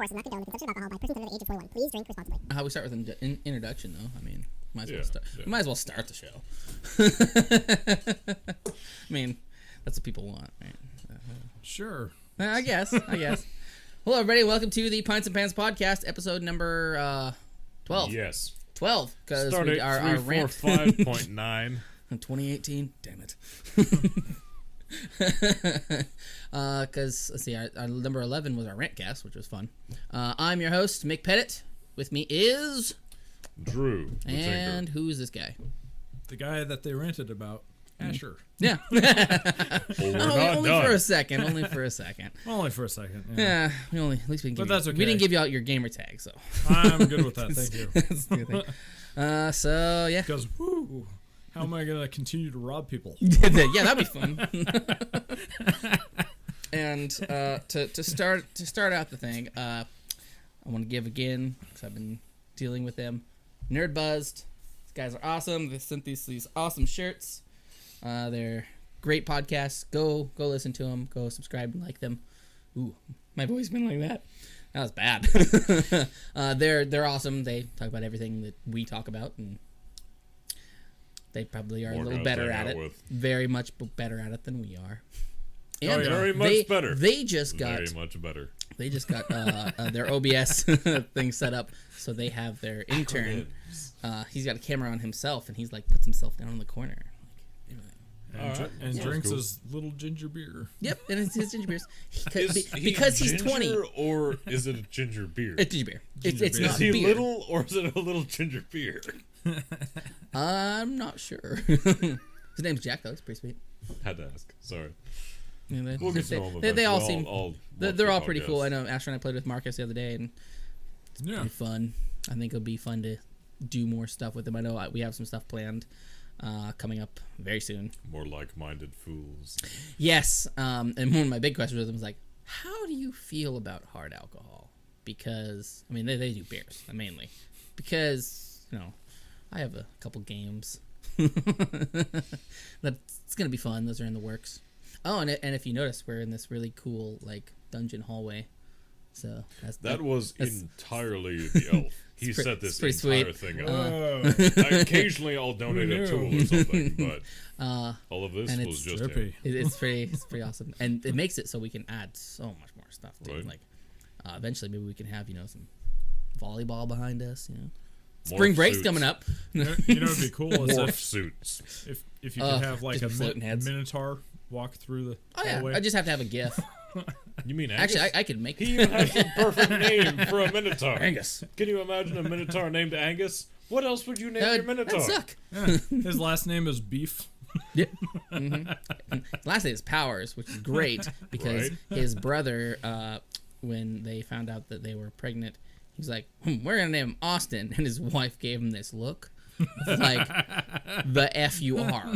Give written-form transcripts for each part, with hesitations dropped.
course is not condoned the consumption of alcohol by persons under the age of 21. Please drink responsibly. How we start with an introduction, though? I mean, might as well start. Yeah. We might as well start the show. I mean, that's what people want, right? Sure. I guess. Hello, everybody. Welcome to the Pints Pants Podcast, episode number 12. Yes. 12, because Start at our rant. 345.9. In 2018, damn it. Because, let's see, our number 11 was our rant cast, which was fun. I'm your host, Mick Pettit. With me is... Drew. And who's this guy? The guy that they ranted about, Asher. Yeah. Only for a second. Only for a second. Yeah, at least we can give But that's okay. We didn't give you out your gamer tag, so. I'm good with that, thank you. That's a good thing. So, yeah. Because, how am I going to continue to rob people? Yeah, that'd be fun. And to start out the thing, I want to give again, because I've been dealing with them, Nerd Buzzed. These guys are awesome. They sent these awesome shirts. They're great podcasts. Go listen to them. Go subscribe and like them. Ooh, my voice been like that. That was bad. They're awesome. They talk about everything that we talk about, and they probably are a little better at it. Very much better at it than we are. And very much better. They just got very much better. They just got their OBS thing set up, so they have their intern. He's got a camera on himself, and he's like puts himself down in the corner. And drinks his little ginger beer. Yep, and it's his ginger beers. Because he's 20. Or is it a ginger beer? It's ginger beer. It's is not he beer. little, or is it a little ginger beer? I'm not sure. His name's Jack, though. It's pretty sweet. Had to ask. Sorry. Yeah, We'll get to know them. they all seem. They're all pretty podcast. cool. I know Asher and I played with Marcus the other day, and it's pretty fun. I think it'll be fun to do more stuff with them. I know we have some stuff planned coming up very soon. More like-minded fools. Yes, and one of my big questions with them was like, how do you feel about hard alcohol? Because, I mean, they do beers, mainly. Because, I have a couple games. That's going to be fun. Those are in the works. Oh, and if you notice, we're in this really cool, dungeon hallway. So that was entirely the elf. He set this entire thing up. Occasionally, I'll donate a tool or something, but all of this was just him. It's pretty awesome, and it makes it so we can add so much more stuff. Right. Eventually, maybe we can have some volleyball behind us. Spring break's coming up. It'd be cool Morph suits. If you could have a minotaur walk through the hallway. I just have to have a GIF. You mean Angus? Actually, I could make He even has the perfect name for a minotaur. Angus. Can you imagine a minotaur named Angus? What else would you name your minotaur? That'd suck. Yeah. His last name is Beef. Yeah. Mm-hmm. His last name is Powers, which is great because his brother, when they found out that they were pregnant, he's like, we're going to name him Austin. And his wife gave him this look. Like the F you are,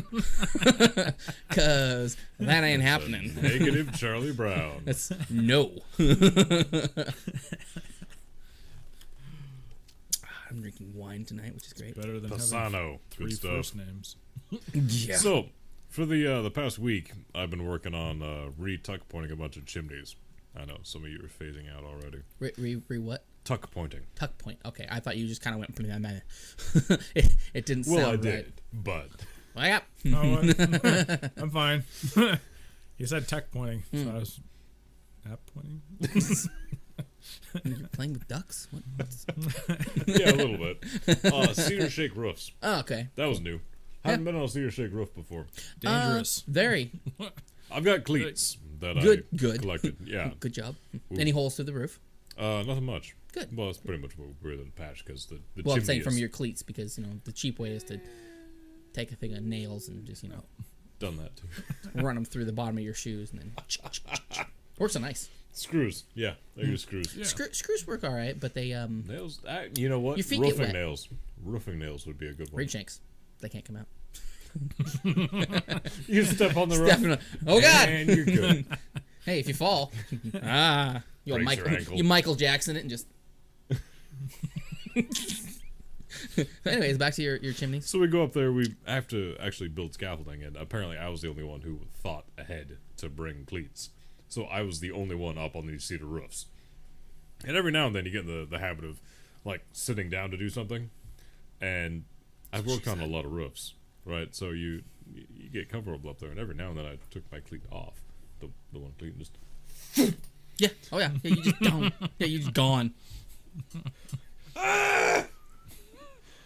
because that ain't happening. Negative Charlie Brown. That's no. I'm drinking wine tonight, which is great. It's better than Pisano. having three first names. Yeah. So for the past week, I've been working on tuckpointing a bunch of chimneys. I know some of you are phasing out already. What? Tuck pointing. Tuck point. Okay, I thought you just kind of went from that. It didn't sound right. Well, I did, but. Well, yeah. I'm fine. You said tech pointing, so I was app pointing. You're playing with ducks? Yeah, a little bit. Cedar shake roofs. Oh, okay. That was new. Haven't been on a cedar shake roof before. Dangerous. Very. I've got cleats that I collected. Yeah. Good job. Ooh. Any holes through the roof? Nothing much. Good. Well, it's pretty much what we're in the patch because the well, I'm saying is... from your cleats because the cheap way is to take a thing of nails and just done that too. Run them through the bottom of your shoes and then works so nice. Screws, yeah, they're your screws. Yeah. Screws work all right, but they nails. You know what? Your feet get wet. Roofing nails would be a good one. Reed shanks, they can't come out. You step on the roof. Oh God! And you're good. Hey, if you fall, you Michael Jackson it and just. Anyways, back to your chimneys. So we go up there. We have to actually build scaffolding, and apparently I was the only one who thought ahead to bring cleats. So I was the only one up on these cedar roofs. And every now and then you get in the habit of, like, sitting down to do something. And I've worked on a lot of roofs, right? So you get comfortable up there. And every now and then I took my cleat off. The one cleat and just... Yeah. Oh, yeah. Yeah, you just don't. Yeah, you're just gone.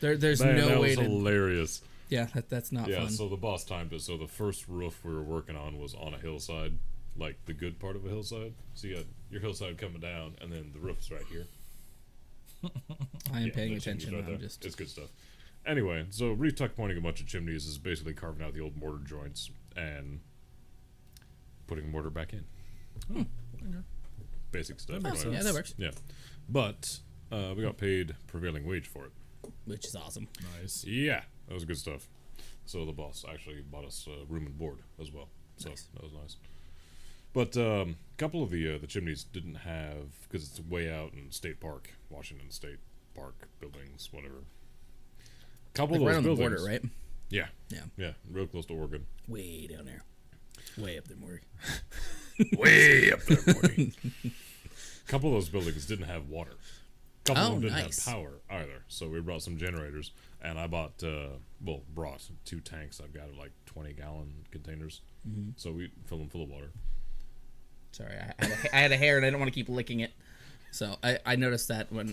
There's Man, no that way was to... hilarious. Yeah, that's not Yeah, fun. so the boss timed it. So the first roof we were working on was on a hillside, like the good part of a hillside. So you got your hillside coming down, and then the roof's right here. I am paying the chimney's attention. right there. I'm just... It's good stuff. Anyway, so Reef Tuckpointing a bunch of chimneys is basically carving out the old mortar joints and putting mortar back in. Okay. Basic stuff. That makes right? Yeah, that works. Yeah. But we got paid prevailing wage for it. Which is awesome. Nice. Yeah, that was good stuff. So the boss actually bought us room and board as well. So Nice. that was nice. But a couple of the chimneys didn't have, because it's way out in State Park, Washington State Park buildings, whatever. A couple Like of right those on the buildings, border, right? Yeah, Yeah. yeah, real close to Oregon. Way down there. Way up there, Maury. Way up there, Morty. A couple of those buildings didn't have water. A couple of them didn't nice. have power either. So we brought some generators, and I brought 2 tanks. I've got like 20-gallon containers. Mm-hmm. So we fill them full of water. Sorry, I had a hair and I didn't want to keep licking it. So I noticed that when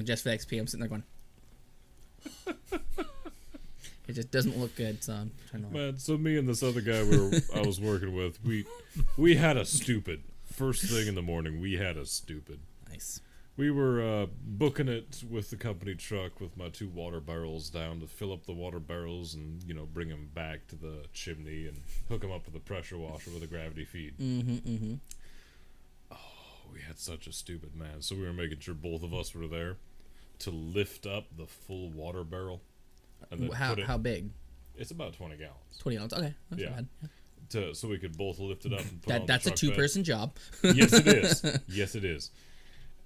Just for XP, I'm sitting there going, it just doesn't look good, so I'm trying to... Man, so me and this other guy I was working with, we had a stupid. First thing in the morning, we had a stupid. Nice. We were booking it with the company truck with my 2 water barrels down to fill up the water barrels and, bring them back to the chimney and hook them up with a pressure washer with a gravity feed. Mm-hmm. Oh, we had such a stupid man. So we were making sure both of us were there to lift up the full water barrel. And then How big? It's about 20 gallons. 20 ounces. Okay, that's not bad. Yeah. So we could both lift it up and put it on That's the a truck bed. 2-person job. Yes, it is. Yes, it is.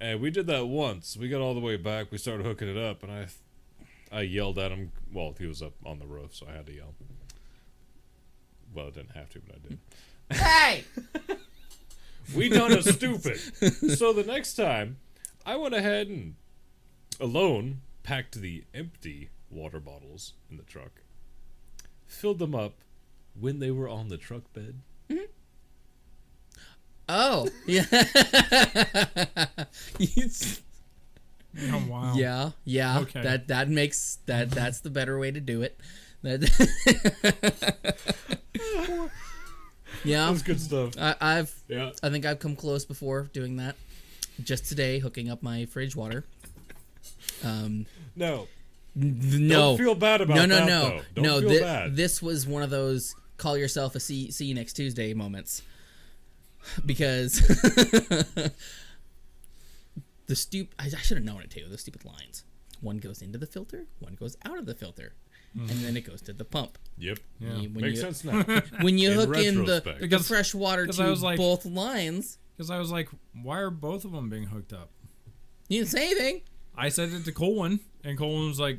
And we did that once. We got all the way back. We started hooking it up, and I yelled at him. Well, he was up on the roof, so I had to yell. Well, I didn't have to, but I did. Hey! We done a stupid. So the next time, I went ahead and alone packed the empty water bottles in the truck, filled them up when they were on the truck bed. Mm-hmm. Oh, yeah. Oh, wow. Yeah. Okay. That makes that's the better way to do it. Yeah. That's good stuff. I Yeah. think I've come close before doing that. Just today, hooking up my fridge water. No. No. Don't feel bad about that, though. Don't feel bad. This was one of those call yourself a see you next Tuesday moments. Because I should have known it too. The stupid lines. One goes into the filter, one goes out of the filter, and then it goes to the pump. Yep. Yeah. Makes sense now. When you In hook in the retrospect. fresh water I to was like- both lines, Because I was like, why are both of them being hooked up? you didn't say anything. I said it to Colin, and Colin was like,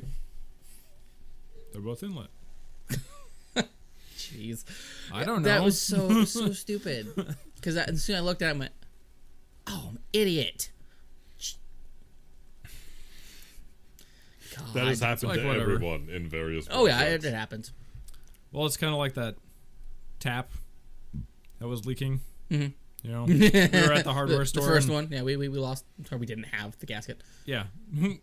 they're both inlet. Jeez, I don't know. that was so stupid. Because as soon as I looked at it, I went, "Oh, I'm an idiot." God. That has happened like to whatever. everyone in various Oh yeah, projects. it happens. Well, it's kind of like that tap that was leaking. Mm-hmm. You know, we were at the hardware store. The first and- one, yeah, we lost, or we didn't have the gasket. Yeah,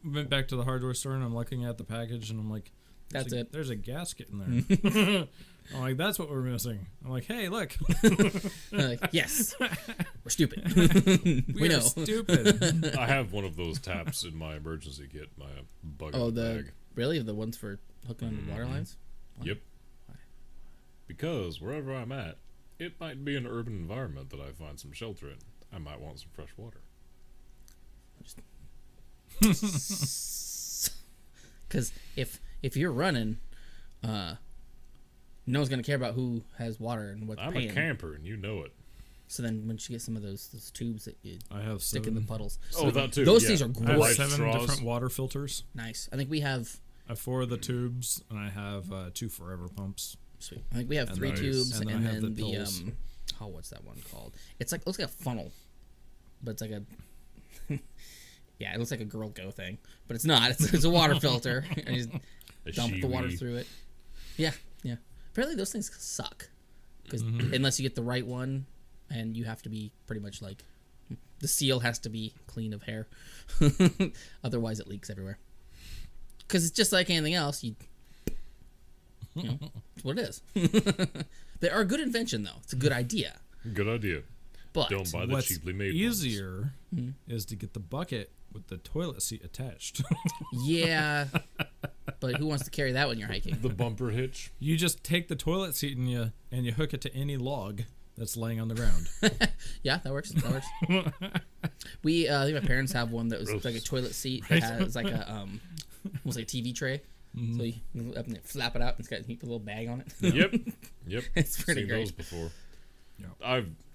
went back to the hardware store and I'm looking at the package and I'm like, That's it. There's a gasket in there. I'm like, that's what we're missing. I'm like, hey, look, Like, yes, we're stupid. we are know. stupid. I have one of those taps in my emergency kit, my bug Oh, out bag. really the ones for hooking on the water lines? Yep. Because wherever I'm at, it might be an urban environment that I find some shelter in. I might want some fresh water. Because if you're running, no one's gonna care about who has water and what's I'm paying. a camper, and you know it. So then, once you get some of those tubes that you I have stick in the puddles, Oh, that too. those yeah. things are I have great. 7 straws. different water filters. Nice. I think we have. I have 4 of the tubes, and I have 2 forever pumps. Sweet. I think we have And 3 nice. tubes, And and then I have then the pills. what's that one called? It's like looks like a funnel, but it's like a Yeah, it looks like a Girl Go thing, but it's not. It's a water filter, and you just dump the water through it. Yeah. Apparently those things suck, because unless you get the right one, and you have to be pretty much like, the seal has to be clean of hair, otherwise it leaks everywhere. Because it's just like anything else, you know, it's what it is. They are a good invention, though. It's a good idea. Good idea. But don't buy the What's cheaply made easier is to get the bucket with the toilet seat attached. yeah, but who wants to carry that when you're hiking? The bumper hitch. You just take the toilet seat and you hook it to any log that's laying on the ground. Yeah, that works. We I think my parents have one that was like a toilet seat that has like a almost like a TV tray. So you go up and flap it out, and it's got a little bag on it. Yep. It's pretty Seen great. those before. Yeah.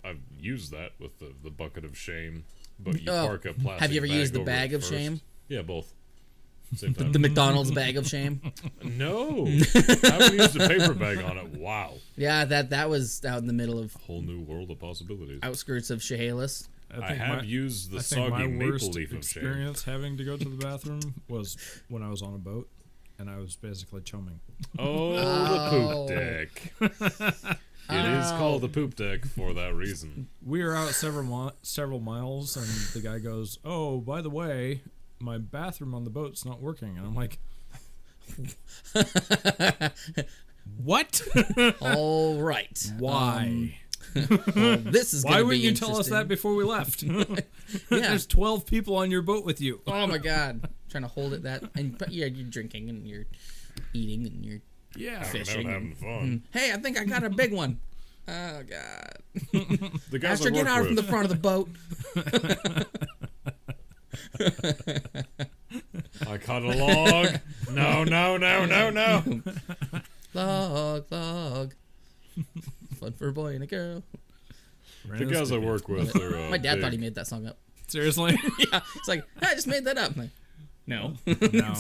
I've used that with the bucket of shame, but you park a plastic. Have you ever bag used the over bag it of first. shame? Yeah, both. Same time. The McDonald's bag of shame. No, I haven't used a paper bag on it. Wow, Yeah, that was out in the middle of whole new world of possibilities. outskirts of Chehalis. I have used the I think my soggy maple worst leaf of shame. experience having to go to the bathroom was when I was on a boat and I was basically chumming. Oh, the poop deck. It is called the poop deck for that reason. We were out several miles, and the guy goes, "Oh, by the way, my bathroom on the boat's not working." And I'm like, "What? All right. Why? Well, this is Why gonna wouldn't be you tell us that before we left? There's 12 people on your boat with you." Oh my god. Trying to hold it but yeah, you're drinking and you're eating and you're Yeah. fishing. Having fun. Hey, I think I got a big one. Oh god. The guys Asher, I get work out with, from the front of the boat. I caught a log. No. Log. Fun for a boy and a girl. The guys I work with, they're My dad big. thought he made that song up. Seriously? Yeah, it's like, I just made that up. I'm like, no. No.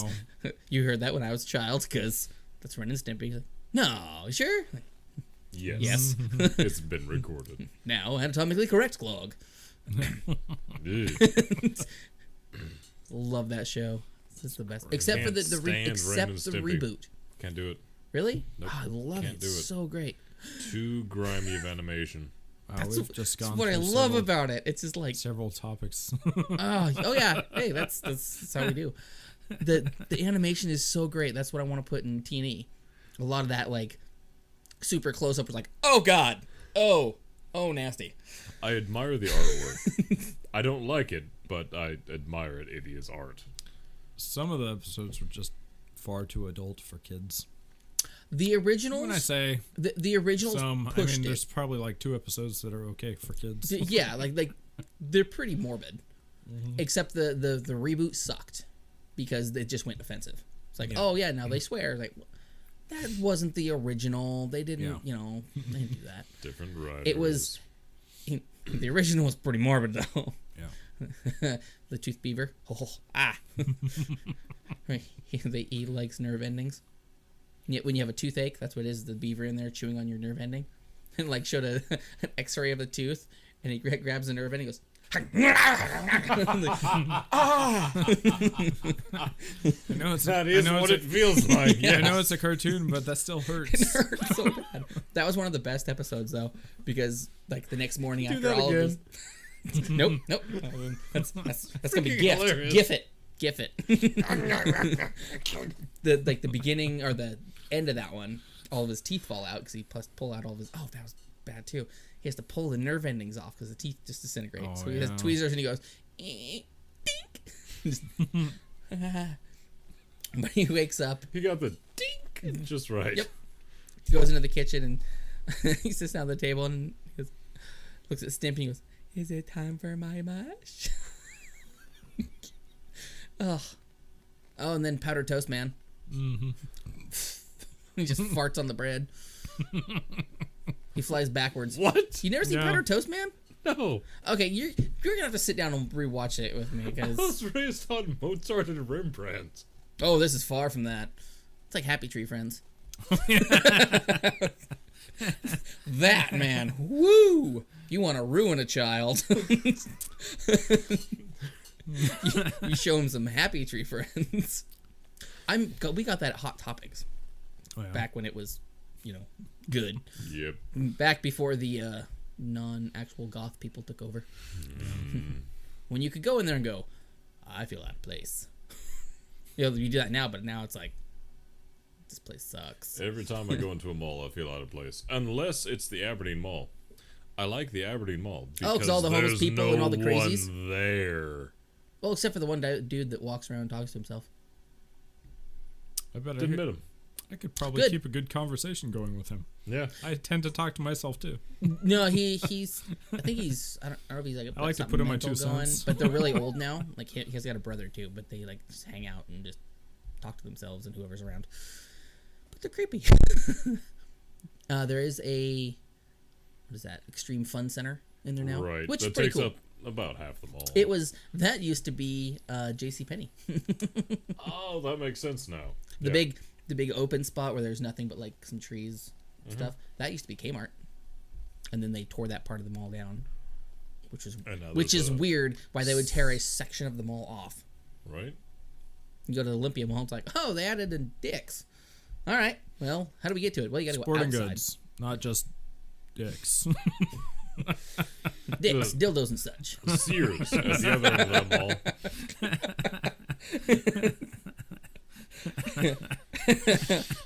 You heard that when I was a child, because that's Ren and Stimpy. He's like, no, sure? Like, Yes. yes. It's been recorded. Now, anatomically correct, Glog. Ew. Love that show. It's the best. Except for Can't stand Ren and Stimpy. reboot. Can't do it. Really? Nope. Oh, I love Can't it. do it. It's so great. Too grimy of animation. Wow, That's we've just gone That's what I through love several- about it. It's just like, several topics. oh yeah. Hey, that's how we do. The animation is so great. That's what I want to put in T&E. A lot of that like super close up was like, oh god, oh nasty. I admire the artwork. I don't like it, but I admire it. It is art. Some of the episodes were just far too adult for kids. The originals. When I say the originals some, I pushed mean, there's it. probably like 2 episodes that are okay for kids. Yeah, like they're pretty morbid. Except the reboot sucked because it just went offensive. It's like, oh yeah, now they swear. Like, that wasn't the original. They didn't, they didn't do that. Different writers. It was the original was pretty morbid though. Yeah. The tooth beaver. He likes nerve endings. Yet when you have a toothache, that's what it is. The beaver in there chewing on your nerve ending, and like showed an X-ray of the tooth, and he grabs the nerve ending, and goes. I know it's That is I know what it's it feels like. I know it's a cartoon, but that still hurts. It hurt so bad. That was one of the best episodes though, because like the next morning after that all again. of this, nope. That's gonna be Freaking gift. hilarious. Gif it. the beginning or the end of that one, all of his teeth fall out because he pull out all of his. Oh, that was bad too. He has to pull the nerve endings off because the teeth just disintegrate. Oh, So he has yeah. tweezers and he goes, dink. But he wakes up, He got the dink just right. Yep. goes into the kitchen, and he sits down at the table and he goes, looks at Stimpy and goes, "Is it time for my mush?" Ugh. Oh, and then Powdered Toast Man. Mm-hmm. He just farts on the bread. He flies backwards. What? You never seen No. Powdered Toast Man? No. Okay, you're gonna have to sit down and rewatch it with me I because was raised on Mozart and Rembrandt. oh, this is far from that. It's like Happy Tree Friends. That man, woo! You want to ruin a child? you show them some Happy Tree friends. We got that at Hot Topics back when it was, good. Yep. Back before the non-actual goth people took over. When you could go in there and go, I feel out of place. You do that now, but now it's like, this place sucks. Every time I go into a mall, I feel out of place. Unless it's the Aberdeen Mall. I like the Aberdeen Mall because all the homeless people and all the crazies one there. Well, except for the one dude that walks around and talks to himself. I bet Didn't meet him. I could probably keep a good conversation going with him. Yeah. I tend to talk to myself too. No, he's. I think he's. I don't know if he's like. I like to put in my 2 cents. But they're really old now. Like he has got a brother too, but they like just hang out and just talk to themselves and whoever's around. But they're creepy. There is a. What is that? Extreme Fun Center in there now, Right. Which that is pretty takes cool. up about half the mall. That used to be JCPenney. Oh, that makes sense now. The big open spot where there's nothing but like some trees and stuff. That used to be Kmart, and then they tore that part of the mall down, which is weird. Why they would tear a section of the mall off? Right. You go to the Olympia Mall, it's like, oh, they added in Dick's. All right, well, how do we get to it? Well, you got to go Sporting outside. goods, not just dicks. Dick's, dildos, and such. Sears at the other end of that mall.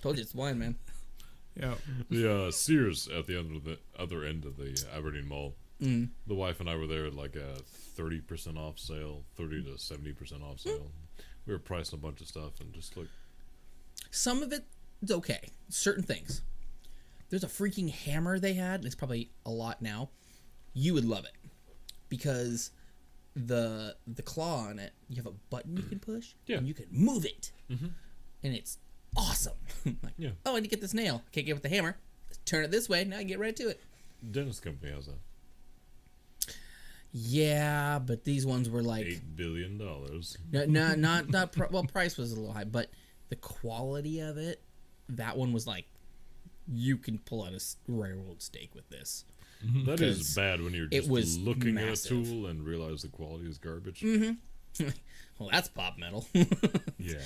Told you it's wine, man. Yeah. The Sears at the other end of the Aberdeen Mall. Mm. The wife and I were there at like a 30% off sale, 30 to 70% off sale. We were pricing a bunch of stuff and just like... Some of it is okay. Certain things. There's a freaking hammer they had. It's probably a lot now. You would love it. Because the claw on it, you have a button you can push. Yeah. And you can move it. Mm-hmm. And it's awesome. Like, oh, I need to get this nail. Can't get it with the hammer. Turn it this way. Now I can get right to it. Dentist company has that. Yeah, but these ones were like $8 billion. not well, price was a little high, but the quality of it, that one was like, you can pull out a railroad steak with this. That is bad when you're just looking massive. at a tool and realize the quality is garbage. Mm-hmm. Well, that's pop metal. Yeah.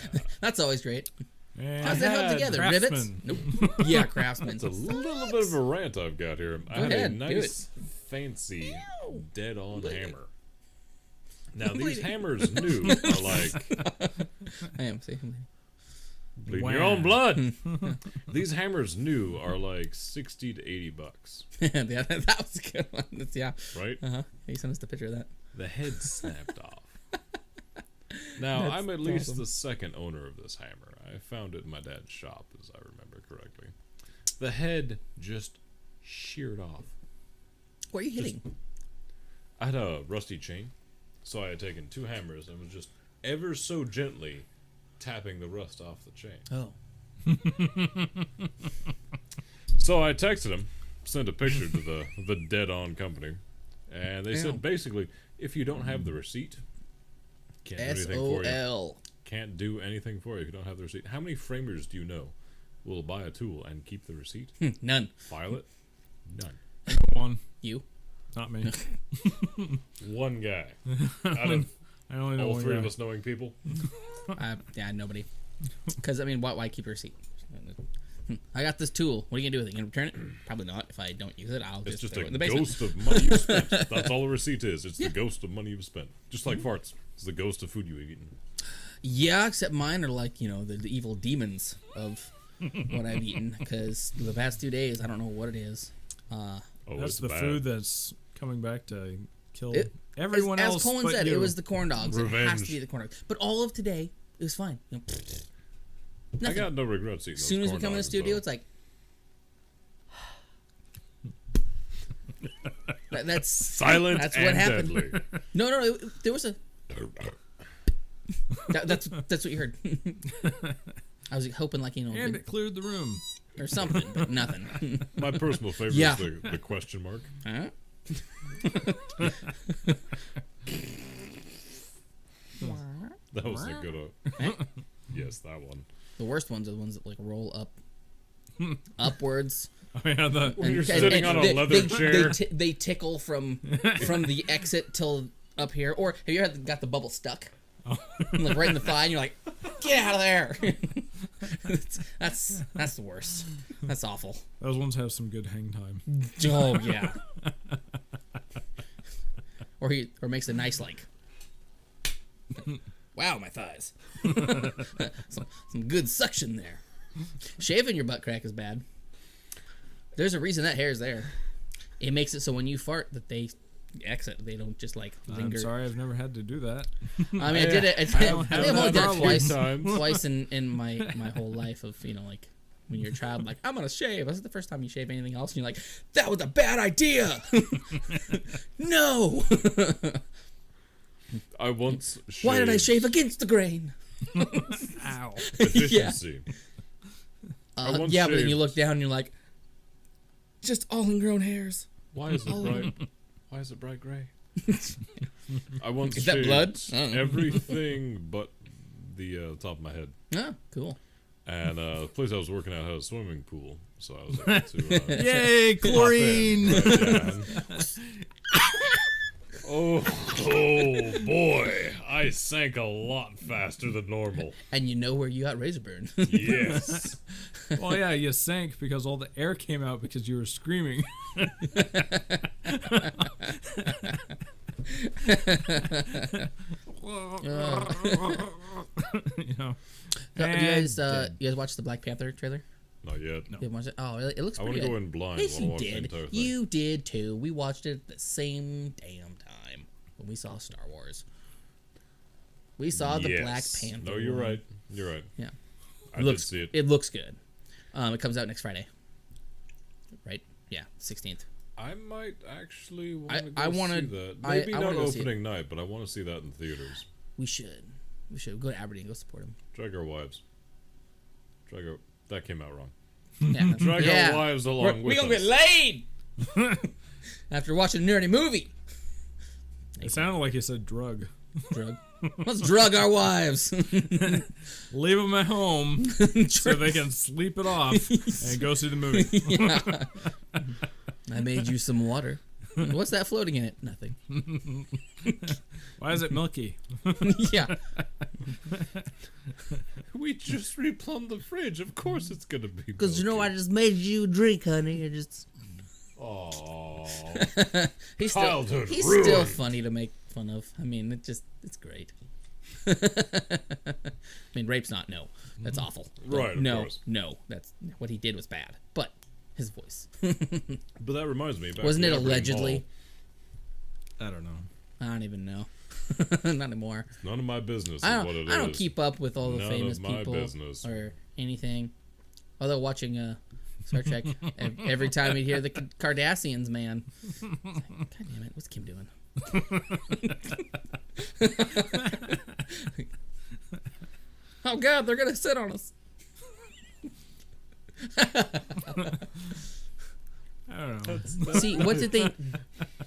That's always great. And How's it held together? Rivets? Craftsman. Nope. Yeah, Craftsman. It's a little bit of a rant I've got here. I had ahead, a nice, fancy, dead-on hammer. Now, these hammers new are like... I am. See? Bleeding your own blood. These hammers new are like 60 to $80. Yeah, that was a good one. Yeah. Right? Uh-huh. You sent us the picture of that. The head snapped off. Now, I'm at least the second owner of this hammer. I found it in my dad's shop, as I remember correctly. The head just sheared off. What are you hitting? I had a rusty chain, so I had taken 2 hammers and was just ever so gently tapping the rust off the chain. Oh. So I texted him, sent a picture to the dead-on company, and they said basically, if you don't have the receipt, can't do anything for you. SOL. Can't do anything for you if you don't have the receipt. How many framers do you know will buy a tool and keep the receipt? None. File it? None. One. You? Not me. One guy. Out of I only know all one 3 guy. of us knowing people. Yeah, nobody. Because, I mean, why keep a receipt? I got this tool. What are you going to do with it? You going to return it? Probably not. If I don't use it, I'll It's just throw a it in the basement. ghost of money you've spent. That's all a receipt is. It's the ghost of money you've spent. Just like farts. It's the ghost of food you've eaten. Yeah, except mine are like, the evil demons of what I've eaten. Because the past 2 days, I don't know what it is. Oh, That's it's the bad. food that's coming back to kill It- everyone as else. Colin but said, you. it was the corn dogs. It has Revenge. to be the corn dogs. But all of today, it was fine. I Nothing. got no regrets eating As soon those as we corn come in the dogs, studio, though. it's like... that's silent That's and what happened. deadly. No, there was a... that's what you heard. I was hoping like, And it cleared the room. or something, but nothing. My personal favorite Yeah. is the question mark. Huh? That was a good one. Yes, that one. The worst ones are the ones that like roll up, upwards. Oh, yeah, When you're And- sitting and on a leather chair. They tickle from the exit till up here. Or have you ever got the bubble stuck? Like right in the thigh, and you're like, get out of there. That's the worst. That's awful. Those ones have some good hang time. Oh yeah. Or makes a nice like. Wow, my thighs. some good suction there. Shaving your butt crack is bad. There's a reason that hair is there. It makes it so when you fart that they exit. They don't just like linger. I'm sorry, I've never had to do that. I mean, I did it. I think I've only done it times. twice in my whole life of, you know, like when you're a child, like, I'm gonna shave. This is the first time you shave anything else, and you're like, that was a bad idea. No. I once shaved. Why did I shave against the grain? Ow. Efficiency. I once Yeah, but then you shaved. look down and you're like, just all ingrown hairs. Why is it bright? Why is it bright gray? I once Is that shaved blood? I don't know. everything but the top of my head. Oh, cool. And the place I was working at had a swimming pool, so I was able to. Yay, chlorine! Oh boy, I sank a lot faster than normal. And you know where you got razor burn. Yes. Well, yeah, you sank because all the air came out because you were screaming. You know. Do you And guys dead. watch the Black Panther trailer? Not yet. You haven't watched it? Oh, really? It looks I pretty want to good. go in blind. Yes, I you want to watch the did. entire thing. You did too. We watched it at the same damn time when we saw Star Wars. We saw the Black Yes. Panther. No, you're one. right. You're right. Yeah. I did see it. It looks good. It comes out next Friday. Right? Yeah, 16th. I might actually want to I go wanna- see that. I- Maybe I not wanna go see it. opening night, but I want to see that in theaters. We should go to Aberdeen, go support him. Drag our wives. That came out wrong. Yeah, Drag yeah. our wives along We're with gonna us. get laid after watching a nerdy movie. It sounded like you said drug. Drug. Let's drug our wives. Leave them at home so they can sleep it off and go see the movie. Yeah. I made you some water. What's that floating in it? Nothing. Why is it milky? Yeah. We just replumbed the fridge. Of course it's gonna be. Because you know I just made you a drink, honey. I just. Oh. He's Childhood still ruined. still funny to make fun of. I mean, it's great. I mean, rape's not. No, that's awful. But Right, of No, course. no, that's what he did was bad. But his voice. But that reminds me. Back Wasn't to it Aberdeen allegedly? Mall. I don't know. I don't even know. Not anymore. None of my business is I what it don't. I don't is. keep up with all the None famous of my people business. or anything. Although watching Star Trek, every time you hear the Cardassians, man, it's like, God damn it, what's Kim doing? Oh God, they're gonna sit on us. I don't know. See, what did they?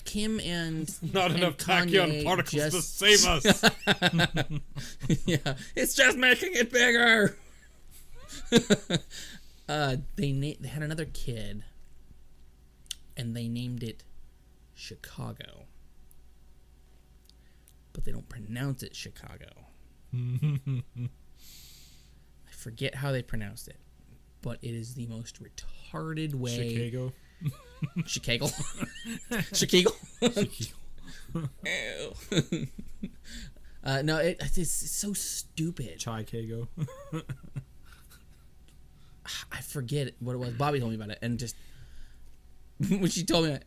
Kim and Not and enough Kanye tachyon particles to just- save us. Yeah, it's just making it bigger. They had another kid, and they named it Chicago, but they don't pronounce it Chicago. I forget how they pronounced it, but it is the most retarded way. Chicago. Chicago. Chicago. Ew. No, it's so stupid. Chicago. I forget what it was. Bobby told me about it, and just when she told me that,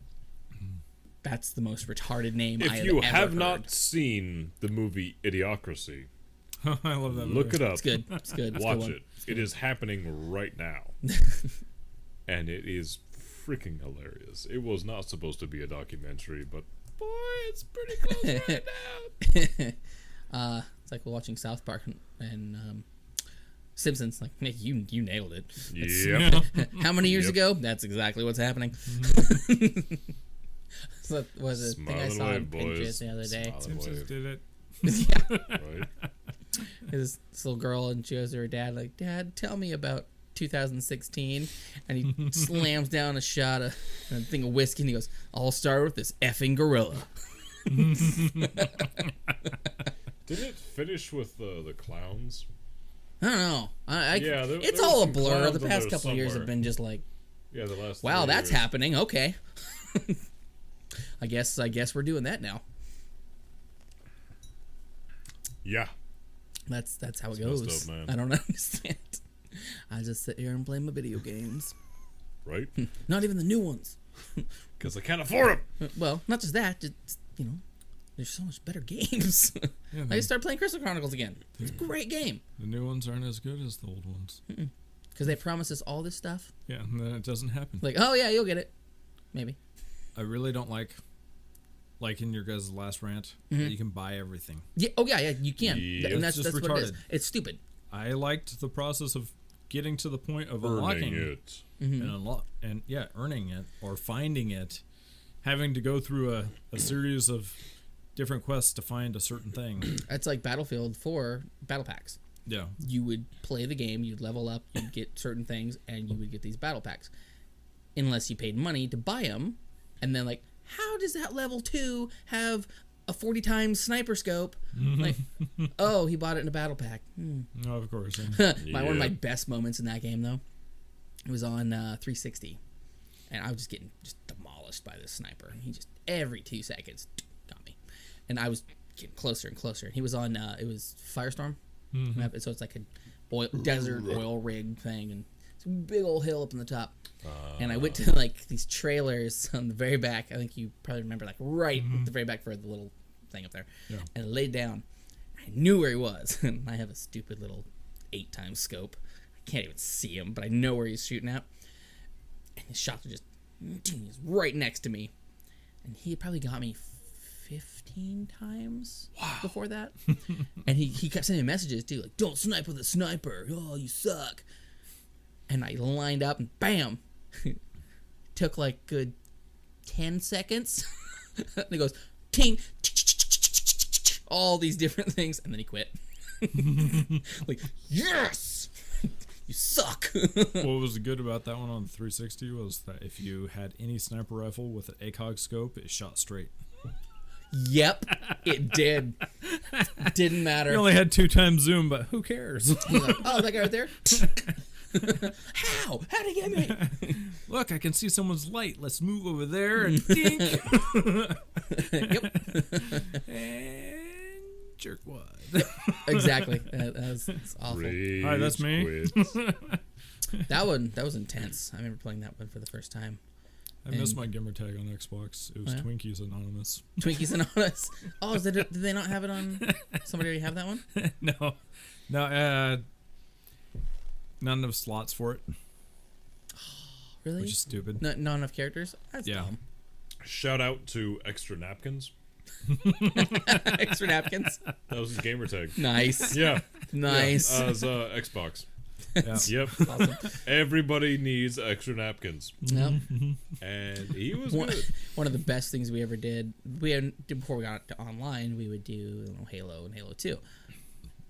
that's the most retarded name I If have you ever have heard. not seen the movie Idiocracy, I love that movie. look it up. It's good. It's good. It's a good Watch one. it. It is happening right now. And it is freaking hilarious. It was not supposed to be a documentary, but boy, it's pretty close right now. It's like watching South Park and Simpsons. Like, Nick, you nailed it. Yep. How many years Yep. ago? That's exactly what's happening. So that was a thing I Smile saw on and wave, Pinterest boys. the other day. Smile and Simpsons wave, did it. Yeah. right? This little girl, and she goes to her dad, like, Dad, tell me about 2016. And he slams down a thing of whiskey, and he goes, I'll start with this effing gorilla. Didn't it finish with the clowns? I don't know. Yeah, it's there all a was some blur. clowns The in past there couple of years have somewhere. been just like, Yeah, the last. wow, 3 that's years. happening. Okay. I guess we're doing that now. Yeah. That's how it It's messed goes. up, man. I don't understand. I just sit here and play my video games. Right? Not even the new ones. Because I can't afford them. Well, not just that. Just, there's so much better games. Yeah, I just started playing Crystal Chronicles again. It's a great game. the new ones aren't as good as the old ones. Because they promise us all this stuff. Yeah, and then it doesn't happen. Like, oh yeah, you'll get it. Maybe. I really don't like in your guys' last rant, Mm-hmm. that you can buy everything. Yeah. Oh yeah, you can. Yeah. And that's It's just what it is. retarded. It's stupid. I liked the process of getting to the point of Earning unlocking it. and earning it or finding it, having to go through a series of different quests to find a certain thing. It's like Battlefield 4 battle packs. Yeah. You would play the game, you'd level up, you'd get certain things, and you would get these battle packs. Unless you paid money to buy them, and then like, how does that level 2 have a 40 times sniper scope? Like, oh, he bought it in a battle pack. Oh, of course. One of my best moments in that game, though, it was on 360, and I was just getting demolished by this sniper. And he just every 2 seconds got me, and I was getting closer and closer. And he was on it was Firestorm, so it's like a desert oil rig thing, and it's a big old hill up in the top. And I went to like these trailers on the very back. I think you probably remember, like right at the very back for the little thing up there. Yeah. And I laid down. I knew where he was, and I have a stupid little 8 times scope. I can't even see him, but I know where he's shooting at. And his shots are just he's right next to me, and he probably got me 15 times before that. And he kept sending me messages too, like, "Don't snipe with a sniper. Oh, you suck." And I lined up and bam. Took like good 10 seconds. And it goes ting, all these different things, and then he quit. Like, yes, you suck. What was good about that one on the 360 was that if you had any sniper rifle with an ACOG scope, it shot straight. Yep, it did. Didn't matter. You only had 2 times zoom, but who cares? He's like, oh, that guy right there. How? How'd he get me? Look, I can see someone's light. Let's move over there and dink. Yep. And jerkwad. Exactly. That's awful. Rage All right, that's me. quits. That was intense. I remember playing that one for the first time. I missed my gamer tag on Xbox. It was Oh, yeah? Twinkies Anonymous. Twinkies Anonymous. Oh, did they not have it on? Somebody already have that one? No, not enough slots for it, Really? which is stupid. Not enough characters? That's Yeah. dumb. Shout out to Extra Napkins. Extra napkins. That was his gamer tag. Nice. Yeah. Nice. Yeah, as Xbox. Yeah. Yep. Awesome. Everybody needs extra napkins. Yep. And he was One, good. one of the best things we ever did, before we got to online, we would do Halo and Halo 2.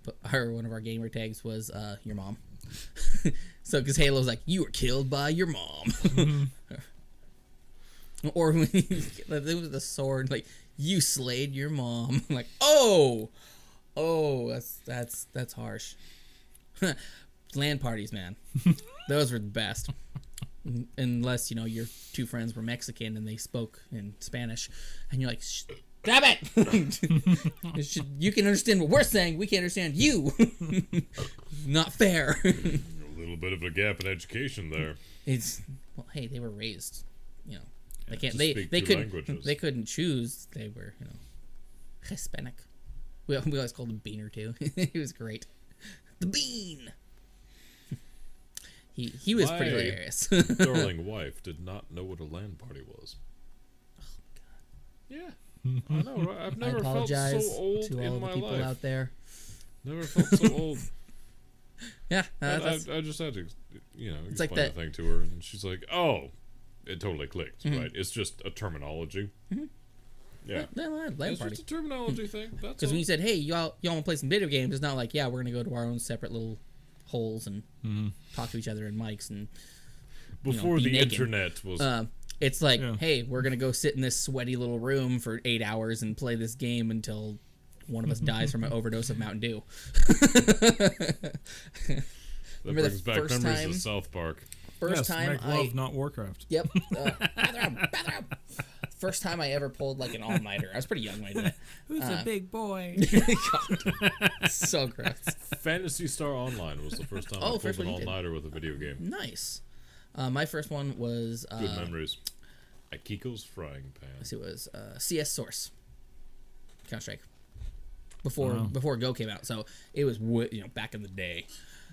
But one of our gamer tags was your mom. So, because Halo's like, you were killed by your mom. Or when it was the sword, like, you slayed your mom. I'm like, oh, that's harsh. LAN parties, man. Those were the best. Unless, your 2 friends were Mexican and they spoke in Spanish. And you're like, stop it! You can understand what we're saying. We can't understand you. Not fair. A little bit of a gap in education there. Hey, they were raised, they can't, to they speak 2 couldn't, languages. they couldn't choose. They were, Hispanic. We always called him Beaner too. He was great. The Bean. He was pretty My hilarious. darling wife did not know what a LAN party was. Yeah. I know, right? I've I never felt apologize so old to all in the my people life. out there. Never felt so old. Yeah, I just had to, It's like explain that- the thing to her, and she's like, "Oh, it totally clicked, Mm-hmm. right? It's just a terminology." Yeah, LAN it's party. just a terminology thing. That's Because all. when you said, "Hey, y'all want to play some video games," it's not like, "Yeah, we're gonna go to our own separate little holes and talk to each other in mics and Before be the naked. internet was It's like, hey, we're gonna go sit in this sweaty little room for 8 hours and play this game until one of us dies from an overdose of Mountain Dew. That Remember brings back memories of South Park. First time make love, not Warcraft. Yep. Bathroom. First time I ever pulled like an all-nighter. I was pretty young when I did it. Who's a big boy? God. So gross. Phantasy Star Online was the first time I pulled an all-nighter with a video game. Nice. My first one was... Good memories. Akiko's Frying Pan. It was CS Source. Counter-Strike. Before Go came out. So it was, back in the day.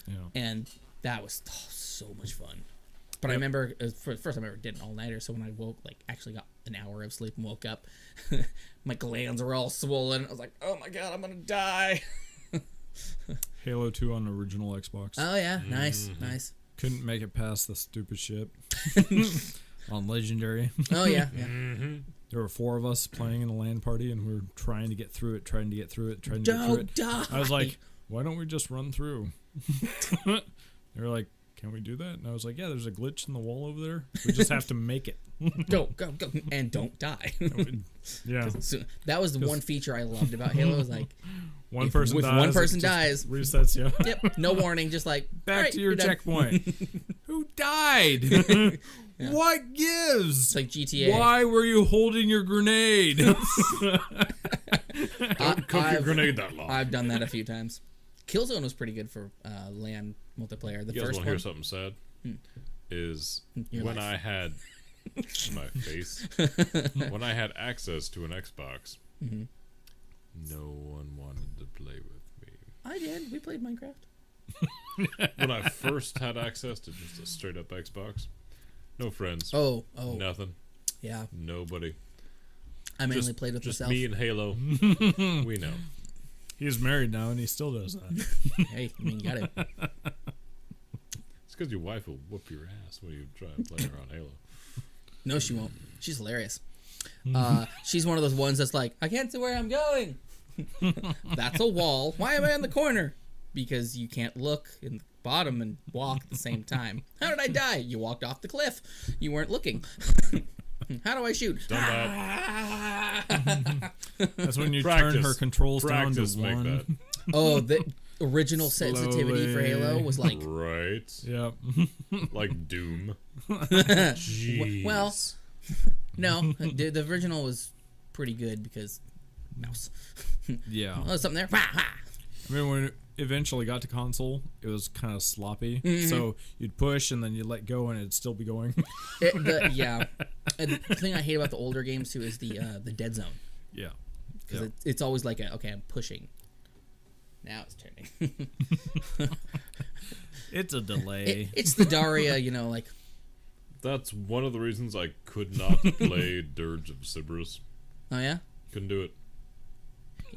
Yeah. And that was so much fun. But I remember, for the first time I ever did an all-nighter, so when I woke, actually got an hour of sleep and woke up, my glands were all swollen. I was like, oh my god, I'm going to die. Halo 2 on the original Xbox. Oh, yeah. Nice. Couldn't make it past the stupid ship on Legendary. Oh, yeah. There were 4 of us playing in a LAN party, and we were trying to get through it. Don't die. I was like, why don't we just run through? They were like, can we do that? And I was like, yeah, there's a glitch in the wall over there. We just have to make it. Go. And don't die. Yeah. So that was the one feature I loved about Halo. Was like, one person dies, resets you. Yep. No warning. Just like, back to your checkpoint. Who died? What gives? It's like GTA. Why were you holding your grenade? Don't cook your grenade that long. I've done that a few times. Killzone was pretty good for LAN multiplayer. The you guys first want to hear something sad? Is your when life. I had my face, when I had access to an Xbox, no one wanted to play with me. I did. We played Minecraft. When I first had access to just a straight up Xbox, no friends. Oh, nothing. Yeah. Nobody. I mainly played with just myself. me and Halo. We know. He's married now, and he still does that. Hey, I mean, you got it. It's because your wife will whoop your ass when you try and play her on Halo. No, she won't. She's hilarious. She's one of those ones that's like, I can't see where I'm going. That's a wall. Why am I in the corner? Because you can't look in the bottom and walk at the same time. How did I die? You walked off the cliff. You weren't looking. How do I shoot? Done that. That's when you turn her controls down to make 1. that. Oh, the original sensitivity for Halo was like... Right. Yep. Like Doom. Jeez. Well, no. The original was pretty good because... Mouse. Yeah. Oh, there's something there. I mean, when it eventually got to console, it was kind of sloppy. So you'd push and then you'd let go and it'd still be going. Yeah. And the thing I hate about the older games too is the dead zone. Yeah. Because it's always like, okay, I'm pushing. Now it's turning. It's a delay. It's the Daria, like... That's one of the reasons I could not play Dirge of Cerberus. Oh, yeah? Couldn't do it.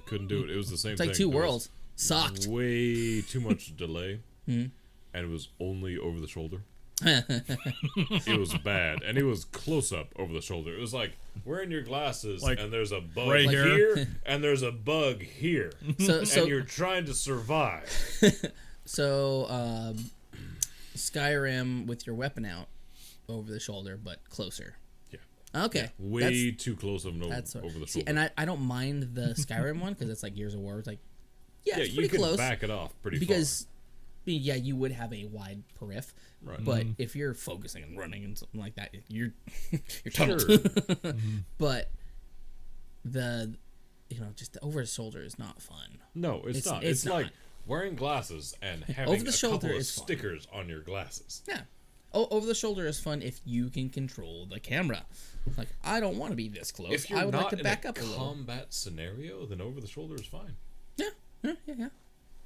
Couldn't do it. It was the same It's thing. like Two Worlds. Sucked. Way too much delay. And it was only over the shoulder. It was bad. And it was close up over the shoulder. It was like wearing your glasses and there's a bug right here and there's a bug here. So and you're trying to survive. So, Skyrim with your weapon out over the shoulder, but closer. Yeah. Okay. Yeah, way too close of over the shoulder. See, and I don't mind the Skyrim one because it's like Gears of War. It's like, it's you pretty can close. back it off pretty because, yeah, you would have a wide periph. Right. But if you're focusing and running and something like that, you're tunneled. Sure. But just the over the shoulder is not fun. No, it's not. It's like like wearing glasses and having over the shoulder couple of is stickers on your glasses. Yeah. Over the shoulder is fun if you can control the camera. Like, I don't want to be this close. If you're I would not like to back in up a little. combat scenario, then over the shoulder is fine. Yeah.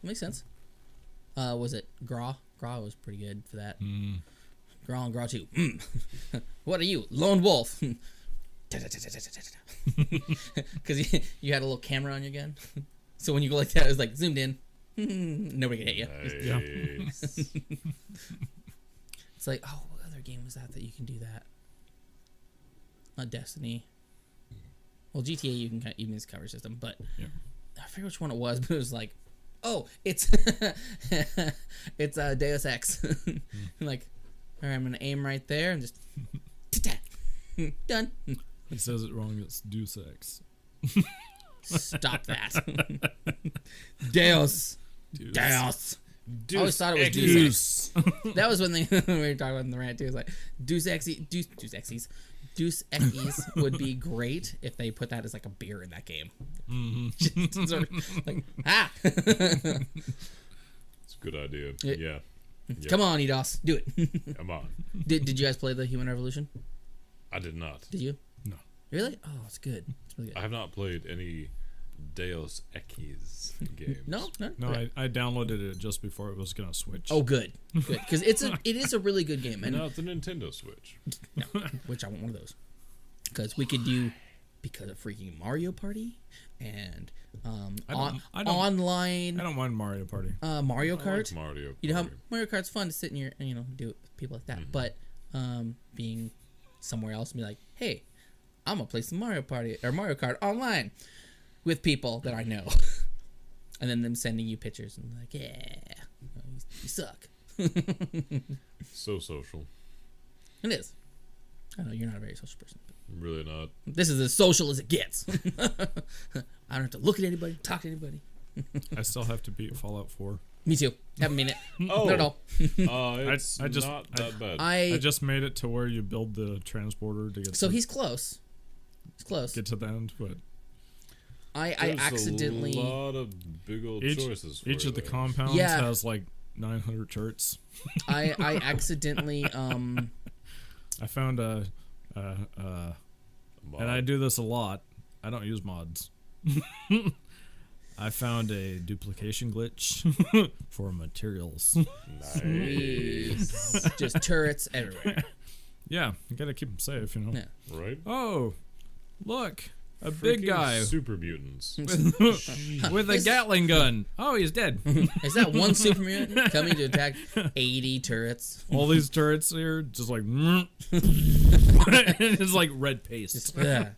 Makes sense. Was it Graw? Graw was pretty good for that. Graw and Graw 2. What are you? Lone Wolf. Because you had a little camera on your gun. So when you go like that, it was like zoomed in. Nobody can hit you. Nice. It's like, what other game was that you can do that? Not Destiny. Well, GTA you can use cover system, but I forget which one it was. But it was like, it's it's Deus Ex. I'm like, all right, I'm gonna aim right there and just Done. He says it wrong. It's Deus Ex. Stop that. Deus. Deus. I always thought it was Deus Ex. That was when we were talking about in the rant too. It was like Deus Ex would be great if they put that as like a beer in that game. Just sort of like It's a good idea. Yeah. Come on, Eidos, do it. Come on. Did you guys play the Human Revolution? I did not. Did you? No. Really? Oh, it's good. It's really good. I have not played any Deus Ex games. No. No, Okay. I downloaded it just before it was gonna switch. Oh, good, because it is a really good game, and No, it's a Nintendo Switch. which I want one of those, because we could do because of freaking Mario Party and I don't online I don't mind Mario Party. Mario I Kart. like Mario. You know how Party. Mario Kart's fun to sit in your do it with people like that, but being somewhere else and be like, hey, I'm gonna play some Mario Party or Mario Kart online with people that I know, and then them sending you pictures and like, yeah, you suck. So social. It is. I know you're not a very social person, but Really not. this is as social as it gets. I don't have to look at anybody, talk to anybody. I still have to beat Fallout 4. Me too. Haven't been it. Oh. Not at all. It's I just- not that bad. I just made it to where you build the transporter to get So to, he's close. He's close. get to the end, but I There's accidentally. a lot of big old choices for each you of the there. compounds Yeah. has like 900 charts. I accidentally I found a Mod. and I do this a lot. I don't use mods. I found a duplication glitch for materials. Nice. just turrets everywhere. Yeah, you gotta keep them safe, you know. Yeah. Right? Oh, look, a big Freaking guy Super mutants. with a Gatling gun. Oh, he's dead. Is that one super mutant coming to attack 80 turrets? All these turrets here, just like, it's like red paste. Yeah.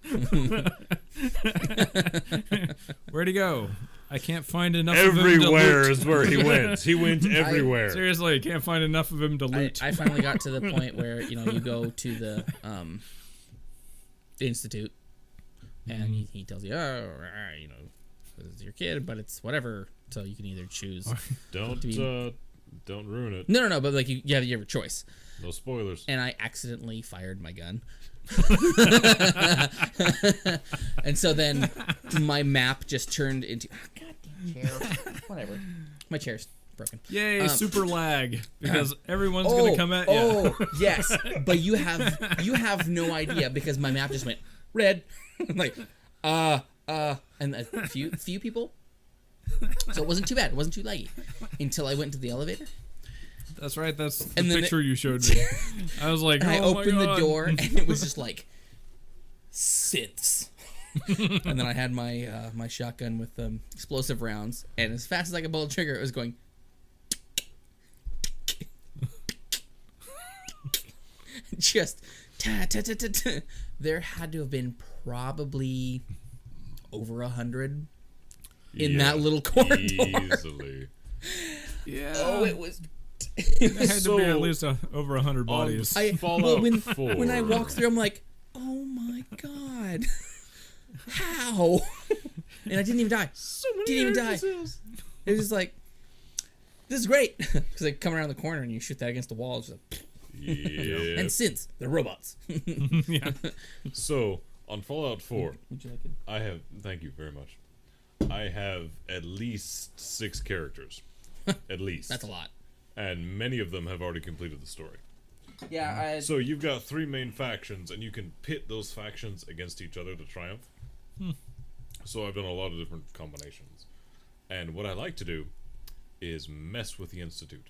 Where'd he go? I can't find enough of him to Everywhere loot. is where he went. He went everywhere. Seriously, I can't find enough of him to loot. I finally got to the point where you go to the institute, and he tells you, this is your kid, but it's whatever. So you can either choose. Don't ruin it. No, but like you have a choice. No spoilers. And I accidentally fired my gun. And so then my map just turned into goddamn chair. Whatever. My chair's broken. Yay, super lag. Because everyone's going to come at you. Oh, yes. But you have no idea because my map just went red. Like, and a few people. So it wasn't too bad. It wasn't too laggy until I went to the elevator. That's right. That's the And then picture you showed me. I was like, I oh my opened the God. door and it was just like synths. And then I had my my shotgun with explosive rounds, and as fast as I could pull the trigger, it was going. Just ta ta ta ta ta. There had to have been probably over 100 in that little corridor. Easily. Yeah. Oh, it was. There had to So, be at least over 100 bodies. Fallout when 4. when I walked through, I'm like, oh my God, how? And I didn't even die. Didn't even die. It was just like, this is great because I come around the corner and you shoot that against the wall. It's like, Yeah. and since they're robots. Yeah. So, on Fallout 4, Would you like it? I have... Thank you very much. I have at least 6 characters. At least. That's a lot. And many of them have already completed the story. Yeah, So you've got 3 main factions, and you can pit those factions against each other to triumph. So I've done a lot of different combinations. And what I like to do is mess with the Institute.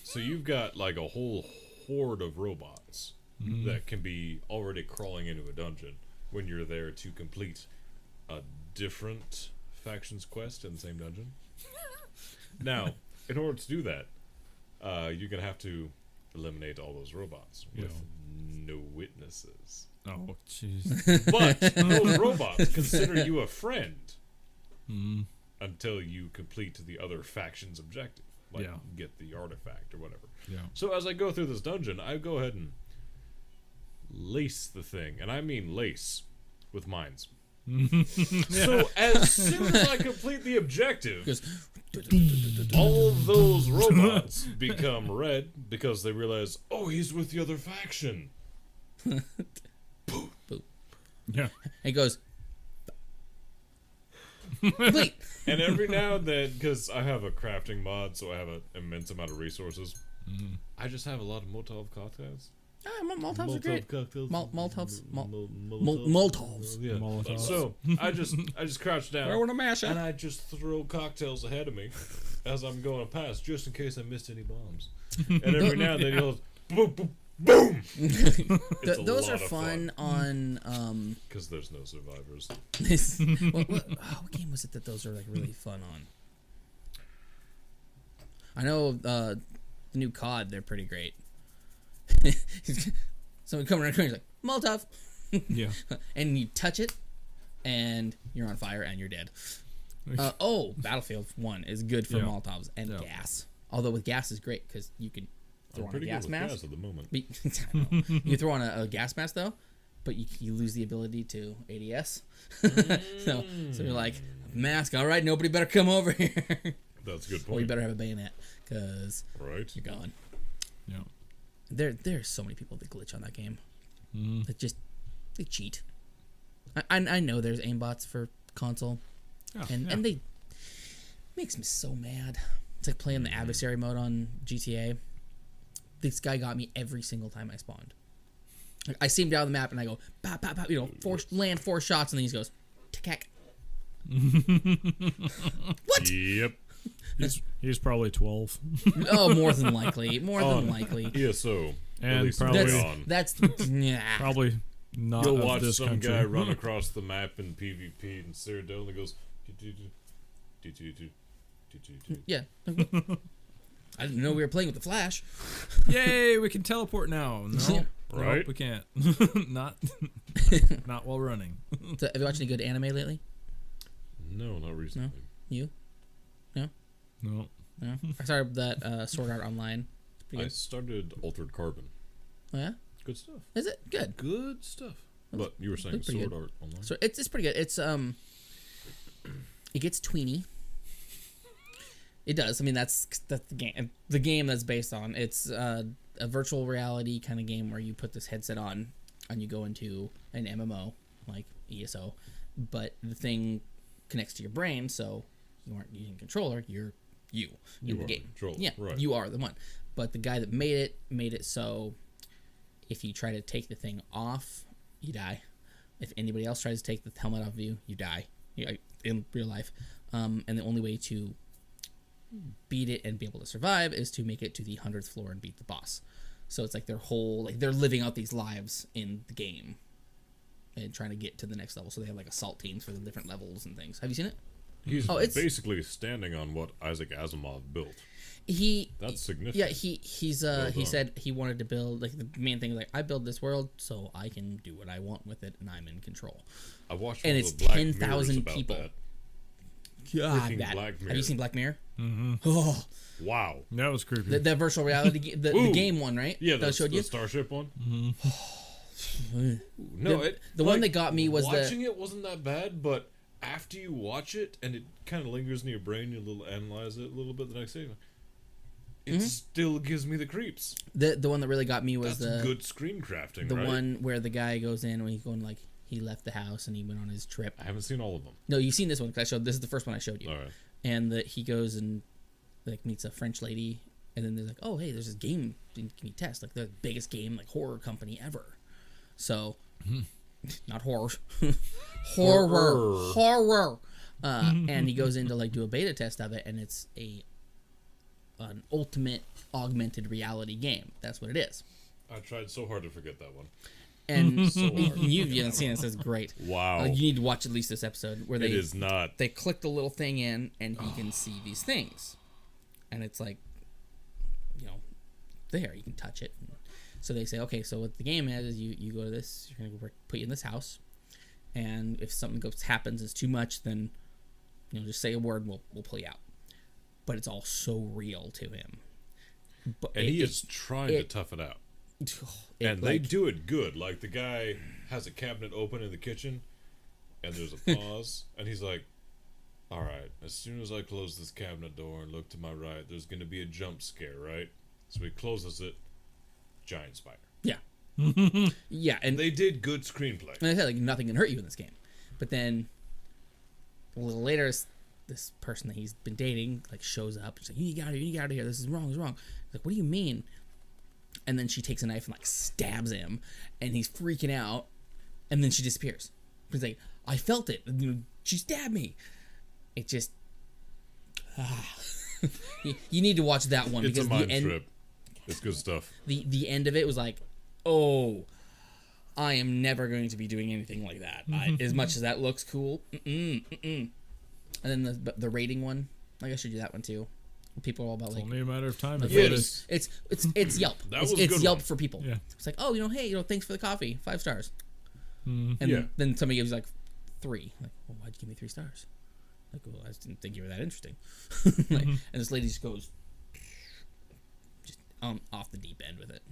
So you've got like a whole horde of robots that can be already crawling into a dungeon when you're there to complete a different faction's quest in the same dungeon. Now, in order to do that, you're going to have to eliminate all those robots with no witnesses. Oh, jeez. But those robots consider you a friend until you complete the other faction's objective. Like, get the artifact or whatever. Yeah. So as I go through this dungeon, I go ahead and lace the thing, and I mean lace, with mines. So as soon as I complete the objective, all those robots become red because they realize, oh, he's with the other faction. Boop. Yeah. And he goes, complete. And every now and then, because I have a crafting mod, so I have an immense amount of resources, I just have a lot of Molotov cocktails. Molotovs are great. Cocktails. Molotovs. Yeah. Molotovs. So I just crouch down Throw in a masher. and I just throw cocktails ahead of me as I'm going past, just in case I missed any bombs. And every now and then he goes boom, boom, boom. Those are fun on because there's no survivors. what game was it that those are like really fun on? I know the new COD, they're pretty great. Someone coming around the corner, he's like, Molotov. Yeah. And you touch it, and you're on fire, and you're dead. Battlefield 1 is good for Molotovs and gas. Although with gas is great, because you can throw on a gas mask. Gas at the moment. You throw on a gas mask, though, but you lose the ability to ADS. So you're like, mask, all right, nobody better come over here. That's a good point. Or you better have a bayonet, because you're gone. Yeah. There's so many people that glitch on that game. They cheat. I know there's aimbots for console, and they makes me so mad. It's like playing the adversary mode on GTA. This guy got me every single time I spawned. Like, I see him down the map and I go, pop, pop, pop, land 4 shots, and then he goes, tick. What? Yep. He's probably 12. Oh, more than likely. More than likely. ESO. And probably that's yeah. Probably not. You'll of watch this some country. guy run across the map in PvP and Cyrodiil and goes. Yeah. I didn't know we were playing with the Flash. Yay, we can teleport now. No, Right? Nope, we can't. not while running. So, have you watched any good anime lately? No, not recently. You? No? No. No? I started that Sword Art Online. It's pretty I good. started Altered Carbon. Oh, yeah? Good stuff. Is it? Good. Good stuff. But you were saying looks pretty Sword good. Art Online. So it's pretty good. It's it gets tweeny. It does. I mean, that's the game. The game that's based on. It's a virtual reality kind of game where you put this headset on and you go into an MMO like ESO, but the thing connects to your brain, so you aren't using a controller. You're you in the game. Yeah, right. You are the one. But the guy that made it so if you try to take the thing off, you die. If anybody else tries to take the helmet off of you, you die. In real life. And the only way to beat it and be able to survive is to make it to the 100th floor and beat the boss. So it's like their whole, like they're living out these lives in the game and trying to get to the next level. So they have like assault teams for the different levels and things. Have you seen it? He's basically standing on what Isaac Asimov built. That's significant. Yeah, he said he wanted to build, like the main thing is like, I build this world so I can do what I want with it and I'm in control. I watched and it's 10,000 people. That. God, that. Have you seen Black Mirror? Mm-hmm. Oh. Wow. That was creepy. The virtual reality, the game one, right? Yeah, that showed the you? Starship one. Mm-hmm. No, the one that got me was watching it wasn't that bad, but after you watch it and it kind of lingers in your brain, you analyze it a little bit the next day. It still gives me the creeps. The one that really got me was That's good screen crafting. The one where the guy goes in when he's going like he left the house and he went on his trip. I haven't seen all of them. No, you've seen this one because this is the first one I showed you. All right. And he goes and like meets a French lady, and then there's like, oh hey, there's this game can you test, like the biggest game like horror company ever. So, not horror, horror. And he goes in to like do a beta test of it, and it's an ultimate augmented reality game. That's what it is. I tried so hard to forget that one. And so you haven't seen it. It's great. Wow. You need to watch at least this episode where it is not. They click the little thing in, and he can see these things, and it's like, there you can touch it. So they say, okay, so what the game is you go to this, you're gonna put you in this house, and if something happens is too much, then just say a word, and we'll pull you out. But it's all so real to him. But he is trying to tough it out. And they do it good. Like, the guy has a cabinet open in the kitchen, and there's a pause, and he's like, all right, as soon as I close this cabinet door and look to my right, there's going to be a jump scare, right? So he closes it, giant spider. Yeah. Yeah, and They did good screenplay. and I said, like, nothing can hurt you in this game. But then a little later, this person that he's been dating like shows up. She's like, "You need to get out of here! You need to get out of here! This is wrong! This is wrong!" He's like, "What do you mean?" And then she takes a knife and like stabs him, and he's freaking out. And then she disappears. He's like, "I felt it. She stabbed me." It just you need to watch that one It's because a mind the end. trip. It's good stuff. The end of it was like, oh, I am never going to be doing anything like that. As much as that looks cool. And then the rating one, like I should do that one too. People are all about It's like, only a matter of time. Yes. it's Yelp. That was a It's good Yelp one. for people. Yeah. It's like, oh, hey, thanks for the coffee, 5 stars. And Yeah. then somebody gives like 3. Like, well, why'd you give me 3 stars? Like, well, I just didn't think you were that interesting. Like, and this lady just goes off the deep end with it.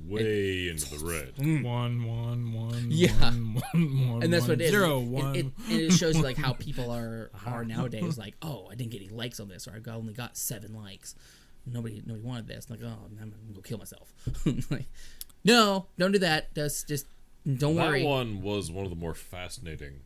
Way into the red. One. Yeah. One, And that's what it is. 0, And 1. it shows you like how people are nowadays. Like, oh, I didn't get any likes on this, or I only got 7 likes. Nobody wanted this. Like, oh, I'm gonna go kill myself. Like, no, don't do that. Just don't worry. That one was one of the more fascinating.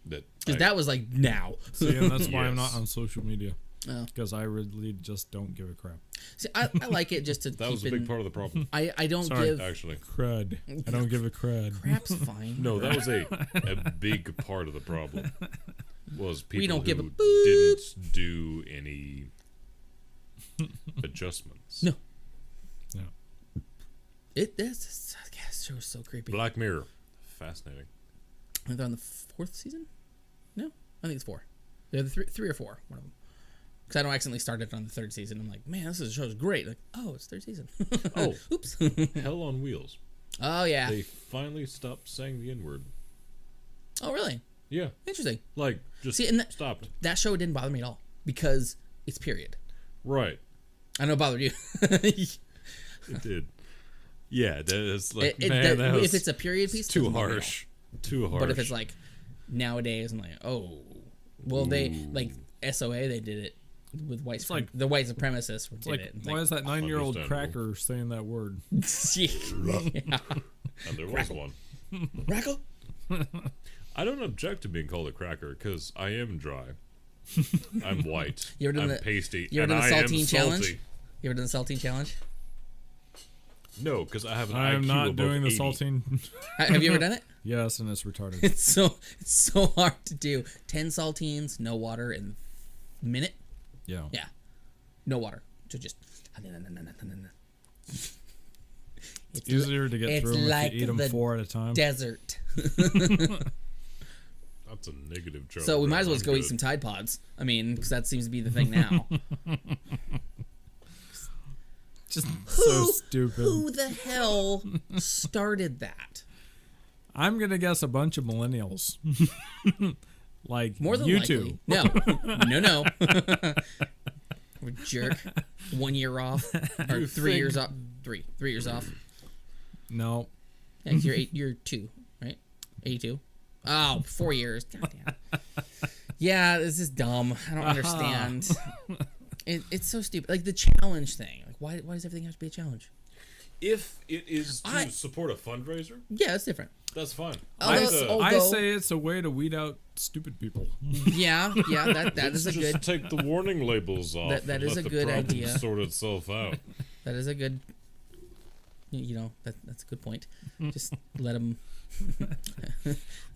Because that was like now. See, and that's why I'm Yes. not on social media. Oh. Because I really just don't give a crap. See, I like it just to That keep was a big part of the problem. I don't Sorry. give Actually, Crud. I don't give a crud. crap's fine. no, that was a big part of the problem. Was people don't give a who boop. didn't do any adjustments. No. No. This show is so creepy. Black Mirror, fascinating. I think they're on the 4th season. No, I think it's 4. They're the 3 or 4. One of them. Because I don't accidentally start it on the 3rd season. I'm like, man, this show's great. Like, oh, it's 3rd season. Oh. Oops. Hell on Wheels. Oh yeah. They finally stopped saying the N-word. Oh really? Yeah, Interesting. like just See, and stopped. that show didn't bother me at all because it's period. Right, I know it bothered you. it did. Yeah, that's like that was if it's a period piece, it too doesn't bother me at all. harsh. Too harsh. But if it's like nowadays, I'm like, oh, well, they like SOA. They did it with white. like- the white supremacists did Like, it. It's why is that 9-year-old Understandable. cracker saying that word? yeah. and there was one. Rackle? I don't object to being called a cracker because I am dry. I'm white. You ever done I'm the- pasty. You ever and done the I am saltine salty. challenge? You ever done the saltine challenge? No, because I have an I am IQ not above doing the 80. saltine. Have you ever done it? Yes, and it's retarded. It's so hard to do. 10 saltines, no water in a minute. Yeah. Yeah, no water. So just. It's easier to get it's through 'em like if you eat them the 4 at a time. desert. That's a negative joke. So we might as well I'm just go eat good. some Tide Pods. I mean, because that seems to be the thing now. Just so stupid. Who the hell started that? I'm going to guess a bunch of millennials. Like More than you likely. two. No. No. Jerk. 1 year off. Or 3 years off. 3 years off. No. Yeah, 'cause you're 2, right? 82. Oh, 4 years. God damn. Yeah, this is dumb. I don't understand. It's so stupid. Like the challenge thing. Like why does everything have to be a challenge? If it is to I- support a fundraiser, Yeah, it's different. that's fine. Although- I although- say it's a way to weed out stupid people. Yeah, that is a just good take the warning labels off. That and is let a the good problem idea. Sort itself out. that is a good that's a good point. Just let them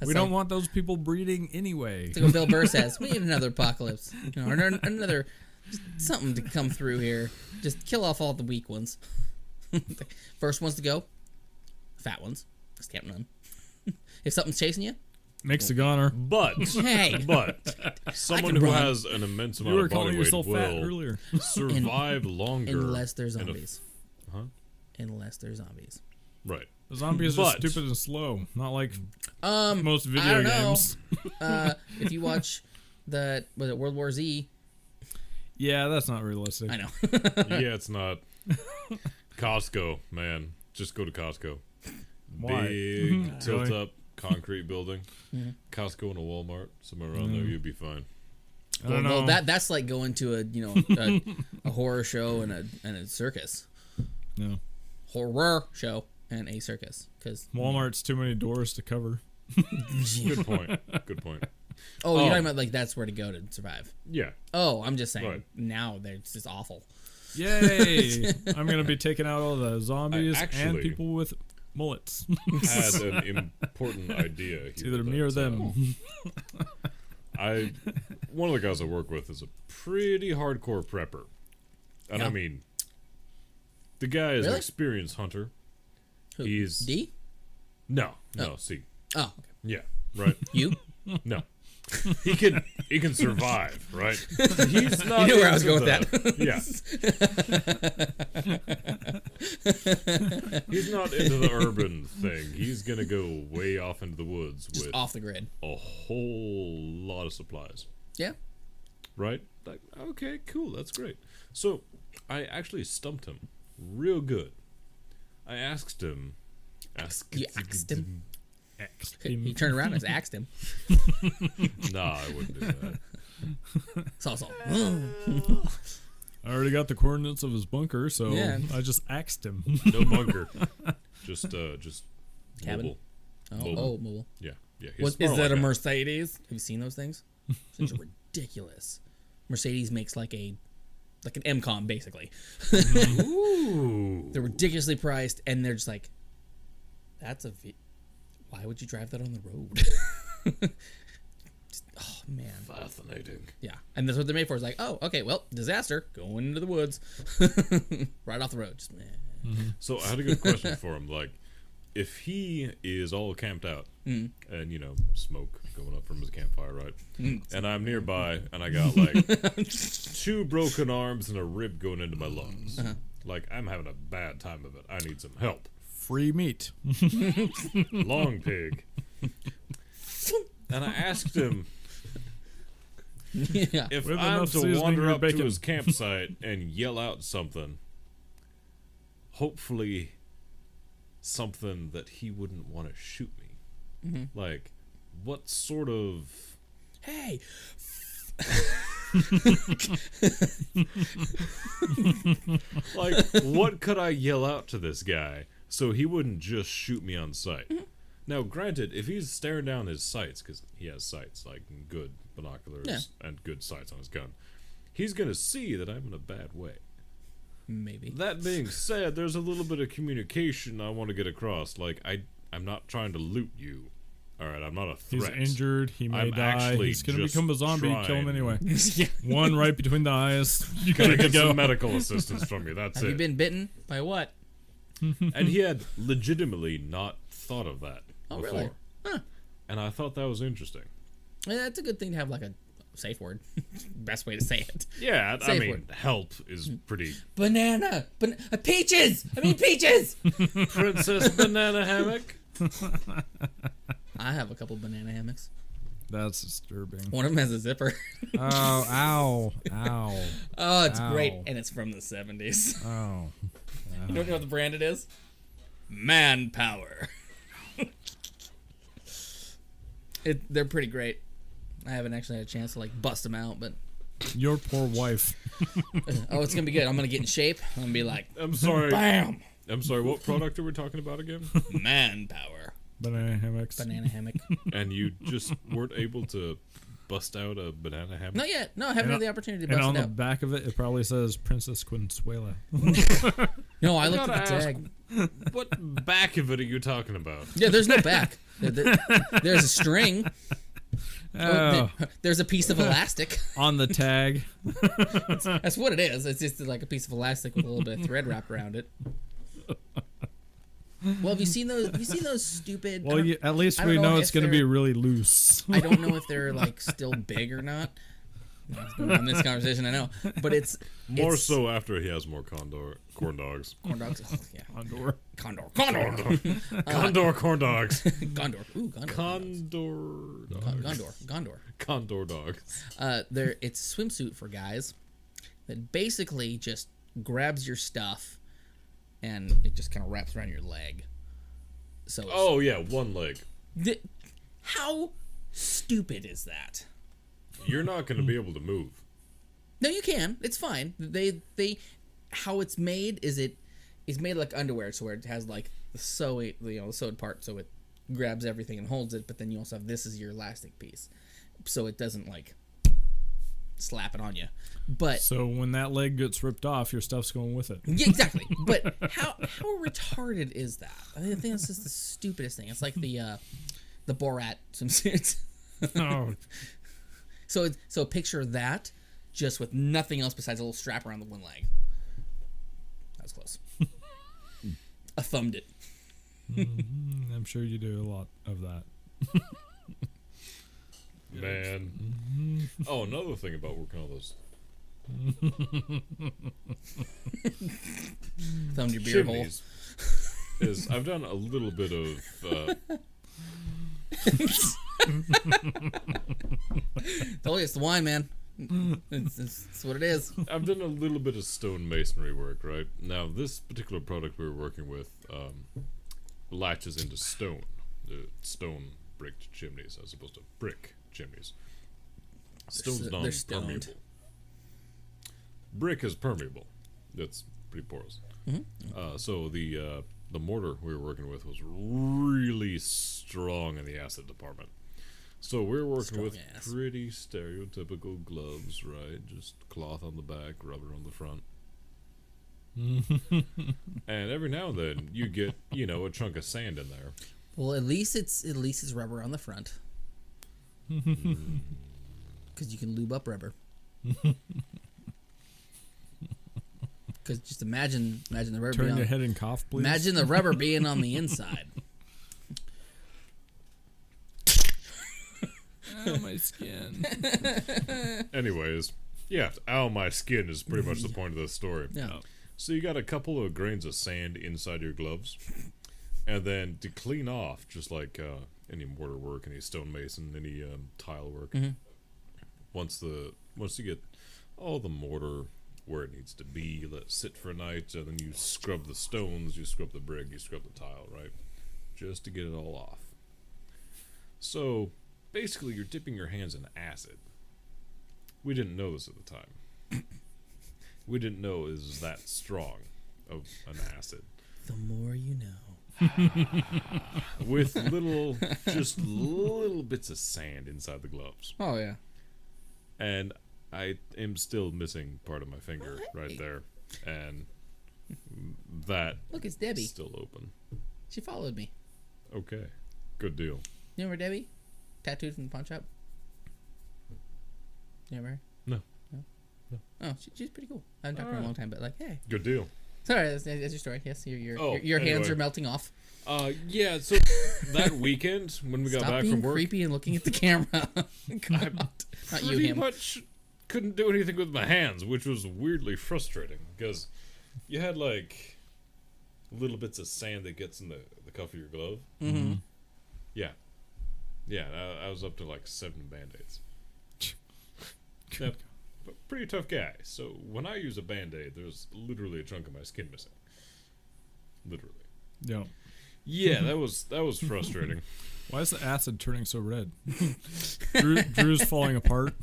We don't want those people breeding anyway. It's like what Bill Burr says. We need another apocalypse, or another just something to come through here. Just kill off all the weak ones. First ones to go, fat ones. Just can't run. If something's chasing you, Makes the goner. But hey, someone can who run. has an immense You amount were of body calling weight yourself fat will earlier. survive longer. unless they're in a- zombies. Huh? Unless they're zombies. Right. The zombies are But- stupid and slow. Not like I most video don't know. games. If you watch was it World War Z? Yeah, that's not realistic. I know. Yeah, it's not. Costco, man. just go to Costco. Why? Big tilt Really? up concrete building. Costco and a Walmart, somewhere around there, you'd be fine. I don't know. That's like going to a horror show and a circus. No. Horror show and a circus, because Walmart's too many doors to cover. Good point. Good point. Oh, you're talking about like that's where to go to survive. Yeah. Oh, I'm just saying Right. now it's just awful. Yay! I'm gonna be taking out all the zombies and actually- people with mullets. Had an important idea. It's either me or them. One of the guys I work with is a pretty hardcore prepper, and I Yeah. mean, the guy is an Really? experienced hunter. Who? He's D? no, C. Oh, okay. Yeah, right. You? No, he can survive, right? He's not. You knew where I was into going with Yeah. He's not into the urban thing. He's gonna go way off into the woods Just with off the grid. a whole lot of supplies. Yeah. Right? Like, okay, cool, that's great. So I actually stumped him real good. I asked him. You axed him. Axed He him. turned around and just axed him. Nah, I wouldn't do that. So. I already got the coordinates of his bunker, so Yeah. I just axed him. No bunker. Just Cabin? mobile. Mobile. Yeah. Yeah. he's What, smart is that like a Mercedes? Have you seen those things? Things are ridiculous. Mercedes makes like an MCOM basically. Ooh. They're ridiculously priced, and they're just like, why would you drive that on the road? Oh man, Fascinating. yeah. And that's what they're made for. It's like, oh, okay, well, disaster, going into the woods, right off the road. Just So I had a good question for him. Like, if he is all camped out and smoke going up from his campfire, right? And I'm nearby and I got like 2 broken arms and a rib going into my lungs. Like, I'm having a bad time of it. I need some help. Free meat. Long pig. And I asked him yeah. if With I'm enough to seasoning wander or up to bacon. his campsite and yell out something, hopefully something that he wouldn't want to shoot me. Like, what sort of... Hey, Like, what could I yell out to this guy so he wouldn't just shoot me on sight? Now, granted, if he's staring down his sights, because he has sights, like good binoculars and good sights on his gun, he's going to see that I'm in a bad way. maybe. That being said, there's a little bit of communication I want to get across. Like, I'm not trying to loot you. All right, I'm not a He's threat. injured. He may I'm die. actually He's going to just become a zombie. trying. Kill him anyway. Yeah. One right between the eyes. You Gotta gotta get go. some medical assistance from you. That's Have it. you been bitten by what? And he had legitimately not thought of that Oh, before. really? Huh. And I thought that was interesting. Yeah, that's a good thing to have, like a safe word. Best way to say it. Yeah, I Safe mean, word. help is pretty. Banana. Peaches. I mean peaches. Princess Banana Hammock. I have a couple banana hammocks. That's disturbing. One of them has a zipper. Oh, ow. Ow. Oh, it's Ow. great, and it's from the 70s. Oh. You don't know what the brand it is? Manpower. They're pretty great. I haven't actually had a chance to like bust them out, but Your poor wife. oh, it's gonna be good. I'm gonna get in shape. I'm gonna be like, I'm sorry. bam, I'm sorry. What product are we talking about again? manpower. Banana hammocks. Banana hammock. And you just weren't able to bust out a banana hammock? Not yet. No, I haven't had the opportunity to And bust on it the out. back of it, it probably says Princess Consuela. No, I looked gotta at the ask. tag. What back of it are you talking about? Yeah, there's no back. There's a string. Oh, There's a piece of elastic. on the tag. That's what it is. It's just like a piece of elastic with a little bit of thread wrapped around it. Well, have you seen those? Have you seen those stupid? Well, at least I don't we know know if it's going to be they're- really loose. I don't know if they're like still big or not. On this conversation, I know, but it's More so after he has more corn dogs. corn dogs. Oh, yeah, Condor. condor, Condor corn dogs. gondor. Ooh, gondor. Gondor. Condor dogs. It's a swimsuit for guys that basically just grabs your stuff and it just kind of wraps around your leg. So Oh yeah, one leg. How stupid is that? You're not going to be able to move. No, you can. It's fine. They how it's made is it's made like underwear, so where it has like the the sewed part, so it grabs everything and holds it. But then you also have this is your elastic piece, so it doesn't like slap it on you. But So when that leg gets ripped off, your stuff's going with it. yeah, exactly. But how retarded is that? I think that's just the stupidest thing. It's like the Borat swimsuits. Oh, So picture that, just with nothing else besides a little strap around the one leg. That was close. I thumbed it. I'm sure you do a lot of that. Man. Oh, another thing about working on those Thumbed your beer hole. chimneys is I've done a little bit of Told you it's the wine, man. It's what it is. I've done a little bit of stone masonry work, right? Now, this particular product we were working with latches into stone. The stone bricked chimneys as opposed to brick chimneys. Stone's They're stoned. non-permeable. Brick is permeable. It's pretty porous. So the mortar we were working with was really strong in the acid department. So we were working with Strong ass. pretty stereotypical gloves, right? Just cloth on the back, rubber on the front. And every now and then you get, a chunk of sand in there. Well, at least it's rubber on the front. Because you can lube up rubber. Because just imagine the rubber. Turn being your on, head and cough, please. Imagine the rubber being on the inside. Oh, my skin. Anyways, yeah, ow, my skin is pretty much the point of this story. Yeah. So you got a couple of grains of sand inside your gloves. And then to clean off, just like any mortar work, any stonemason, any tile work, once you get all the mortar where it needs to be, let it sit for a night, and then you scrub the stones, you scrub the brick, you scrub the tile, right? Just to get it all off. So basically, you're dipping your hands in acid. We didn't know this at the time. We didn't know it was that strong of an acid. The more you know. With just little bits of sand inside the gloves. Oh yeah. And I am still missing part of my finger right there. And that Look, it's Debbie. is still open. She followed me. Okay. Good deal. You remember Debbie? Tattooed from the pawn shop? You remember her? No. Oh, she's pretty cool. I haven't talked to her in a long time, but like, hey. Good deal. Sorry, that's your story. Yes, your anyway. hands are melting off. Yeah, so that weekend when we got Stop back being from work, creepy and looking at the camera. God. Not you, pretty him. much couldn't do anything with my hands, which was weirdly frustrating because you had like little bits of sand that gets in the cuff of your glove. Mm-hmm. Yeah. I was up to like 7 band-aids. Yeah, but pretty tough guy. So when I use a band-aid, there's literally a chunk of my skin missing. Literally. Yeah. Yeah, that was frustrating. Why is the acid turning so red? Drew's falling apart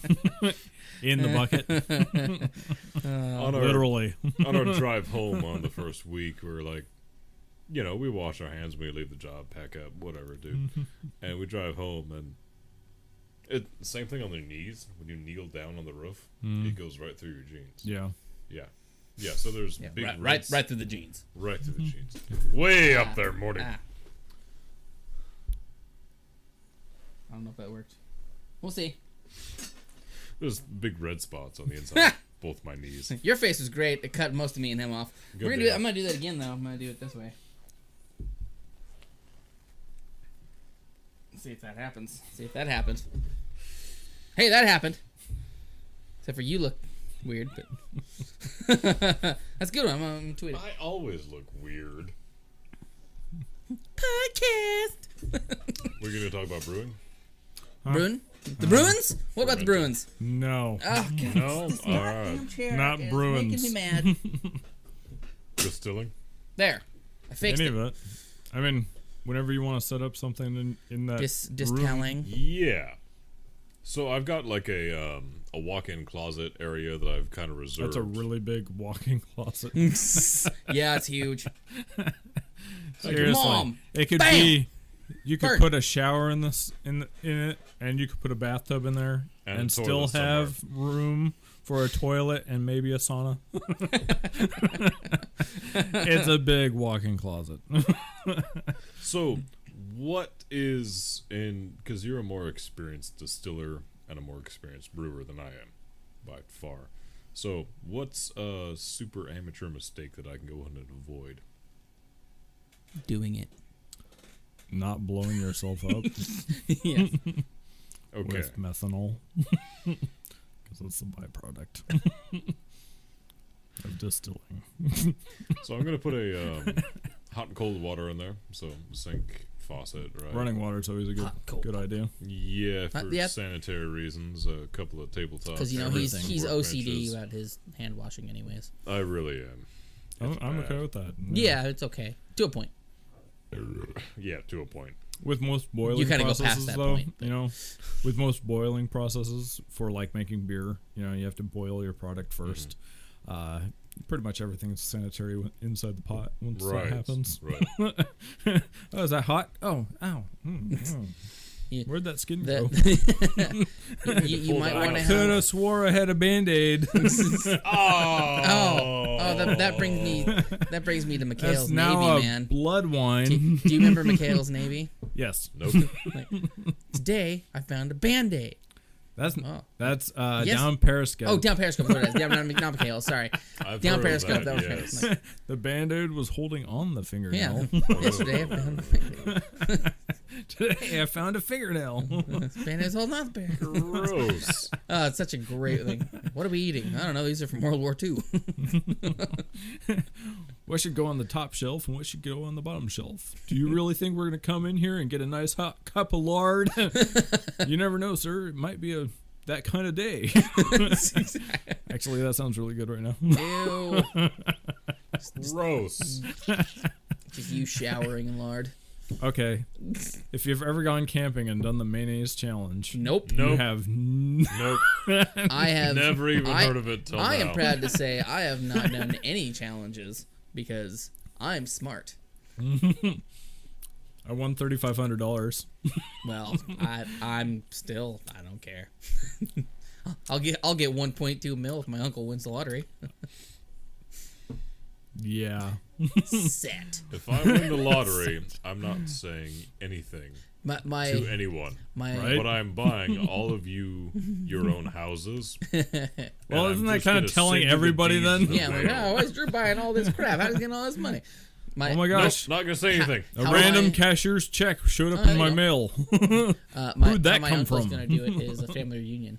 in the bucket. Literally. On our drive home on the first week, we were like, we wash our hands when we leave the job, pack up, whatever, dude. And we drive home, and same thing on their knees. When you kneel down on the roof, it goes right through your jeans. Yeah. Yeah, so there's big right through the jeans. right through the jeans. Way up there, Morty. I don't know if that worked. We'll see. There's big red spots on the inside of both my knees. Your face was great. It cut most of me and him off. Good We're gonna deal. do. I'm gonna do that again though. I'm gonna do it this way. See if that happens. Hey, that happened. Except for you look weird, but that's a good one. I'm gonna tweet it. I always look weird. Podcast. We're gonna talk about brewing. Bruin? The Bruins? What about the Bruins? No. Oh, God. No, all right. Not Bruins. Making me mad. Distilling. There. I fixed Any it. of it. I mean, whenever you want to set up something in that room. Distoweling. Yeah. So I've got like a walk-in closet area that I've kind of reserved. That's a really big walk-in closet. Yeah, it's huge. Seriously, Mom, it could bam! be. You could Burn. put a shower in it, and you could put a bathtub in there, And a and still toilet have room for a toilet and maybe a sauna. It's a big walk-in closet. So, what is in... Because you're a more experienced distiller and a more experienced brewer than I am, by far. So, what's a super amateur mistake that I can go ahead and avoid? Doing it. Not blowing yourself up Yeah. Okay. with methanol, because it's the byproduct of distilling. So I'm going to put a hot and cold water in there. So, sink, faucet, right? Running water is always a Hot, cold. good idea. Yeah, for yeah. sanitary reasons. A couple of tabletops. Because, he's everything, OCD workbenches. about his hand washing anyways. I really am. I'm It's okay bad. with that. Yeah, it's okay. To a point. Yeah, to a point. With most boiling You kinda go past processes, that though, point, but- with most boiling processes for like making beer, you have to boil your product first. Pretty much everything's sanitary inside the pot once Right. that happens. Right. Oh, is that hot? Oh, ow. Yeah. Where'd that skin That, go? you might want to I could have. have swore I had a Band-Aid. That brings me to That's Mikhail's now Navy, a man. blood wine. Do you remember Mikhail's Navy? Yes. Nope. Like, today I found a Band-Aid. That's Oh. Yes. Down Periscope. Oh, down Periscope. What it is. Yeah, not Mikhail. Sorry. I've Down heard of Periscope. That was yes. famous. The Band-Aid was holding on the fingernail. Yeah. Yesterday I found a Band-Aid. Today I found a fingernail. Band-Aid's holding on the bear. Gross. Oh, it's such a great thing. What are we eating? I don't know. These are from World War II. What should go on the top shelf and what should go on the bottom shelf? Do you really think we're going to come in here and get a nice hot cup of lard? You never know, sir. It might be that kind of day. Actually, that sounds really good right now. Ew. Gross. Just you showering in lard. Okay. If you've ever gone camping and done the mayonnaise challenge, Nope. you Nope. have Nope. I have Never even heard of it till I now. am proud to say I have not done any challenges because I'm smart. I won $3,500. Well, I'm still I don't care. I'll get 1.2 mil if my uncle wins the lottery. Yeah. Set. If I win the lottery, I'm not saying anything My to anyone. Right. But I'm buying all of you your own houses. Well, and isn't I'm that just kind gonna of telling send you the everybody deeds then? of the yeah, I'm like, mail. oh, why is Drew buying all this crap? How does he get all this money? Oh my Nope, gosh. not gonna say anything. A How random I- cashier's check showed up there in you my go. mail. Who'd that my come uncle's from? gonna do it is a family reunion,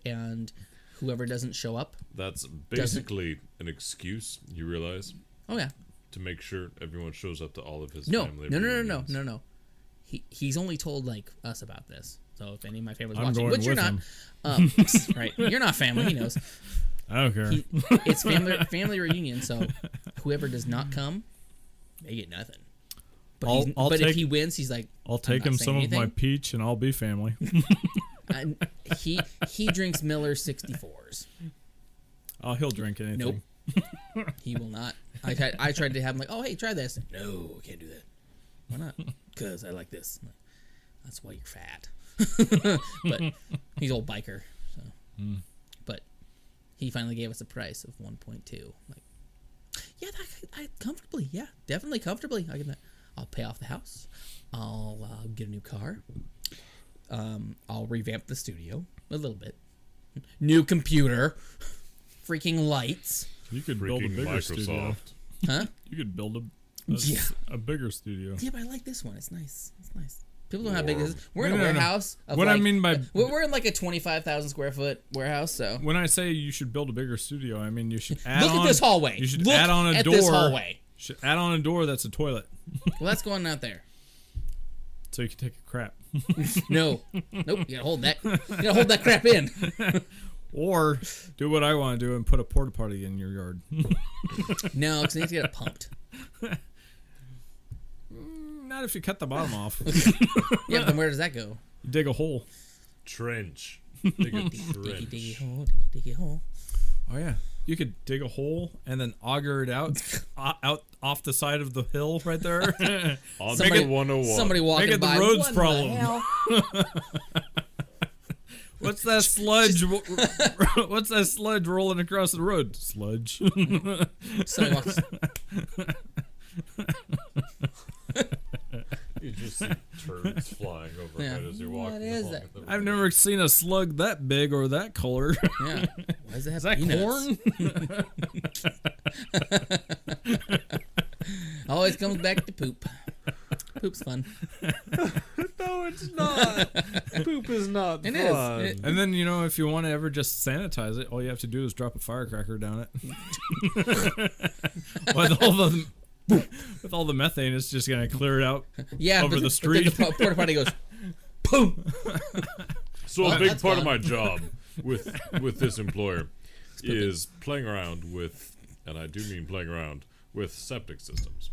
and whoever doesn't show up, That's basically an excuse, you realize, oh yeah, to make sure everyone shows up to all of his no, family no. reunions. He's only told like us about this. So if any of my family's I'm watching, going which you're with not, him. right? You're not family. He knows. I don't care. It's family reunion. So whoever does not come, they get nothing. But, I'll if take- he wins, he's like, I'll take not him saying some of my anything. peach and I'll be family. and he drinks Miller 64s. Oh, he'll drink anything. Nope. He will not. I tried to have him like, oh hey, try this. No, I can't do that. Why not? Because I like this. I'm like, that's why you're fat. But he's old biker. So, but he finally gave us a price of 1.2. Like, yeah, I comfortably, yeah, definitely comfortably. I'll pay off the house. I'll get a new car. I'll revamp the studio a little bit. New computer. Freaking lights. You could build a Freaking bigger studio. Microsoft. Huh? You could build a Yeah. a bigger studio. Yeah, but I like this one. It's nice. It's nice. People know how big this is. We're in No, a no, no. warehouse. Of What I like- mean by- we're in like a 25,000 square foot warehouse. So When I say you should build a bigger studio, I mean you should add look on. at this hallway. You should Look add on a at door. this hallway. Should add on a door that's a toilet, Well, that's going out there. so you can take a crap. No, nope. You gotta hold that. You gotta hold that crap in. Or do what I want to do and put a porta potty in your yard. No, because you need to get it pumped. Not if you cut the bottom off. Yeah, but then where does that go? Dig a hole. Trench. Dig a trench. Diggy hole. Oh yeah, you could dig a hole and then auger it out off the side of the hill right there. On Somebody- the 101. Somebody walking Make it the by. road's what the problem. hell? What's that sludge? What's that sludge rolling across the road? Sludge. Somebody walks. You just see turds flying overhead Yeah. as you're walking What is along that? the road. I've never seen a slug that big or that color. Yeah. Why does it have Is that peanuts? Always comes back to poop. Poop's fun. No, it's not. Poop is not It fun. is. And then, if you want to ever just sanitize it, all you have to do is drop a firecracker down it. With all the methane, it's just going to clear it out. Yeah, Over but the but street. then the porta potty goes, boom. So Well, a big that's part of fun. my job with this employer is playing around with, and I do mean playing around with septic systems.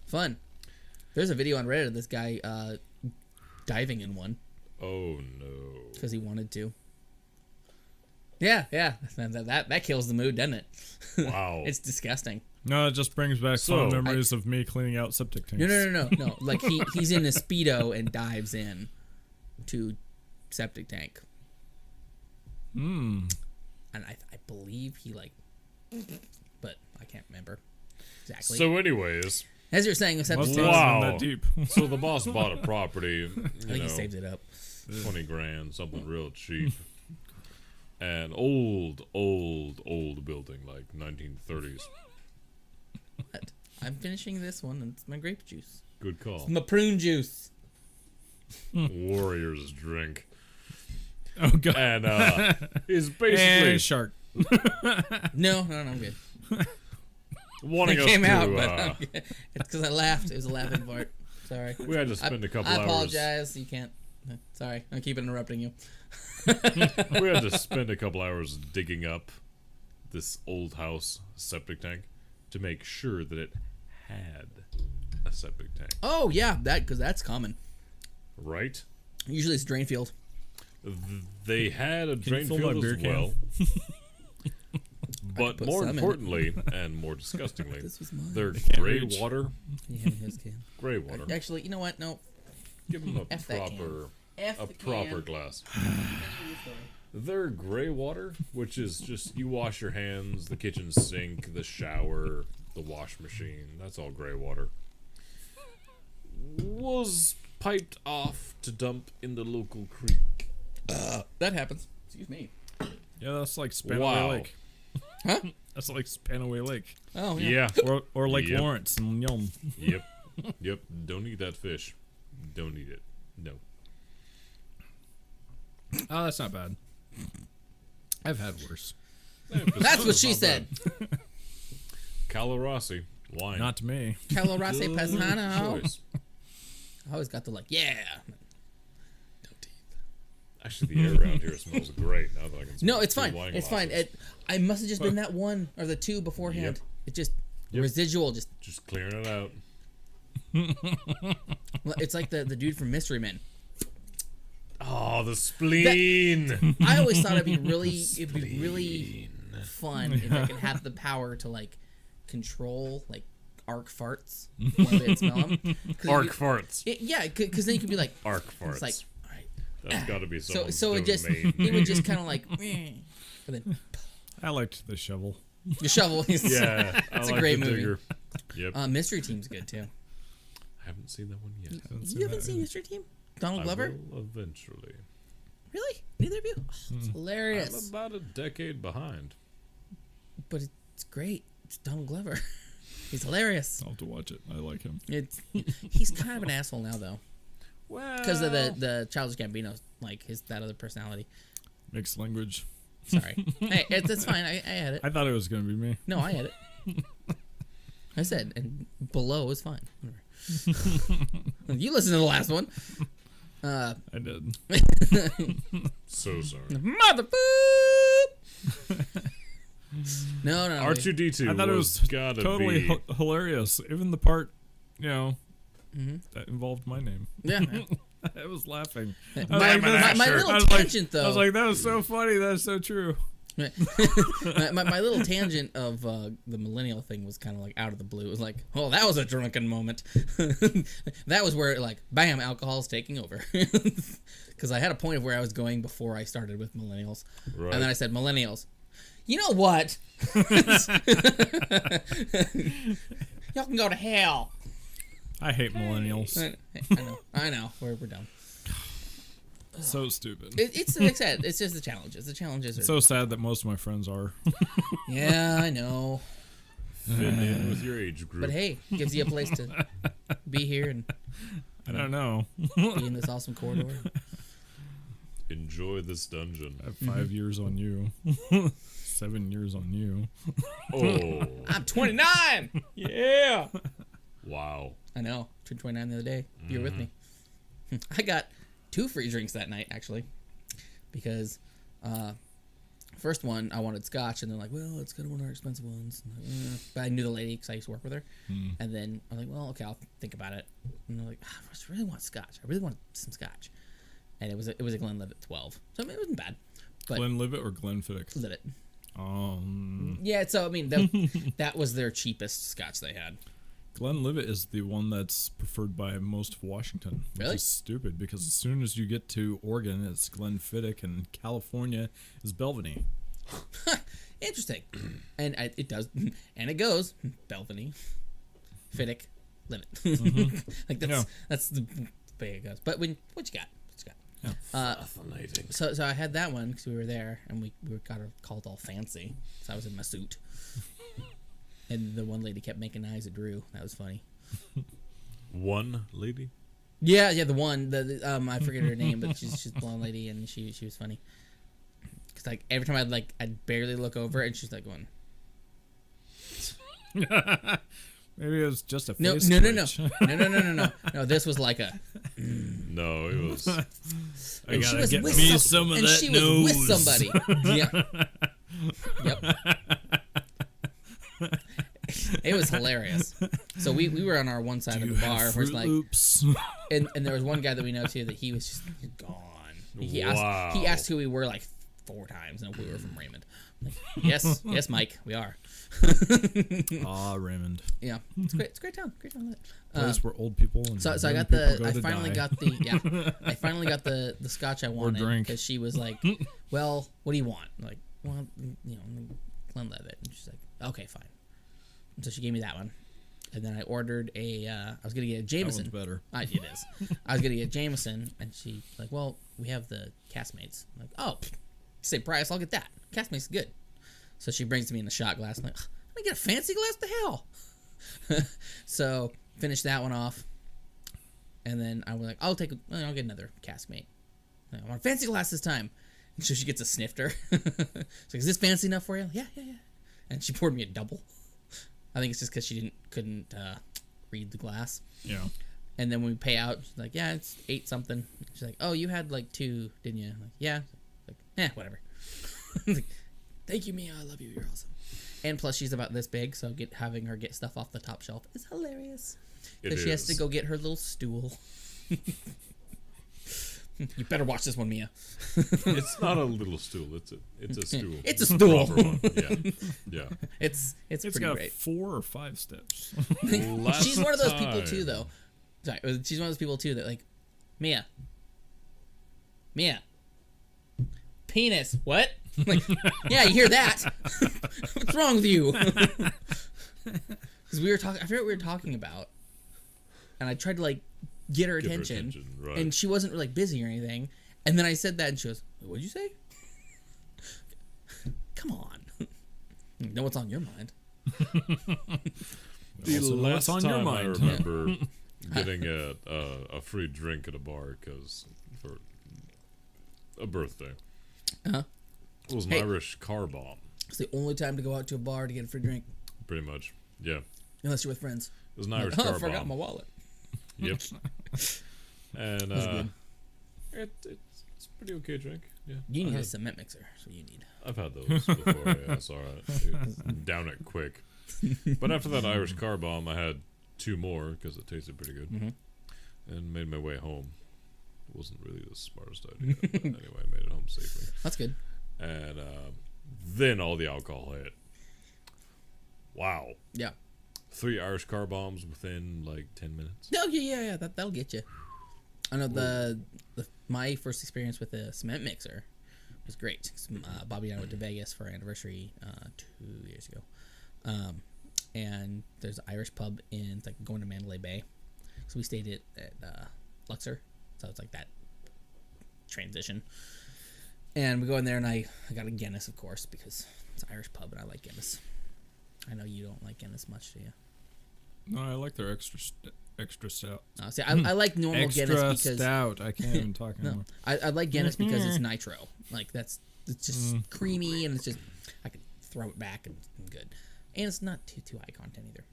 Fun. There's a video on Reddit of this guy diving in one Oh no. because he wanted to. Yeah. That kills the mood, doesn't it? Wow. It's disgusting. No, it just brings back So, fond memories of me cleaning out septic tanks. No. Like he's in a Speedo and dives in to septic tank. And I believe he but I can't remember exactly. So anyways, As you're saying, a septic Most tank. times Wow. I'm that deep. so the boss bought a property, I think he saved it up. 20 grand, something real cheap. An old building, like 1930s. What? I'm finishing this one, and it's my grape juice. Good call. My prune juice. Warriors drink. Oh, God. And is And basically shark. No, I'm good. wanting It us came to, out, but it's because I laughed. It was a laughing part. Sorry. we had to spend a couple I hours. apologize. You can't. Sorry, I keep interrupting you. We had to spend a couple hours digging up this old house septic tank to make sure that it had a septic tank. Oh yeah, because that's common. Right? Usually it's drain field. They had a drain fill my field beer as can? well. But put more some in it. importantly, and more disgustingly, This was mine. their can't gray reach. water. Can you hand me his can? Gray water. Actually, you know what? No. Give them a F that can. proper, F a the proper can. glass. Their gray water, which is just you wash your hands, the kitchen sink, the shower, the wash machine. That's all gray water. Was piped off to dump in the local creek. That happens. Excuse me. Yeah, that's like Spanaway Wow. Lake. Huh? That's like Spanaway Lake. Oh yeah. Yeah. Or Lake Yep. Lawrence and Yum. Yep. Don't eat that fish. Don't eat it. No. Oh, that's not bad. I've had worse. That's what she said. Calarossi wine. Not to me. Calorase Good Pasano. choice. I always got the yeah. Actually, the air around here smells great now that I can smell No, it's two fine. wine It's fine. glasses. I must have just been that one or the two beforehand. Yep. It just Yep. residual. Just Just clearing it out. it's like the dude from Mystery Men. Oh, the spleen. I always thought it'd be really fun if I could have the power to like control like arc farts while they smell them. Arc farts. Yeah, because then you could be like Arc farts. it's like all right. That's got to be So someone's so it just domain. it would just kind of like, but then I liked the shovel. the shovel. Is, Yeah, It's I a like great the movie. digger. Yep. Mystery Team's good too. I haven't seen that one yet. You haven't seen Mystery Team? Donald I Glover? will eventually. Really? Neither of you? Oh, it's hilarious. I'm about a decade behind. But it's great. It's Donald Glover. He's hilarious. I'll have to watch it. I like him. He's kind of an asshole now though, Well, because of the Childish Gambino, like that other personality. Mixed language. Sorry. Hey, it's fine. I had it. I thought it was going to be me. No, I had it. I said, and below is fine. Whatever. You listen to the last one. I did. so sorry. Mother boop. No. R2D2. I thought it was gotta totally be. hilarious. Even the part, that involved my name. Yeah. I was laughing. My little tangent, though. I was like, that was so funny. That's so true. my little tangent of the millennial thing was kind of like out of the blue. It was like, oh, that was a drunken moment. That was where, like, bam, alcohol's taking over. Because I had a point of where I was going before I started with millennials. Right. And then I said, millennials, you know what? Y'all can go to hell. I hate millennials. I know. We're done. So stupid. It's like I said, it's just the challenges. The challenges are so sad that most of my friends are. Yeah, I know. Fit in with your age group. But hey, gives you a place to be here and I don't know. be in this awesome corridor. Enjoy this dungeon. I have 5 years on you. 7 years on you. Oh. I'm 29. Yeah. Wow. I know. Turned 29 the other day. You were with me. I got 2 free drinks that night, actually, because first one I wanted scotch, and they're like, well, it's kind of one of our expensive ones. But I knew the lady because I used to work with her. And then I'm like, well, okay, I'll think about it. And they're like, I just really want scotch. I really want some scotch. And it was a Glenlivet 12, so I mean, it wasn't bad. But Glenlivet or Glenfiddich? Livet. Yeah, so I mean, that was their cheapest scotch they had. Glenlivet is the one that's preferred by most of Washington. Which Really? is stupid because as soon as you get to Oregon, it's Glenfiddich, and California is Belvany. Interesting. And it does, and it goes Belvany, Fiddick, Livet. Like that's the way it goes. But what you got? Fascinating. So I had that one because we were there and we got called all fancy. So I was in my suit. And the one lady kept making eyes at Drew. That was funny. One lady? Yeah, the one. I forget her name, but she's a blonde lady, and she was funny. Cause like every time I'd barely look over, and she's like going. Maybe it was just a No. face No. This was like a. No, it was. I gotta get me some of that nose. Was with somebody. Yep. It was hilarious. So we were on our one side of the bar, where it's like, and there was one guy that we know too that he was just gone. He asked who we were like 4 times, and we were from Raymond. I'm like, yes, Mike, we are. Raymond. Yeah, it's great. It's a great town. Place where old people. And So I got people I finally got the scotch I wanted because she was like, well, what do you want? I'm like, well, Glenlivet, and she's like, okay, fine. And so she gave me that one, and then I ordered I was gonna get a Jameson. That one's better. It is. I was gonna get Jameson, and she like, well, we have the Castmates. I'm like, oh, same price. I'll get that. Castmates is good. So she brings me in the shot glass. I'm like, let me get a fancy glass. The hell. So finish that one off, and then I was like, I'll get another Castmate. I want a fancy glass this time. And so she gets a snifter. She's like, is this fancy enough for you? Yeah. And she poured me a double. I think it's just because she couldn't read the glass. Yeah. And then when we pay out, she's like, yeah, it's 8 something. She's like, oh, you had like 2, didn't you? I'm like, yeah. Like, whatever. Like, thank you, Mia. I love you. You're awesome. And plus, she's about this big, so having her get stuff off the top shelf is hilarious. Because she has to go get her little stool. You better watch this one, Mia. It's not a little stool. It's a stool. It's a stool. One. Yeah. It's pretty got great. 4 or 5 steps. She's one of those people too, though. Sorry, she's one of those people too that like, Mia, penis. What? Like, yeah, you hear that? What's wrong with you? Because we were talking. I forget what we were talking about, and I tried to like get her attention, right. And she wasn't like busy or anything. And then I said that, and she goes, "What'd you say?" Come on, know what's on your mind. The last on time your I mind. remember getting a free drink at a bar for a birthday. It was an Irish car bomb. It's the only time to go out to a bar to get a free drink. Pretty much, yeah. Unless you're with friends. It was an Irish car bomb. I forgot my wallet. Yep. And it's a pretty okay drink. Yeah. You need a cement mixer. That's what you need. I've had those before. Yeah, it's all right. Down it quick. But after that Irish car bomb, I had 2 more because it tasted pretty good, and made my way home. It wasn't really the smartest idea, but anyway, I made it home safely. That's good. And then all the alcohol hit. Wow. Yeah. 3 Irish car bombs within like 10 minutes. Oh yeah. That'll get you. I know my first experience with a cement mixer was great. Bobby and I went to Vegas for our anniversary 2 years ago, and there's an Irish pub in like going to Mandalay Bay, so we stayed at Luxor, so it's like that transition. And we go in there, and I got a Guinness, of course, because it's an Irish pub, and I like Guinness. I know you don't like Guinness much, do you? No, I like their extra stout. See, I like normal Extra Guinness because stout. I can't even talk anymore. I like Guinness because it's nitro. Like it's just creamy, and it's just I can throw it back and I'm good. And it's not too high content either,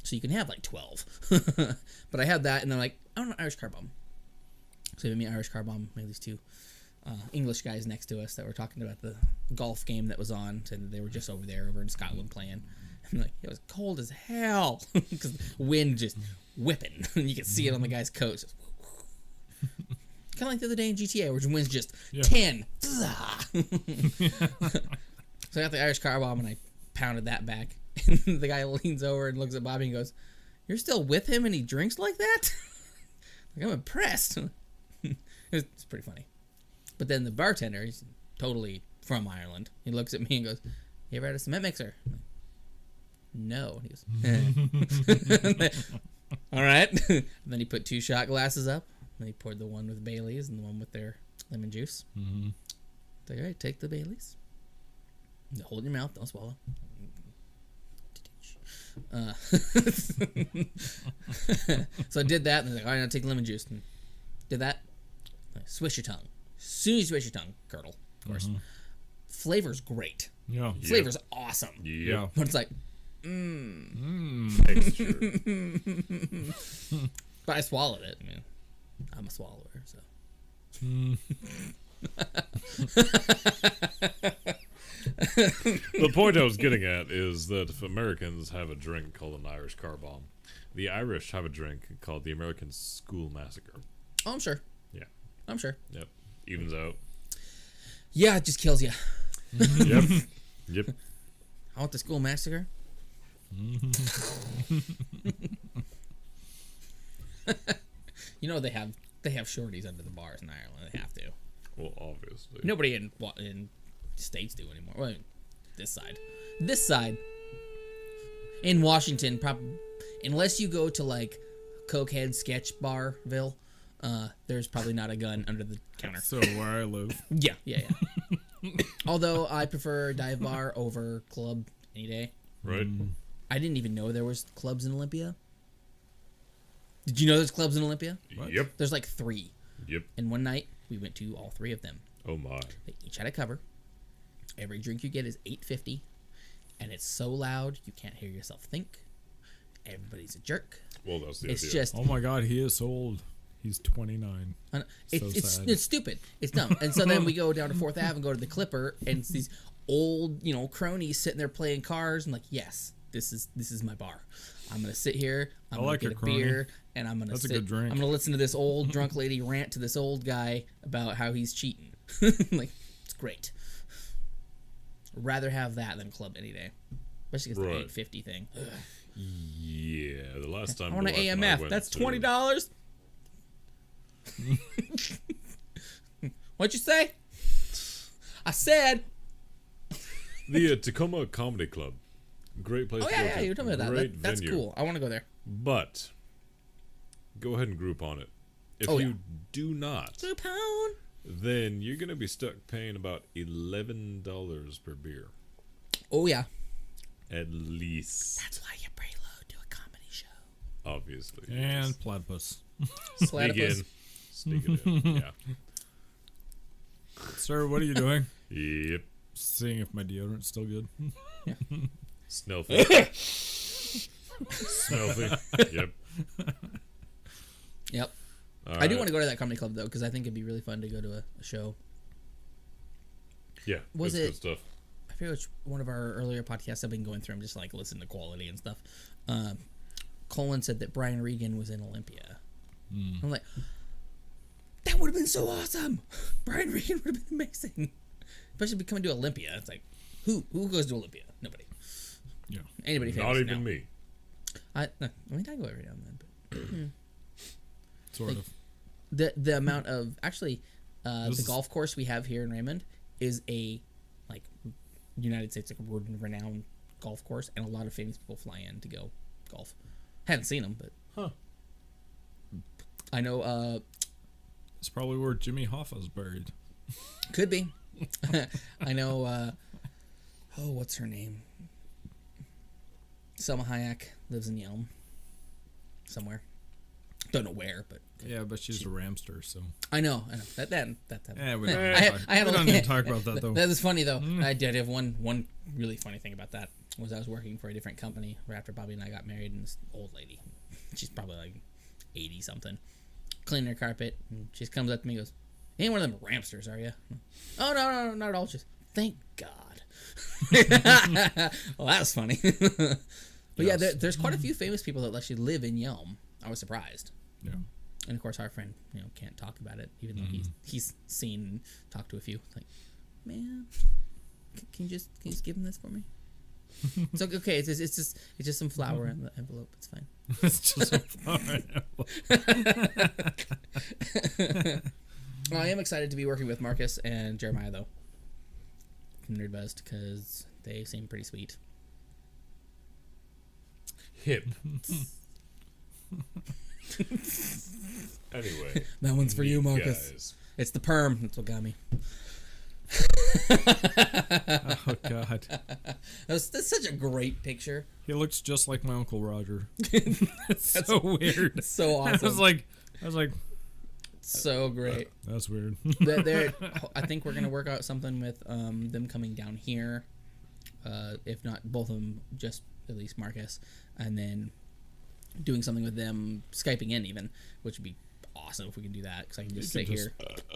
so you can have like 12. But I had that, and they're like, I want an Irish car bomb. So they made me an Irish car bomb. Made these 2 English guys next to us that were talking about the golf game that was on. Said they were just over in Scotland playing. And like it was cold as hell because the wind just whipping, and you can see it on the guy's coat. Kind of like the other day in GTA, where the wind's just 10. So I got the Irish car bomb, and I pounded that back. And the guy leans over and looks at Bobby and goes, "You're still with him, and he drinks like that?" Like, I'm impressed. It's pretty funny. But then the bartender, he's totally from Ireland. He looks at me and goes, "You ever had a cement mixer?" I'm like, "No." And he goes, "All right." And then he put 2 shot glasses up. And he poured the one with Bailey's and the one with their lemon juice. It's like, all right, take the Bailey's. Hold your mouth, don't swallow. So I did that, and they're like, all right, now take the lemon juice. And did that. Like, swish your tongue. As soon as you swish your tongue, curdle, of course. Flavor's great. Yeah. Flavor's awesome. Yeah. But it's like, Texture. But I swallowed it. I mean, I'm a swallower, so. The point I was getting at is that if Americans have a drink called an Irish car bomb, the Irish have a drink called the American School Massacre. Oh, I'm sure. Yeah. I'm sure. Yep. Evens out. Yeah, it just kills you. Yep. Yep. I want the school massacre. You know they have shorties under the bars in Ireland. They have to. Well, obviously. Nobody in states do anymore. Well, this side. In Washington, unless you go to like Cokehead Sketch Barville, there's probably not a gun under the counter. So where I live. Yeah. Although I prefer dive bar over club any day. Right. I didn't even know there was clubs in Olympia. Did you know there's clubs in Olympia? What? Yep. There's like 3. Yep. And one night we went to all 3 of them. Oh my. They each had a cover. Every drink you get is $8.50, and it's so loud you can't hear yourself think. Everybody's a jerk. Well, that's the It's idea. just Oh my God, he is so old. He's 29. it's stupid. It's dumb. And so then we go down to 4th Ave and go to the Clipper, and it's these old, cronies sitting there playing cars, and like, yes, this is my bar. I'm gonna sit here. I'm gonna like get a a crony. beer, and I'm gonna That's a sit. good drink. I'm gonna listen to this old drunk lady rant to this old guy about how he's cheating. Like, it's great. Rather have that than club any day, especially because Right. the $8.50 thing. Ugh. Yeah, the last time I want an my wife and I AMF. went That's to- $20. What'd you say? I said. The Tacoma Comedy Club. Great place Oh to go yeah, to. you were talking about that. Great That's venue. cool. I want to go there. But go ahead and group on it. If Oh, you yeah. do not, £2. then you're going to be stuck paying about $11 per beer. Oh yeah. At least. That's why you preload to a comedy show. Obviously. And platypus. Platypus. Sneak it in. Yeah. Sir, what are you doing? Yep. Seeing if my deodorant's still good. Snelfy. Snelfy. Yep. Yep. All I do right. want to go to that comedy club though, because I think it'd be really fun to go to a show. Yeah. Was it's it- good stuff. forget which one of our earlier podcasts I've been going through. I'm just like listening to quality and stuff. Colin said that Brian Regan was in Olympia. I'm like, that would have been so awesome. Brian Regan would have been amazing. Especially coming to Olympia. It's like, who goes to Olympia? Nobody. Yeah. Anybody famous? Not even me. I go every now and then. But Sort of. The amount of actually the golf course we have here in Raymond is a like United States like world renowned golf course, and a lot of famous people fly in to go golf. Haven't seen them, but I know. It's probably where Jimmy Hoffa's buried. Could be. I know. What's her name? Selma Hayek lives in Yelm somewhere. Don't know where, but Yeah, but she's a Ramster, so. I know. That. Yeah, we don't, I we don't need to talk about that, though. That is funny, though. I did have one really funny thing about that was I was working for a different company right after Bobby and I got married, and this old lady, she's probably like 80 something, cleaning her carpet, and she comes up to me and goes, "Ain't one of them Ramsters, are you?" "Oh no, not at all." Just thank God. Well, that was funny. But yeah, there's quite a few famous people that actually live in Yelm. I was surprised. Yeah. And of course, our friend, can't talk about it, even though he's seen and talked to a few. It's like, man, can you just give him this for me? It's like, okay. It's just some flour in the envelope. It's fine. It's just a flower envelope. Well, I am excited to be working with Marcus and Jeremiah though from Nerd Buzz because they seem pretty sweet. Hip. Anyway, that one's for you, Marcus. Guys. It's the perm. That's what got me. Oh, God. That's such a great picture. He looks just like my Uncle Roger. It's so weird. So awesome. I was like, so great. That's weird. I think we're gonna work out something with them coming down here. If not both of them, just at least Marcus, and then doing something with them, Skyping in even, which would be awesome if we can do that, because I can just sit here.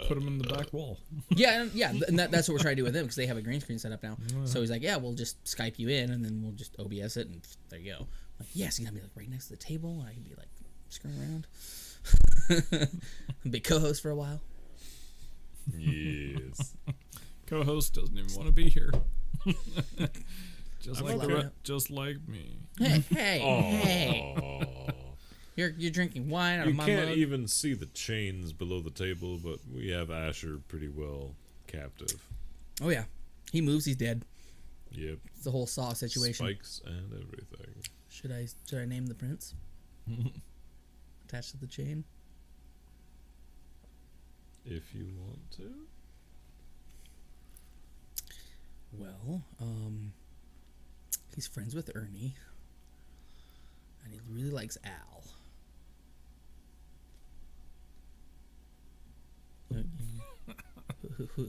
Put them in the back wall. Yeah, and that's what we're trying to do with them, because they have a green screen set up now. So he's like, yeah, we'll just Skype you in, and then we'll just OBS it, and there you go. I'm like, yes, you're gonna be like right next to the table, and I can be like screwing around. Be co-host for a while. Yes. Co-host doesn't even want to be here. Just like me. Hey. You're drinking wine out of my mug. You can't even see the chains below the table, but we have Asher pretty well captive. Oh yeah, he moves, he's dead. Yep. It's the whole Saw situation. Spikes and everything. Should I name the prince? Attached to the chain. If you want to. Well, he's friends with Ernie, and he really likes Al.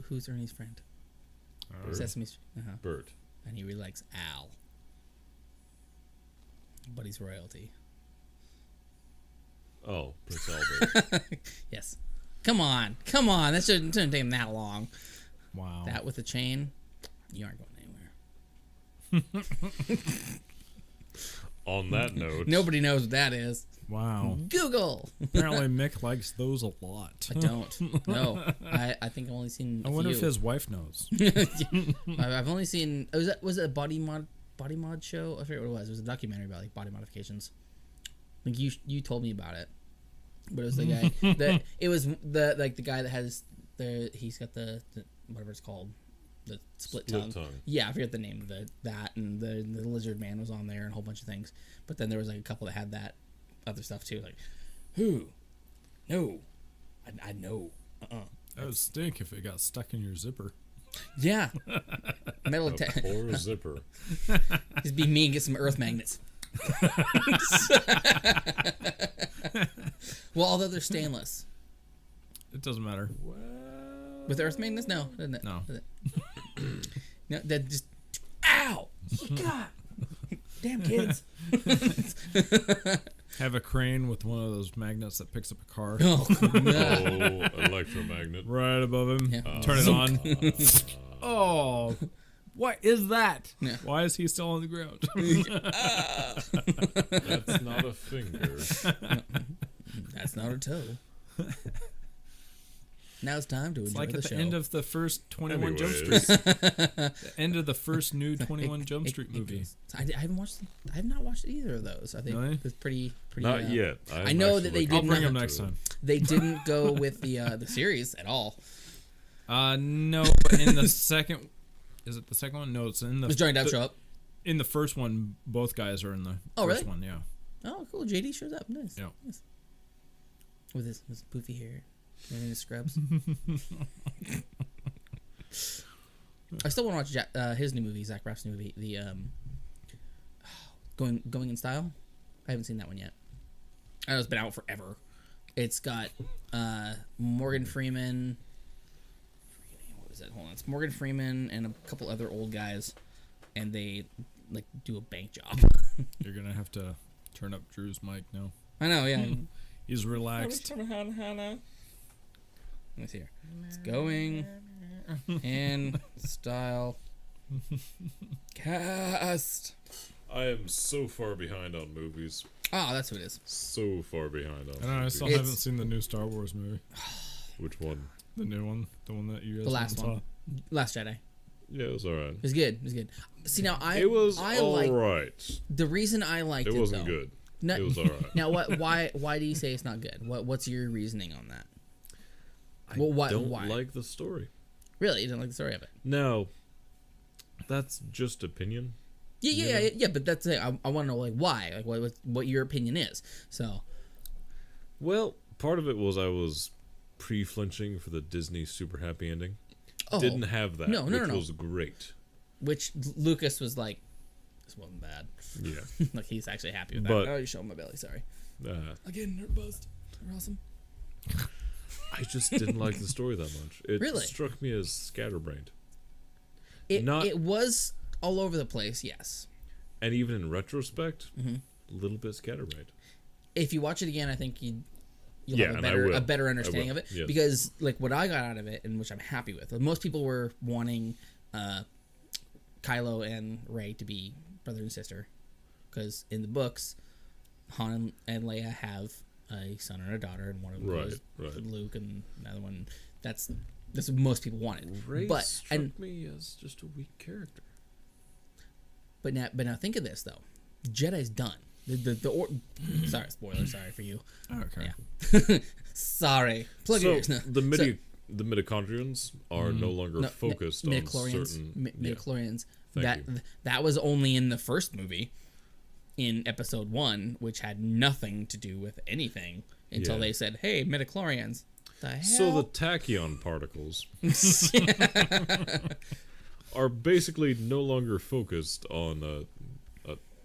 Who's Ernie's friend? Bert. Sesame Street. Bert. And he really likes Al, but he's royalty. Oh, Prince Albert. Yes. Come on. That shouldn't take him that long. Wow. That with a chain, you aren't going anywhere. On that note, Nobody knows what that is. Wow. Google. Apparently Mick likes those a lot. I don't. No. I think I've only seen I wonder if his wife knows. I've only seen... Was it a body mod show? I forget what it was. It was a documentary about like body modifications. I think you told me about it. But it was the guy... it was the guy that has... He's got the whatever it's called. The split tongue. Yeah, I forget the name of that, and the lizard man was on there and a whole bunch of things. But then there was like a couple that had that other stuff too. Like, who? No. I know. That would stink if it got stuck in your zipper. Yeah. Metal or zipper. Just be me and get some earth magnets. Well, although they're stainless. It doesn't matter. Well, With earth magnets? No, doesn't it? No. Does it? No, that just... Ow! God! Damn kids. Have a crane with one of those magnets that picks up a car. Oh, no. oh, electromagnet. Right above him. Yeah. Turn it on. Oh. What is that? Yeah. Why is he still on the ground? That's not a finger. That's not a toe. Now it's time to It's enjoy like the at the show. end of the first 21 Jump Anyways. Street. The end of the first new 21 Jump Street movie. I haven't watched. I have not watched either of those. I think Really? it's pretty. Not yet. I know that they I'll did bring not. him next time. They didn't go with the series at all. No, but in the second, is it the second one? No, it's in the. Does Johnny Depp show up? In the first one, both guys are in the Oh, first really? one. Yeah. Oh, cool. JD shows up. Nice. Yeah. Nice. With his poofy hair and his scrubs. I still want to watch his new movie, Zach Braff's new movie, the Going in Style. I haven't seen that one yet. I know it's been out forever. It's got Morgan Freeman. What is it? Hold on. It's Morgan Freeman and a couple other old guys, and they like do a bank job. You're gonna have to turn up Drew's mic now. I know, yeah. He's relaxed. Let me see here. It's Going in Style Cast. I am so far behind on movies. Oh, that's who it is. So far behind on I don't know, I movies. still It's- haven't seen the new Star Wars movie. Which one? The new one, the one that you guys The last went and one. Last Jedi. Yeah, it was alright. It was good. It was good. See, now I It was like alright. the reason I liked it. It wasn't though, good. No, It was alright. Now, why do you say it's not good? What's your reasoning on that? Well, I don't why? like the story. Really, you don't like the story of it? No, that's just opinion. Yeah. But that's it. I want to know like why, like what your opinion is. So, Well, part of it was I was pre-flinching for the Disney super happy ending. oh, Didn't have that, No. which was great. which Lucas was like, this wasn't bad. Yeah. Like he's actually happy with But- that. Oh, you're showing my belly. Sorry. Uh, Again, nerd buzzed. You're awesome. I just didn't like the story that much. It Really? struck me as scatterbrained. It was all over the place. Yes. And even in retrospect, Mm-hmm. a little bit scatterbrained. If you watch it again, I think you'll Yeah, have and I will. a better I understanding will, of it. yes. Because like what I got out of it, and which I'm happy with. Most people were wanting Kylo and Rey to be brother and sister, because in the books, Han and Leia have a son and a daughter, and one of them is Right. Luke, and another one. That's what most people wanted. Rey but struck me as just a weak character. But now think of this though, Jedi's done. Sorry, spoiler. Sorry for you. Okay. Yeah. Sorry. Plug your ears. No. the mitochondrians are no longer focused on certain midichlorians. Thank you. That was only in the first movie, in episode 1, which had nothing to do with anything until Yeah. they said, "Hey, midichlorians." The hell? So the tachyon particles are basically no longer focused on a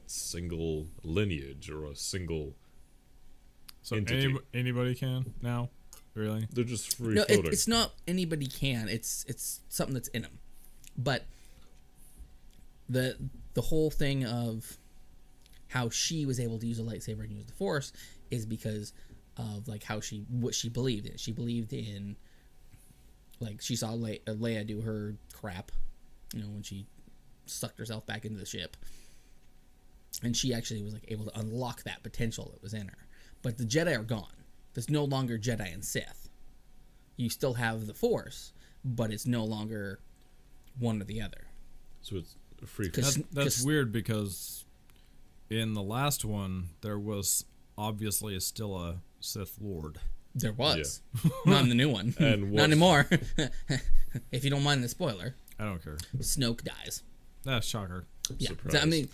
single lineage or a single So entity. anybody can now, really? They're just free no, floating. it's not anybody can. It's something that's in them. But the whole thing of how she was able to use a lightsaber and use the Force is because of like what she believed in. She believed in, like, she saw Leia do her crap, when she sucked herself back into the ship, and she actually was like able to unlock that potential that was in her. But the Jedi are gone. There's no longer Jedi and Sith. You still have the Force, but it's no longer one or the other. So it's a free. 'Cause- That's weird because in the last one there was obviously still a Sith Lord. There was. Not in the new one. And Not anymore. If you don't mind the spoiler, I don't care. Snoke dies. That's shocker. Yeah. Surprise. I mean,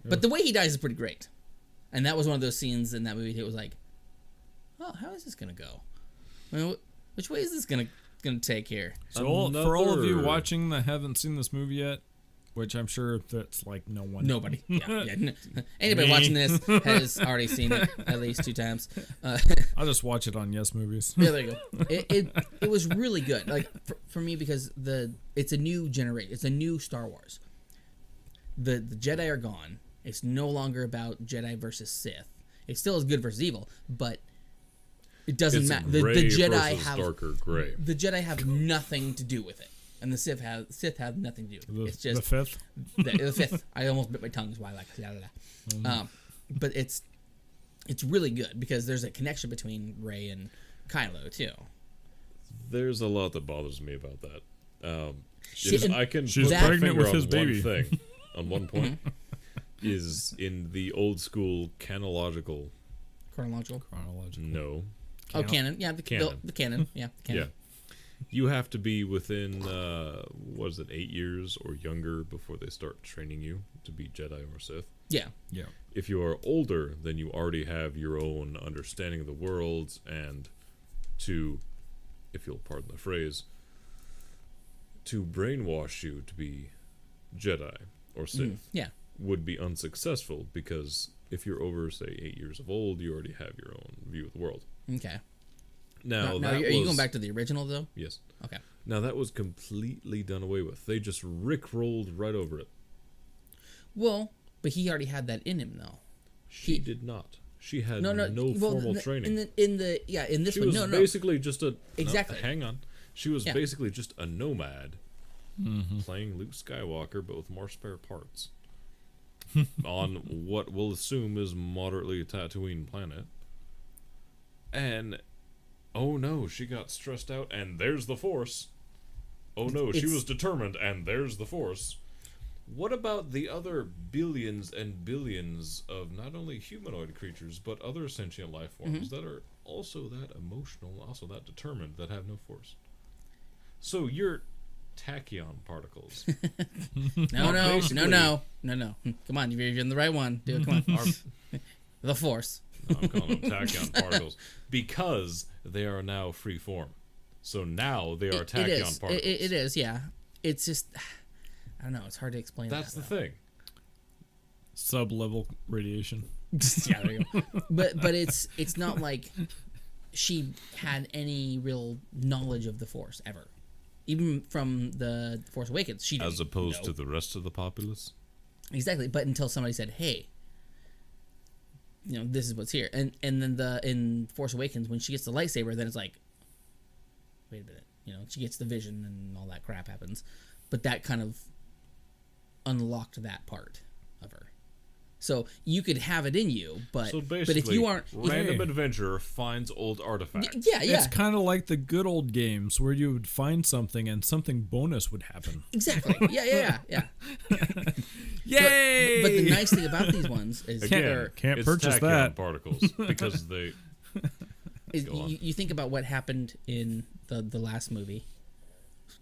but the way he dies is pretty great. And that was one of those scenes in that movie. It was like, oh, how is this gonna go? I mean, which way is this gonna take here? So for all of you Another- watching that haven't seen this movie yet, which I'm sure that's like no one. Nobody. Yeah. Anybody Me. watching this has already seen it at least 2 times. I'll just watch it on Yes Movies. Yeah, there you go. It was really good. Like for me, because it's a new generation. It's a new Star Wars. The Jedi are gone. It's no longer about Jedi versus Sith. It still is good versus evil, but it doesn't It's matter. The gray Jedi versus have darker gray. the Jedi have nothing to do with it and the Sith have nothing to do with it. It's The just fifth. the fifth. I almost bit my tongue. Is why I like la, la, la. But it's really good because there's a connection between Rey and Kylo too. There's a lot that bothers me about that. Shit, I can She's put my pregnant finger with on his baby. one thing. On one point, is in the old school chronological. Chronological. No. Oh, canon. Yeah, the Canon. The canon. Yeah, the canon. Yeah. You have to be within, 8 years or younger before they start training you to be Jedi or Sith. Yeah. Yeah. If you are older, then you already have your own understanding of the worlds, and to, if you'll pardon the phrase, to brainwash you to be Jedi or Sith Yeah. would be unsuccessful, because if you're over, say, 8 years of old, you already have your own view of the world. Okay. Now, Now, are you going back to the original though? Yes. Okay. Now, that was completely done away with. They just rickrolled right over it. Well, but he already had that in him though. She did not. She had No. formal training. In this She one, was no. basically just a... Exactly. Hang on. She was Yeah. basically just a nomad playing Luke Skywalker, but with more spare parts. On what we'll assume is moderately a Tatooine planet. And, oh no, she got stressed out, and there's the Force. Oh no, she was determined, and there's the Force. What about the other billions and billions of not only humanoid creatures, but other sentient life forms that are also that emotional, also that determined, that have no force? So you're tachyon particles. No. basically- No. Come on, you're in the right one. Do it. Come on. The Force. No, I'm calling them tachyon particles because they are now free form. So now they are tachyon particles. It is. Yeah. It's just, I don't know. It's hard to explain. That's the thing. Sub-level radiation. Yeah, there you go. But it's not like she had any real knowledge of the Force ever. Even from the Force Awakens, she didn't As opposed know. to the rest of the populace. Exactly, but until somebody said, "Hey, this is what's here," and then in Force Awakens, when she gets the lightsaber, then it's like, wait a minute, she gets the vision and all that crap happens, but that kind of unlocked that part of her. So you could have it in you, but So basically, but if you aren't, random adventurer finds old artifacts. yeah, It's kind of like the good old games where you would find something and something bonus would happen. exactly, yeah. Yay! But the nice thing about these ones is Again, Can't it's purchase tachyon that. particles because they. is Go on. you think about what happened in the last movie.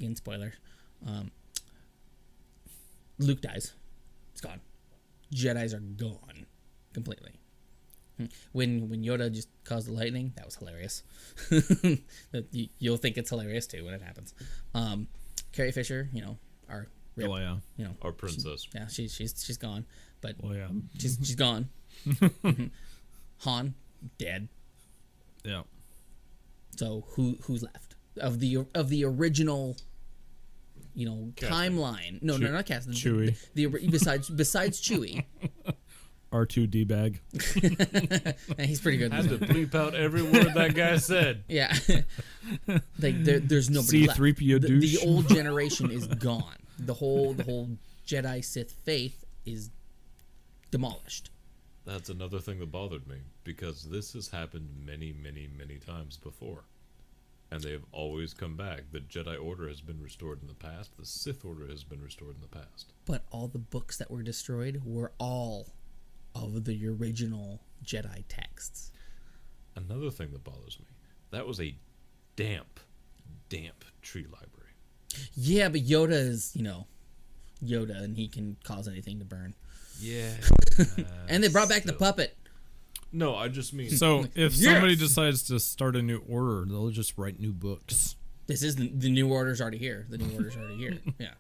Again, spoilers. Luke dies. It's gone. Jedis are gone completely. When Yoda just caused the lightning, that was hilarious. You'll think it's hilarious too when it happens. Carrie Fisher, our rip, Oh yeah. Our princess. yeah, she's gone, but Oh yeah. she's gone. Han dead. Yeah. So who's left of the original, timeline? No, not cast. Chewie. The besides Chewie, R2D bag. and he's pretty good. Had to bleep out every word that guy said. Yeah, like there's nobody left. C-3PO The douche. old generation is gone. The whole Jedi Sith faith is demolished. That's another thing that bothered me, because this has happened many, many, many times before. And they have always come back. The Jedi Order has been restored in the past. The Sith Order has been restored in the past. But all the books that were destroyed were all of the original Jedi texts. Another thing that bothers me, that was a damp tree library. Yeah, but Yoda is, Yoda, and he can cause anything to burn. Yeah. And they brought back the puppet. No, I just mean... So if somebody decides to start a new order, they'll just write new books. This is the New Order's already here. The New Order's already here. Yeah.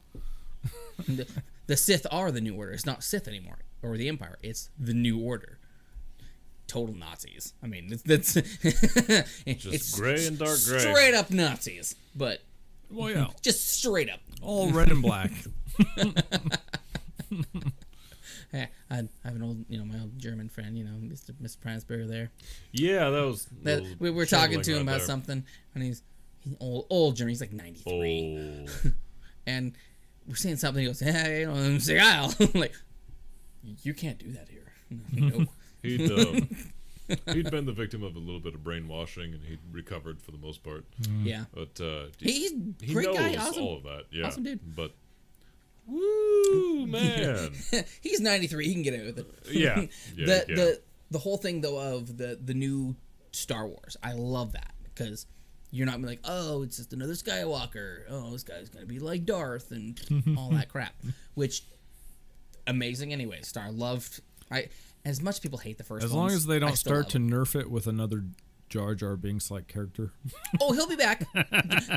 The Sith are the New Order. It's not Sith anymore, or the Empire. It's the New Order. Total Nazis. I mean, that's it's gray and dark gray. Straight up Nazis, but Well, yeah. just straight up. All red and black. I have an old, my old German friend, Mr. Pransberger there. Yeah, that was... We were talking to him about something, and he's old German. He's like 93. Oh. and we're saying something. He goes, "Hey, you know, say I'll." I'm like, you can't do that here. No. He'd been the victim of a little bit of brainwashing, and he'd recovered for the most part. Yeah, But he's he great knows guy, awesome, all of that. Yeah, awesome dude. But woo, man. He's 93. He can get away with it. Yeah. The whole thing though of the new Star Wars, I love that because you're not like, oh, it's just another Skywalker. Oh, this guy's gonna be like Darth and all that crap. Which amazing anyway. Star loved. As much people hate the first. As ones, long as they I don't still start to love nerf it with another Jar Jar Binks like character. Oh, he'll be back.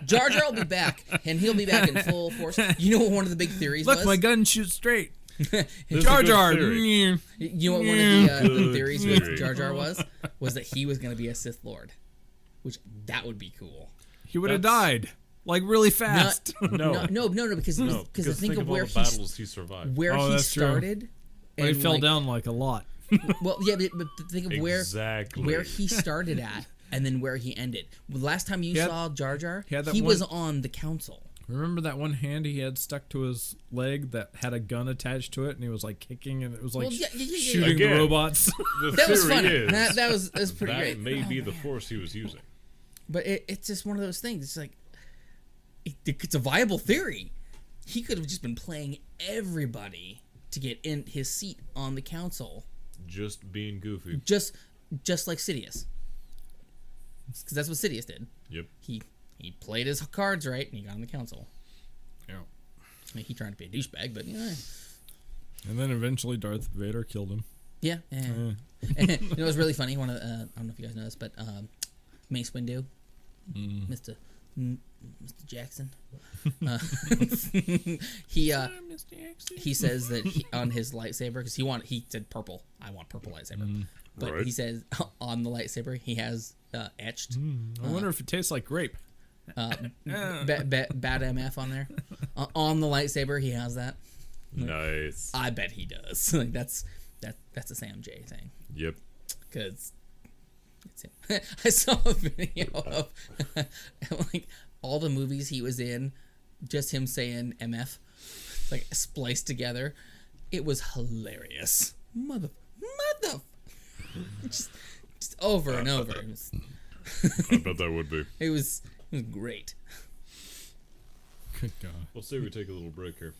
Jar Jar will be back, and he'll be back in full force. You know what one of the big theories Look, was? my gun shoots straight. This Jar is a good Jar. theory. You know what one of the Good theories theory. with Jar Jar was that he was going to be a Sith Lord, which that would be cool. He would have died like really fast. No, because think of all where the battles he survived. where Oh, he that's true. started. But he and, fell like, down like a lot. Well, yeah, but think of Exactly. where he started at, and then where he ended. The last time you had- saw Jar Jar, he had that he was one- on the council. Remember that one hand he had stuck to his leg that had a gun attached to it, and he was like kicking, and it was like Well, yeah. shooting Again. the robots. The That was theory funny. is That was pretty that great. may be the force he was using. But it's just one of those things. It's like it's a viable theory. He could have just been playing everybody to get in his seat on the council, Just being goofy. just like Sidious, because that's what Sidious did. Yep. He played his cards right, and he got on the council. Yeah. I mean, he turned to be a douchebag, but yeah. And then eventually Darth Vader killed him. Yeah. And it was really funny. One of the, I don't know if you guys know this, but Mace Windu, Mr. Jackson, he says that on his lightsaber, because he said purple. I want purple lightsaber, but Right. he says on the lightsaber he has etched I wonder if it tastes like grape. bad MF on there. On the lightsaber he has that. Nice. I bet he does. Like that's a Sam J thing. Yep. Because I saw a video of like all the movies he was in, just him saying MF, like spliced together. It was hilarious. Mother, just over and over. I bet that would be. It was great. Good God. Let's say we take a little break here.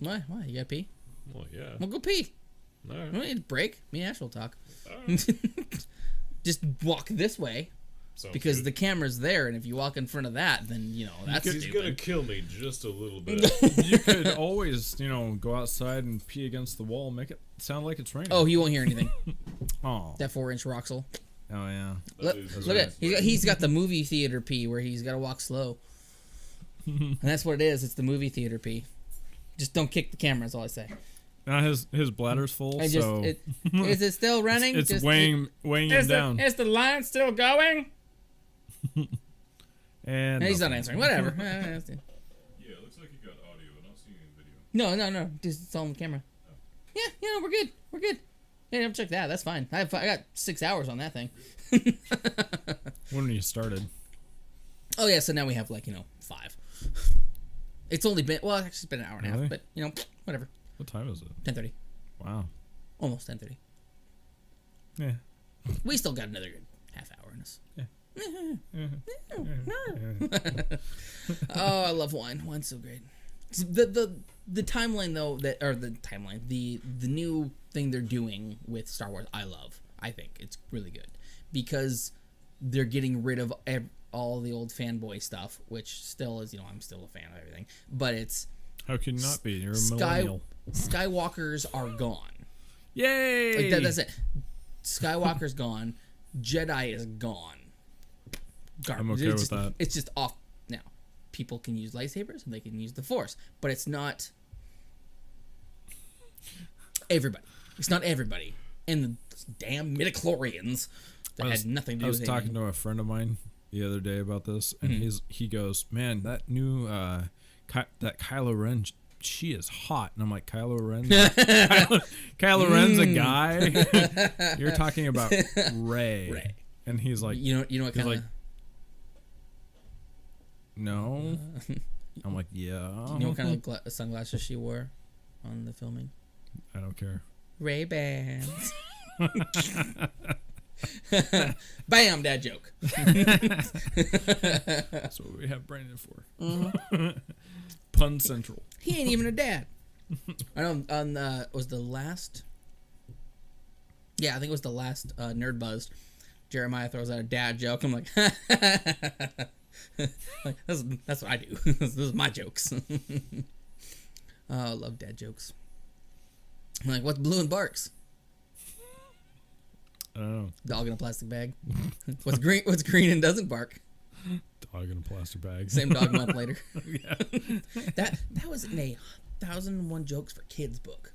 Why? You gotta pee? Well, yeah. Well, go pee. All We right. don't need to break. Me and Ash will talk. All right. Just walk this way. Sounds Because good. the camera's there, and if you walk in front of that, then that's He's stupid. gonna kill me just a little bit. You could always, go outside and pee against the wall, make it sound like it's raining. Oh, he won't hear anything. Oh, That 4-inch Roxel. yeah. Look, is look at right. he's got the movie theater pee where he's got to walk slow, and that's what it is. It's the movie theater pee. Just don't kick the camera. Is all I say. Now his bladder's full, And just so is it still running? it's Just- weighing him down. Is the line still going? And He's not nothing. answering. Whatever. Yeah, it looks like you got audio, but not seeing any video. No. Just it's all on the camera. Yeah. We're good. Yeah, don't check that. That's fine. I got 6 hours on that thing. When you started. Oh yeah. So now we have 5. It's only been actually it's been an hour and a half, Really? but whatever. What time is it? 10:30. Wow. Almost 10:30. Yeah. We still got another good half hour in us. Yeah. Oh, I love wine. Wine's so great. The timeline though the new thing they're doing with Star Wars, I love. I think it's really good because they're getting rid of all the old fanboy stuff, which still is I'm still a fan of everything, but it's How can you not be? You're a millennial. Skywalkers are gone. Yay! Like that's it. Skywalker's gone. Jedi is gone. I'm okay with that. It's just off now. People can use lightsabers and they can use the Force, but it's not everybody. It's not everybody. And the damn midichlorians that had nothing to do I with was talking to a friend of mine the other day about this, and he goes, "Man, that new that Kylo Ren, she is hot." And I'm like, "Kylo Ren, Kylo Ren's a guy." You're talking about Rey. Rey. And he's like, You know what he's kind like, of "No." I'm like, yeah. You know what kind of sunglasses she wore on the filming? I don't care. Ray-Bans. Bam, dad joke. That's what we have Brandon for. Pun Central. He ain't even a dad. I know was the last. Yeah, I think it was the last Nerd Buzzed. Jeremiah throws out a dad joke. I'm like, like that's what I do. Those are my jokes. Oh, I love dad jokes. I'm like, what's blue and barks? I don't know. Dog in a plastic bag. What's green? What's green and doesn't bark? Dog in a plastic bag. Same dog month later. Yeah. That was in a 1001 Jokes for Kids book.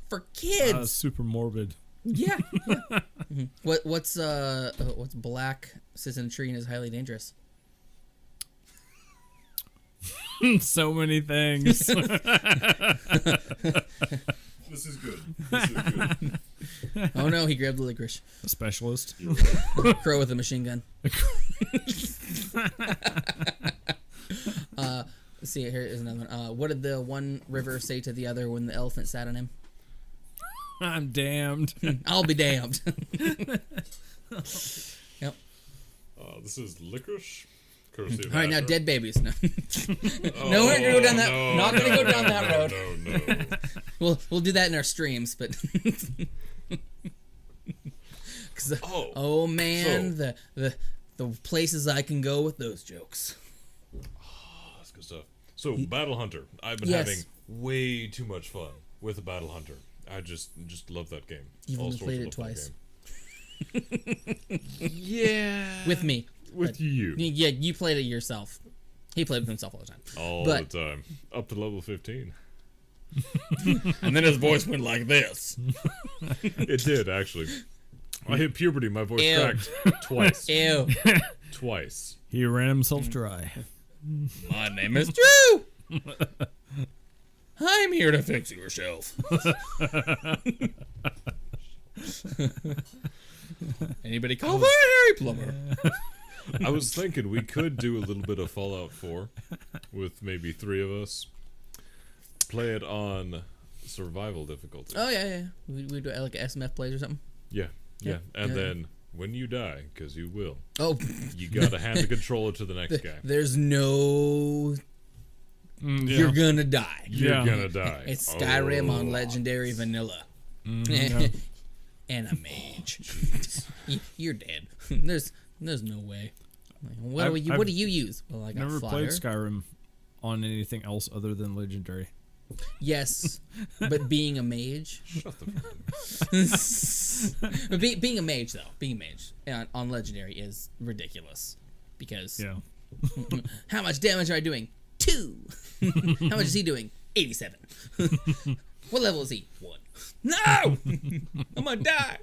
For kids. Super morbid. Yeah. Mm-hmm. What's black sits in a tree and is highly dangerous? So many things. This is good. This is good. Oh no, he grabbed the licorice. A specialist. Crow with a machine gun. Let's see, here is another one. What did the one river say to the other when the elephant sat on him? I'm damned. I'll be damned. Yep. This is licorice. Courtesy of All right, now Asher. dead babies. No, no, we're gonna go down that. Not gonna go down that road. No. We'll do that in our streams, but. Oh man, so, the places I can go with those jokes. That's good stuff. So, Battle Hunter. I've been Yes. having way too much fun with Battle Hunter. I just love that game. You've All only sorts played of it love twice. that game. Yeah. With me. With you. Yeah, you played it yourself. He played with himself all the time. All But- the time. Up to level 15. And then his voice went like this. It did, actually. I hit puberty. My voice Ew. cracked twice. Ew. Twice. He ran himself dry. My name is Drew. I'm here to fix your shelf. Anybody call for a Harry Plumber? I was thinking we could do a little bit of Fallout 4 with maybe 3 of us. Play it on survival difficulty. Oh yeah. We do like an SMF plays or something. Yeah. Yeah. And Yeah. then when you die, because you will, Oh, you gotta hand the controller to the next guy. there's no. Yeah. You're gonna die. You're Yeah. gonna die. It's Skyrim on Oh. Legendary Vanilla. Yeah. And a mage. You're dead. There's no way. Like, what do you use? Well, I got Never fire. played Skyrim on anything else other than Legendary. Yes, but being a mage. Shut the fuck up. But being a mage though, on Legendary is ridiculous because Yeah. how much damage are I doing? 2. How much is he doing? 87. What level is he? 1. No, I'm gonna die.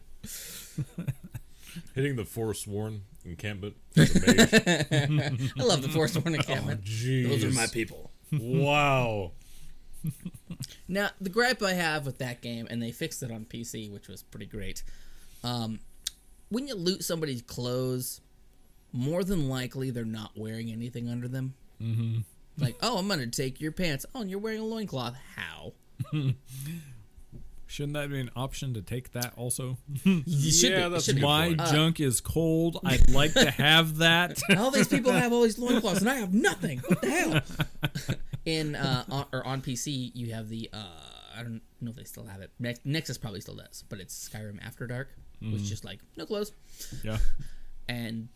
Hitting the Forsworn encampment. As a mage. I love the Forsworn encampment. Jeez. Those are my people. Wow. Now, the gripe I have with that game, and they fixed it on PC, which was pretty great. When you loot somebody's clothes, more than likely they're not wearing anything under them. Mm-hmm. Like, oh, I'm gonna take your pants. Oh, and you're wearing a loincloth. How? Shouldn't that be an option to take that also? You should Yeah, be. that's Should a be. good My point. junk is cold. I'd like to have that. All these people have all these loincloths, and I have nothing. What the hell? On PC, you have the I don't know if they still have it. Nexus probably still does, but it's Skyrim After Dark, which is just like no clothes Yeah. and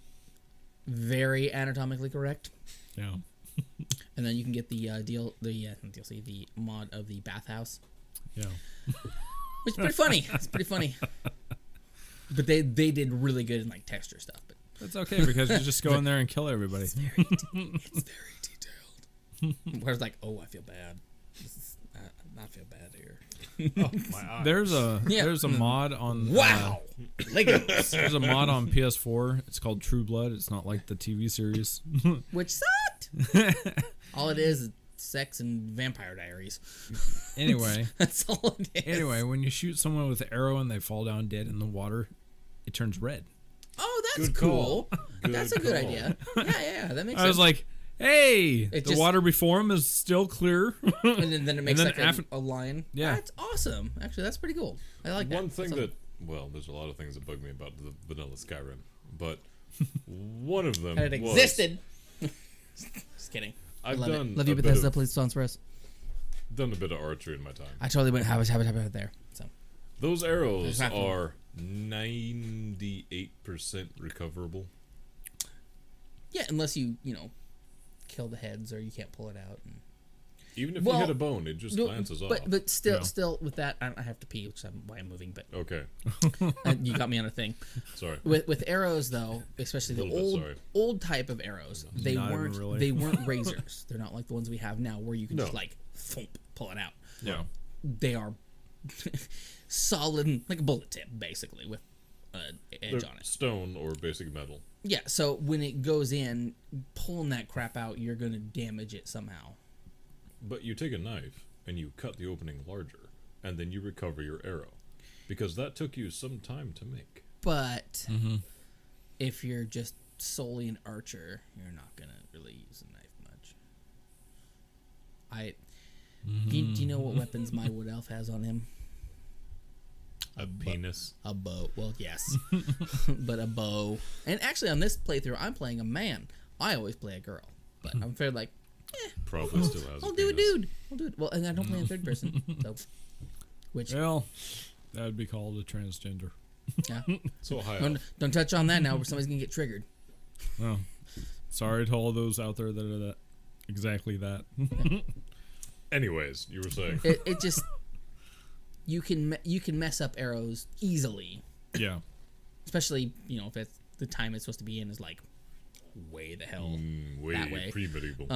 very anatomically correct. Yeah. And then you can get the DLC, the mod of the bathhouse, Yeah. which is pretty funny. It's pretty funny. But they did really good in like texture stuff. But That's okay because you just go in there and kill everybody. it's very detailed. Whereas like, oh, I feel bad. I feel bad here. Oh, my eye. There's a Yeah. mod on Wow, Legos, there's a mod on PS4. It's called True Blood. It's not like the TV series. which sucked. All it is sex and Vampire Diaries. Anyway, That's all it is. anyway, when you shoot someone with an arrow and they fall down dead in the water, it turns red. Oh, that's Good cool. call. That's a good call. idea. Yeah, that makes I was sense. like, Hey, It the just- water before him is still clear. and then it makes then like after- a line. Yeah. That's awesome. Actually, that's pretty cool. I like that. One thing That's that, well, there's a lot of things that bug me about the vanilla Skyrim, but one of them awesome. And it was existed. Just kidding. I've Love done it. Love you, a bit Bethesda. of, Please sponsor us. done a bit of archery in my time. I totally went have it there. So Those arrows There's not- are 98% recoverable. yeah, unless you kill the heads or you can't pull it out. And, Even if Well, you hit a bone, it just glances off. but still, Yeah. still with that, I have to pee, which is why I'm moving. But Okay, you got me on a thing. sorry. With arrows though, especially the Little bit, sorry. old type of arrows, they Not even weren't really. they weren't razors. They're not like the ones we have now, where you can just No. like thump, pull it out. Yeah. They are solid, like a bullet tip, basically with an edge They're on it. stone or basic metal. Yeah, so when it goes in, pulling that crap out, you're gonna damage it somehow. But you take a knife and you cut the opening larger, and then you recover your arrow, because that took you some time to make. But if you're just solely an archer, you're not gonna really use a knife much. Do you know what weapons my wood elf has on him? A penis. A bow. Well, yes, but a bow. And actually, on this playthrough, I'm playing a man. I always play a girl, but I'm fair like, Probably still has I'll a do a penis. dude. I'll do it. Well, and I don't play in third person, so which Well, that would be called a transgender. yeah. So high Don't, up. don't touch on that now, where somebody's gonna get triggered. Oh, sorry to all those out there that are that exactly that. Anyways, you were saying. It just you can mess up arrows easily, Yeah. especially if it's the time it's supposed to be in is like way the hell. Way that way. pre-medieval.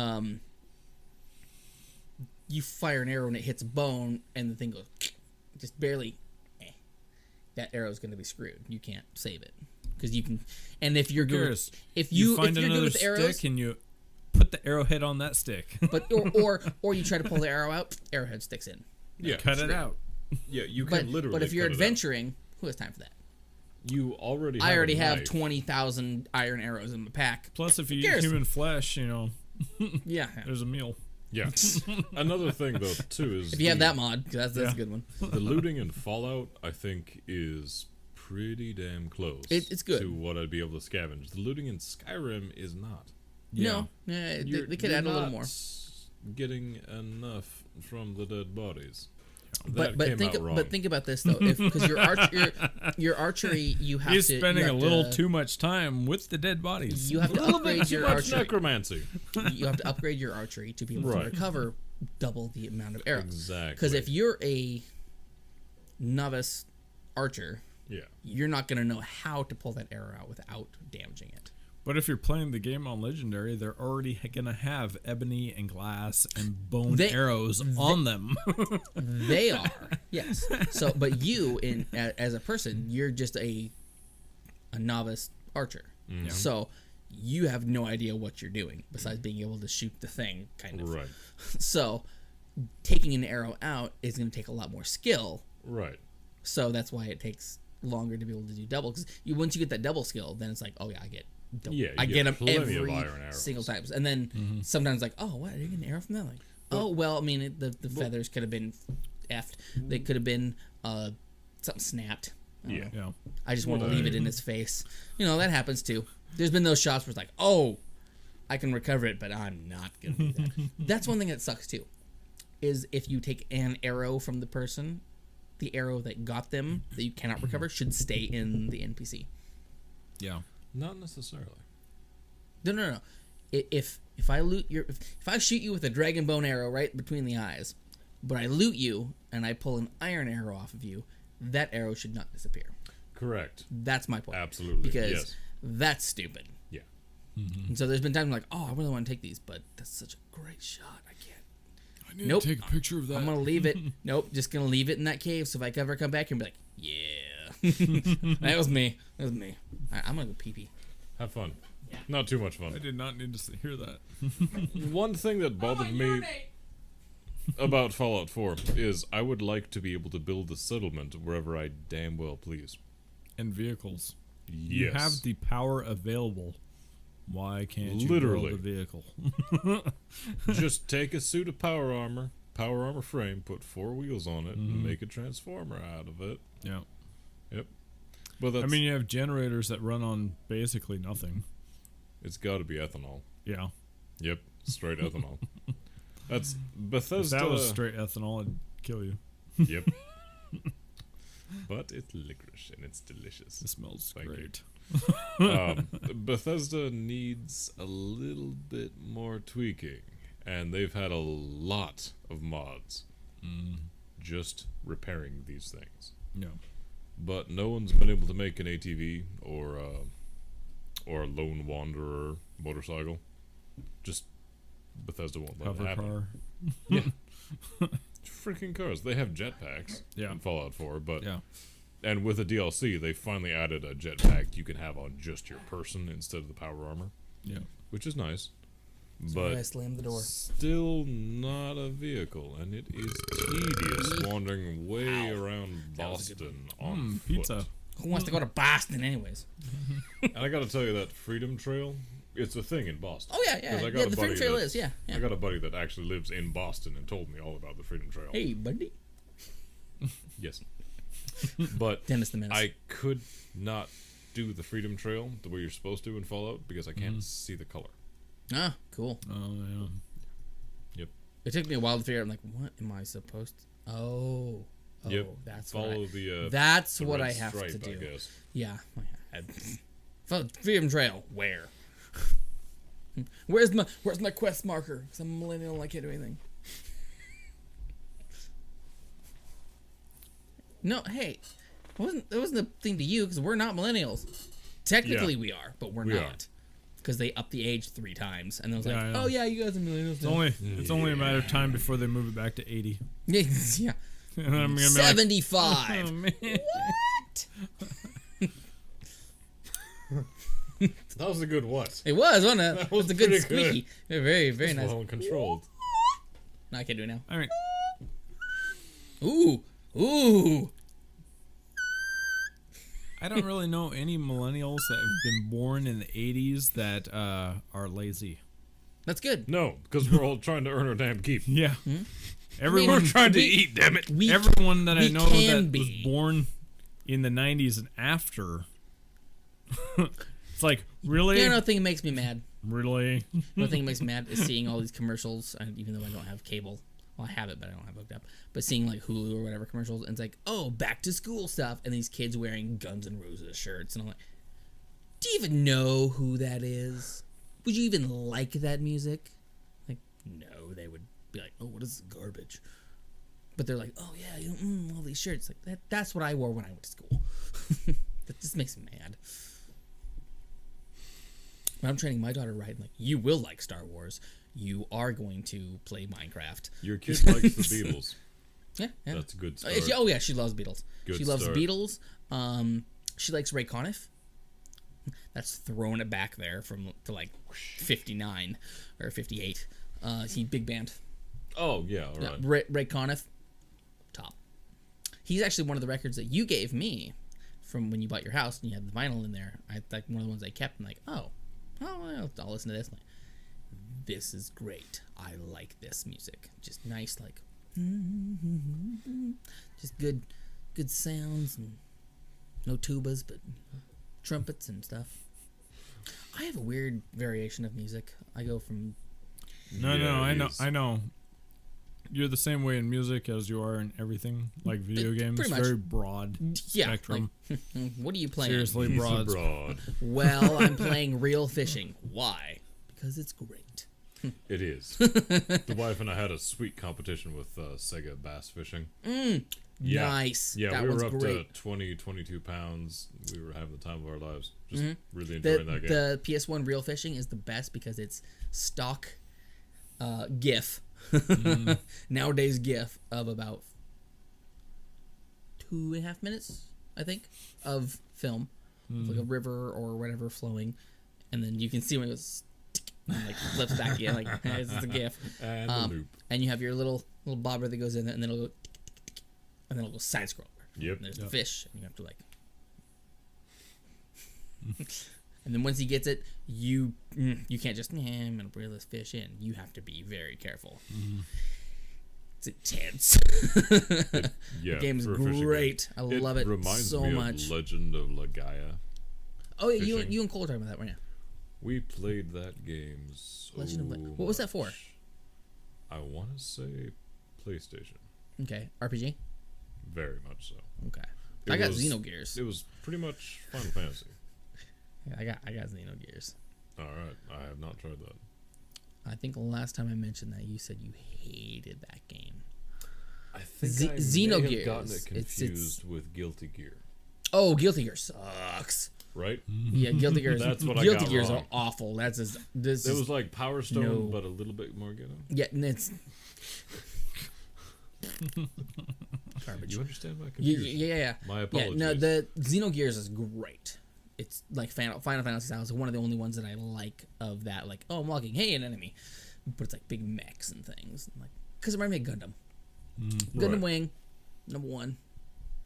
You fire an arrow and it hits a bone, and the thing goes just barely. That arrow is going to be screwed. You can't save it because you can. And if you're good, Curious. if You you find if you're good another with arrows, stick and you put the arrowhead on that stick. but or you try to pull the arrow out, arrowhead sticks in. yeah, Cut it straight. out. Yeah, you But can literally. but if you're cut it out. adventuring, who has time for that? You already. I already a have knife. 20,000 iron arrows in my pack. Plus, if you Who eat cares? human flesh, Yeah. there's a meal. Yeah. Another thing though too is If you have that mod, 'cause that's a good one. the looting in Fallout, I think, is pretty damn close. It's good. to what I'd be able to scavenge. The looting in Skyrim is not. No, they could add a little more. Getting enough from the dead bodies. But That came out wrong. think about this though, because your archery, you have He's to. spending you a have little to, too much time with the dead bodies. You have to upgrade Too your much archery. necromancy. You have to upgrade your archery to be able to Right. recover double the amount of arrows. Exactly. Because if you're a novice archer, yeah, you're not going to know how to pull that arrow out without damaging it. But if you're playing the game on Legendary, they're already gonna have ebony and glass and bone arrows on them. They are, yes. So, but you, as a person, you're just a novice archer. So you have no idea what you're doing besides being able to shoot the thing, kind of. right, So taking an arrow out is going to take a lot more skill. right. So that's why it takes longer to be able to do double. Because once you get that double skill, then it's like, oh yeah, I get. Double. Yeah, you I get get them plenty of every iron arrows. single time. And then sometimes like, oh, what? Are you getting an arrow from that? Like, oh well, I mean, the feathers could have been effed. They could have been something snapped. I don't Yeah. know. Yeah. I just want to leave it in his face. That happens too. There's been those shots where it's like, oh, I can recover it, but I'm not gonna do that. That's one thing that sucks too. Is if you take an arrow from the person, the arrow that got them that you cannot recover should stay in the NPC. Yeah. Not necessarily. No. If I loot if I shoot you with a dragon bone arrow right between the eyes, but I loot you and I pull an iron arrow off of you, that arrow should not disappear. Correct. That's my point. Absolutely. Because yes. that's stupid. Yeah. And so there's been times I'm like, oh, I really want to take these, but that's such a great shot. I can't. I need Nope. to take a picture of that. I'm gonna leave it. Nope, just gonna leave it in that cave. So if I ever come back and be like, yeah, that was me. I'm gonna go pee pee. Have fun. Not too much fun. I did not need to hear that. One thing that bothered me about Fallout 4 is I would like to be able to build a settlement wherever I damn well please. And vehicles. Yes. You have the power available. Why can't you Literally. build a vehicle? Just take a suit of power armor frame, put 4 wheels on it, and make a transformer out of it. Yeah. Yep. But that's, I mean, you have generators that run on basically nothing. it's got to be ethanol. Yeah. Yep, straight ethanol. That's If Bethesda. that was straight ethanol, it'd kill you. Yep. But it's licorice and it's delicious. It smells Thank you. great. Bethesda needs a little bit more tweaking, and they've had a lot of mods just repairing these things. Yeah. But no one's been able to make an ATV or a Lone Wanderer motorcycle. Just Bethesda won't let it Hover happen. car. Yeah. Freaking cars. They have jetpacks Yeah. in Fallout 4, but Yeah. and with the DLC, they finally added a jetpack you can have on just your person instead of the power armor, Yeah. which is nice. But I But slammed the door. still not a vehicle, and it is tedious wandering way around Boston on foot. Pizza. Who wants to go to Boston, anyways? And I gotta tell you that Freedom Trail, it's a thing in Boston. Oh yeah, 'Cause I yeah. got Yeah, a the buddy Freedom Trail that- is. Yeah, yeah. I got a buddy that actually lives in Boston and told me all about the Freedom Trail. Hey, buddy. Yes. But Dennis the Menace. I could not do the Freedom Trail the way you're supposed to in Fallout because I can't see the color. Ah, cool. Oh, yeah. Yep. It took me a while to figure out. I'm like, what am I supposed to? Oh, Yep. that's Follow what I, the that's the what red I have stripe, to do. I guess. Yeah. Freedom Trail. Where? Where's my quest marker? Because I'm a millennial and I can't do anything. No, hey, it wasn't a thing to you because we're not millennials. Technically, we are, but we're We are. not. Because they upped the age 3 times, and then it was Yeah, I like, know. oh yeah, you guys are millennials. It's only a matter of time before they move it back to 80. Yeah, And then I'm gonna be like, 75. oh, man. What? That was a good what? It was, wasn't it? That was It's a good pretty squeaky. Very, very nice. Well controlled. No, I can't do it now. I mean, Ooh. I don't really know any millennials that have been born in the 80s that are lazy. That's good. No, because we're all trying to earn our damn keep. Yeah. We're Everyone, Trying to eat, damn it. everyone that I we know can that be. was born in the 90s and after, it's like, really? You know, another thing that makes me mad. Really? Another thing that makes me mad is seeing all these commercials, and even though I don't have cable. Well, I have it, but I don't have it hooked up. But seeing like Hulu or whatever commercials, and it's like, oh, back to school stuff, and these kids wearing Guns N' Roses shirts, and I'm like, do you even know who that is? Would you even like that music? Like, no, they would be like, oh, what is this garbage? But they're like, oh yeah, all these shirts. Like that's what I wore when I went to school. That just makes me mad. When I'm training my daughter right, I'm like, you will like Star Wars. You are going to play Minecraft. Your kid likes the Beatles. Yeah. That's a good start. Oh yeah, she loves Beatles. Good She loves start. Beatles. She likes Ray Conniff. That's throwing it back there to like 59 or 58. He big band. Oh, yeah, all Yeah, right. Ray Conniff, top. He's actually one of the records that you gave me from when you bought your house and you had the vinyl in there. I like one of the ones I kept. I'm like, well, I'll listen to this. I'm like, this is great. I like this music. Just nice, like, just good sounds and no tubas, but trumpets and stuff. I have a weird variation of music. I go from No, Yeah, I know. You're the same way in music as you are in everything, like video games. pretty much. Very broad spectrum. like, what are you playing? Seriously, broad. Broad. Well, I'm playing Real Fishing. Why? Because it's great. It is. The wife and I had a sweet competition with Sega bass fishing. Yeah. Nice. Yeah, that we was were up great. to 20, 22 pounds. We were having the time of our lives. Just really The, enjoying that game. the PS1 Real Fishing is the best because it's stock GIF. Nowadays GIF of about 2.5 minutes, I think, of film. With like a river or whatever flowing. And then you can see when it goes and like flips back again, like it's a GIF. And the loop. And you have your little bobber that goes in there, and then it'll go, and then it'll go side scroll. Yep. And there's the fish, and you have to like, and And then once he gets it, you can't just, I'm going to reel this fish in. You have to be very careful. Mm-hmm. It's intense. The game's great. I love it so much. Of Legend of Legaia. Oh, yeah, you and Cole were talking about that, weren't you? We played that game so Legend of What was that for? I want to say PlayStation. Okay. RPG? Very much so. Okay. I got Xenogears. It was pretty much Final Fantasy. Yeah, I got Xenogears. All right. I have not tried that. I think the last time I mentioned that, you said you hated that game. I think I Xenogears. may have gotten it confused with Guilty Gear. Oh, Guilty Gear sucks. Right? Yeah, Guilty Gear. That's what I Guilty got Gears wrong. are awful. It was like Power Stone, but a little bit more ghetto. Yeah, and it's garbage. You understand my confusion? Yeah. My apologies. Yeah, no, the Xenogears is great. It's like Final Fantasy style. It's one of the only ones that I like of that. Like, oh, I'm walking, hey, an enemy. But it's like big mechs and things. And like, because it reminds me of Gundam. Gundam Right. Wing, number one.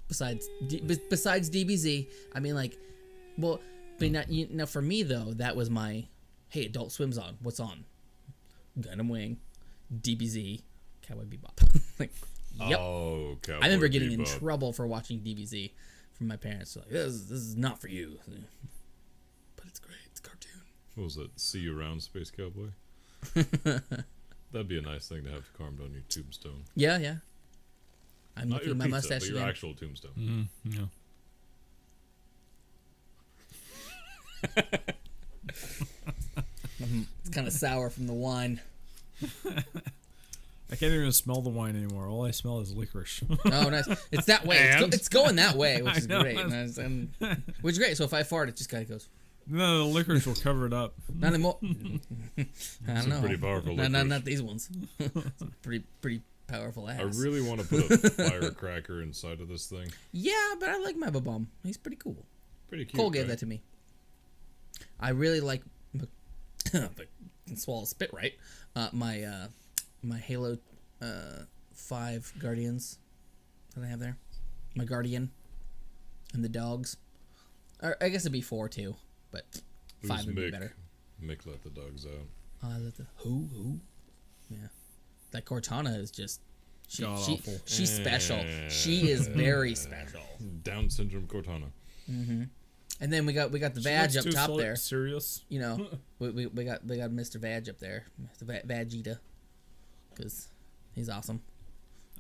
Besides DBZ, I mean, like, well, but now for me though, that was my, hey, Adult Swim's on. What's on? Gundam Wing, DBZ, Cowboy Bebop. Like, yep. Oh, Cowboy I remember getting Bebop. in trouble for watching DBZ from my parents. Like, this is not for you. But it's great. It's a cartoon. What was that? See you around, Space Cowboy? That'd be a nice thing to have carved on your tombstone. Yeah. I'm Not looking your at my pizza, mustache but your again. actual tombstone. Mm-hmm. Yeah. It's kind of sour from the wine. I can't even smell the wine anymore. All I smell is licorice. Oh, nice. It's that way. It's going that way, which is I know. great. Which is great. So if I fart, it just kind of goes. No, the licorice will cover it up. Not anymore. I don't know. Pretty powerful Not these ones. pretty powerful ass. I really want to put a firecracker inside of this thing. Yeah, but I like my Bomb. He's pretty cool. Pretty cute. Cole gave right? that to me. I really like, but can swallow spit right. My Halo 5 Guardians that I have there. My Guardian and the dogs. Or I guess it'd be 4 too, but 5 would be better. Mick let the dogs out. Who? Yeah. That Cortana is just God-awful. she's special. She is very special. Down syndrome Cortana. Mm-hmm. And then we got the Vag up top there. Serious? You know, we got Mr. Vag up there, Mr. Vegeta, because he's awesome.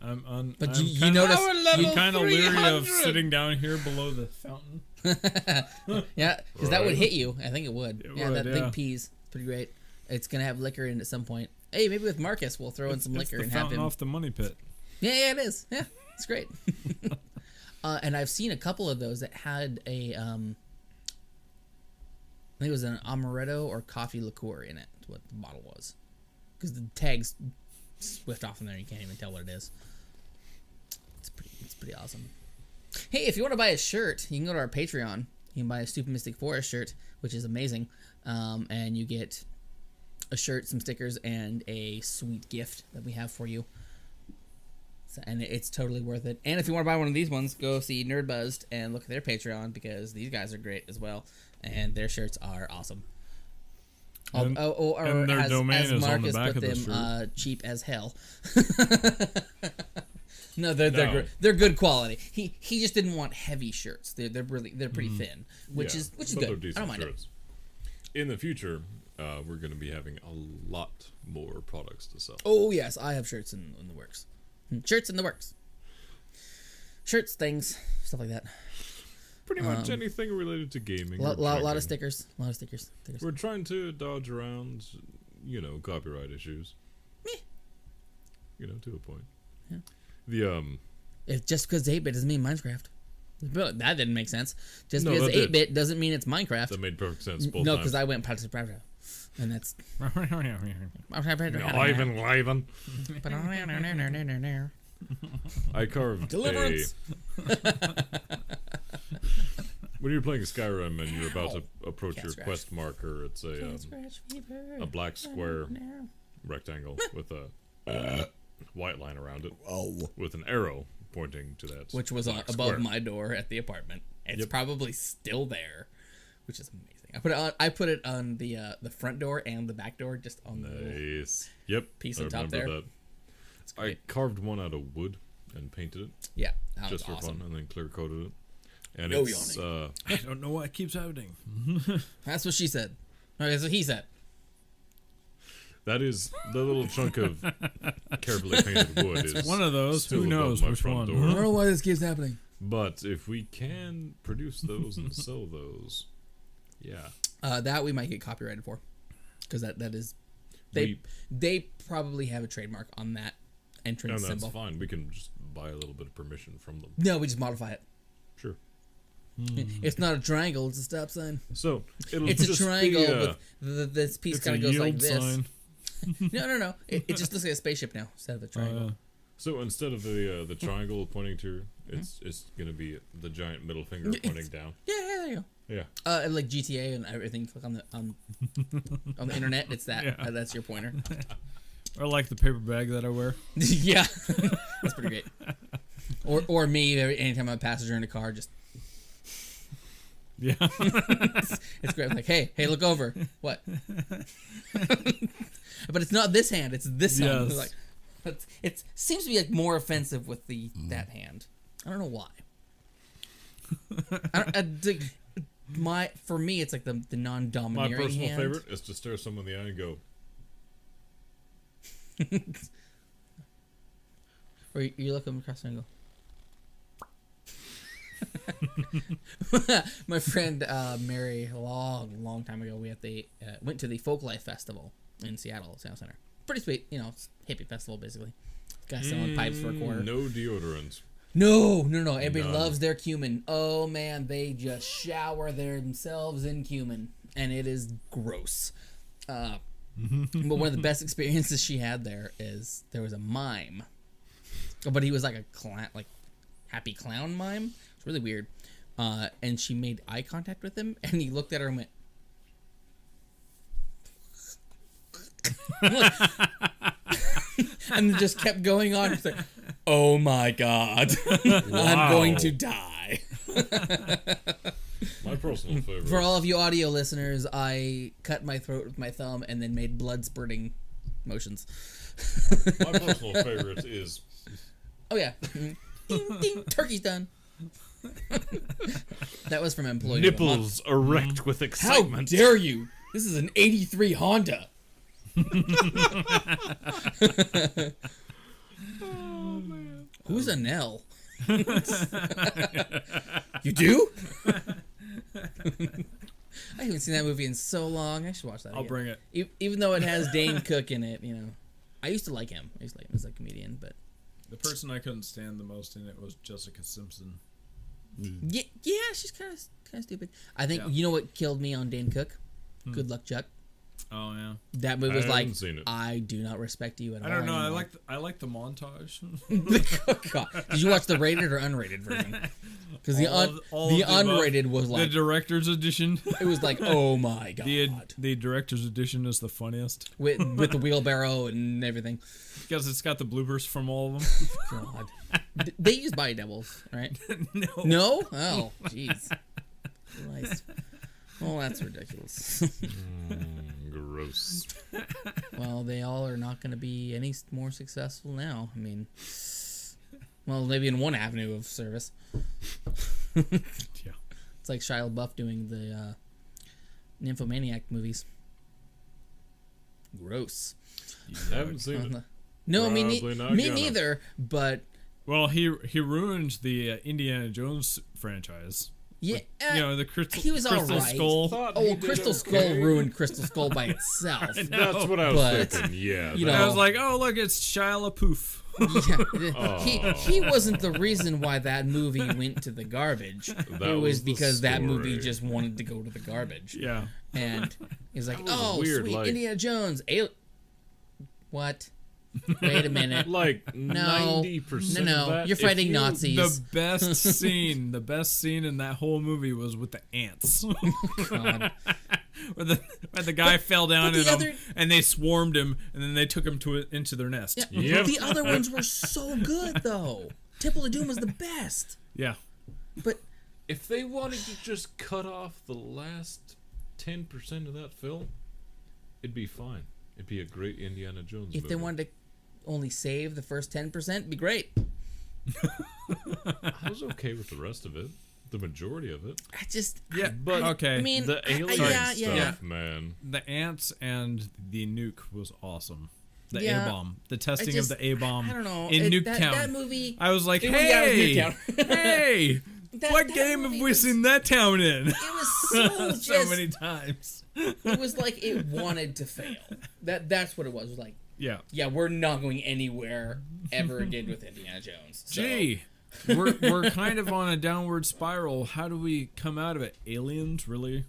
But you notice I'm kind of leery of sitting down here below the fountain. Yeah, because that would hit you. I think it would. It Yeah, would, that yeah. big peas. Pretty great. It's gonna have liquor in it at some point. Hey, maybe with Marcus we'll throw in some liquor the and have fountain him. off the money pit. Yeah, it is. Yeah, it's great. And I've seen a couple of those that had a I think it was an amaretto or coffee liqueur in it. What the bottle was, because the tags swift off in there. You can't even tell what it is. It's pretty awesome. Hey, if you want to buy a shirt, you can go to our Patreon. You can buy a Stupid Mystic Forest shirt, which is amazing, and you get a shirt, some stickers, and a sweet gift that we have for you. So, and it's totally worth it. And if you want to buy one of these ones, go see Nerd Buzzed and look at their Patreon, because these guys are great as well, and their shirts are awesome. And, or and their domain as is on the Marcus back put of the them, shirt. cheap as hell. No, they're good quality. He just didn't want heavy shirts. They're pretty thin, which is but good. they're decent I don't mind shirts. In the future, we're going to be having a lot more products to sell. Oh yes, I have shirts in the works. Shirts in the works. Shirts, things, stuff like that. Pretty much anything related to gaming. Lot or of drinking. stickers. A lot of stickers. We're trying to dodge around, copyright issues. Meh. To a point. Yeah. The If just because 8-bit doesn't mean Minecraft. That didn't make sense. Just No, because that did. 8-bit doesn't mean it's Minecraft. that made perfect sense both No, times. because I went and that's. Liven. I carved Deliverance. when you're playing Skyrim and you're about to approach Can't your scratch. quest marker, it's a black square rectangle with a white line around it with an arrow pointing to that. Which was black above square. my door at the apartment. It's Yep. probably still there, which is amazing. I put it on the front door and the back door, just on the Nice. Yep. piece I on top remember there. that. I carved one out of wood and painted it Yeah, that just for was awesome. fun, and then clear coated it. And No it's I don't know what keeps happening. That's what she said. Okay, that's what he said. that is the little chunk of carefully painted wood. Is One of those. still Who above knows my which front one? door. I don't know why this keeps happening. But if we can produce those and sell those, yeah. That we might get copyrighted for, because that is We- they probably have a trademark on that No, entrance that's symbol. fine. We can just buy a little bit of permission from them. No, we just modify it. Sure. It's not a triangle; it's a stop sign. So it'll It's a just triangle, be, but this piece It's kind a of goes like yield this. sign. No. It just looks like a spaceship now instead of a triangle. So instead of the triangle pointing to, it's gonna be the giant middle finger It's- pointing down. Yeah, there you go. Yeah. And like GTA and everything. Click on the internet. It's that. Yeah. That's your pointer. Or like the paper bag that I wear. Yeah, that's pretty great. Or me anytime I'm a passenger in a car, just Yeah. it's great. I'm like, hey, look over. What? But it's not this hand. It's this hand. Yes. Like, it seems to be like more offensive with that hand. I don't know why. For me, it's like the My non-domineering personal hand. favorite is to stare someone in the eye and go, Or you look them across and go. My friend Mary, a long time ago, went to the Folklife Festival in Seattle Center. Pretty sweet, hippie festival basically. Guy selling pipes for a quarter. no deodorant. No. Everybody None. loves their cumin. Oh man, they just shower themselves in cumin, and it is gross. But one of the best experiences she had there was a mime, but he was like a clown, like happy clown mime. It's really weird. And she made eye contact with him, and he looked at her and went. And just kept going on. It's like, oh my god, I'm going to die. My personal favorite. For all of you audio listeners, I cut my throat with my thumb and then made blood spurting motions. My personal favorite is Oh yeah, ding ding, turkey's done. That was from Employee of the Month. nipples erect with How excitement. dare you? This is an '83 Honda. Oh man. Who's a Nell? You do? I haven't seen that movie in so long. I should watch that. I'll again. bring it. Even though it has Dane Cook in it, I used to like him. I used to like him as a comedian, but The person I couldn't stand the most in it was Jessica Simpson. yeah, she's kind of stupid. I think Yeah. you know what killed me on Dane Cook? Good Luck Chuck. Oh yeah. That movie was I like, haven't seen it. I do not respect you at all. I don't know. anymore. I like the montage. God. Did you watch the rated or unrated version? Because the All of the above. unrated was The like director's edition. it was like, oh my god, The director's edition is the funniest with the wheelbarrow and everything. because it's got the bloopers from all of them. God, they use body doubles, right? No. No? Oh, jeez. Christ. Well, that's ridiculous. Gross. Well, they all are not going to be any more successful now. I mean, well, maybe in one avenue of service. Yeah. It's like Shia LaBeouf doing the Nymphomaniac movies. Gross. I haven't seen it. No, Probably not me gonna. neither, but Well, he ruined the Indiana Jones franchise. yeah. The Crystal, he was Crystal alright. Skull. Thought he Oh, did Crystal okay. Skull ruined Crystal Skull by itself. That's what I was But, thinking. Yeah. you that- know, I was like, oh look, it's Shia LaBeouf. Yeah, he wasn't the reason why that movie went to the garbage. It was was the because that movie story. just wanted to go to the garbage. Yeah. And he's like, That was oh, weird, sweet, like- Indiana Jones. What? Wait a minute. like 90% No, of that. you're if fighting you- Nazis. The best scene in that whole movie was with the ants. God. where the guy fell down But in the them, other- and they swarmed him, and then they took him into their nest. Yeah, Yep. the other ones were so good, though. Temple of Doom was the best. Yeah. But If they wanted to just cut off the last 10% of that film, it'd be fine. It'd be a great Indiana Jones movie. If they wanted to only save the first 10%, it'd be great. I was okay with the rest of it. The majority of it. I just... Yeah, But okay. I mean... The alien stuff, man. The ants and the nuke was awesome. The Yeah. A-bomb. The testing of the A-bomb I don't know. in Nuketown. That movie... I was like, Yeah, it hey! was Nuketown. Hey! What that game have movie we was- seen that town in? It was so just... So many times. It was like it wanted to fail. That's what it was. It was like, Yeah. yeah, we're not going anywhere ever again with Indiana Jones. So. Gee, we're kind of on a downward spiral. How do we come out of it? Aliens, really?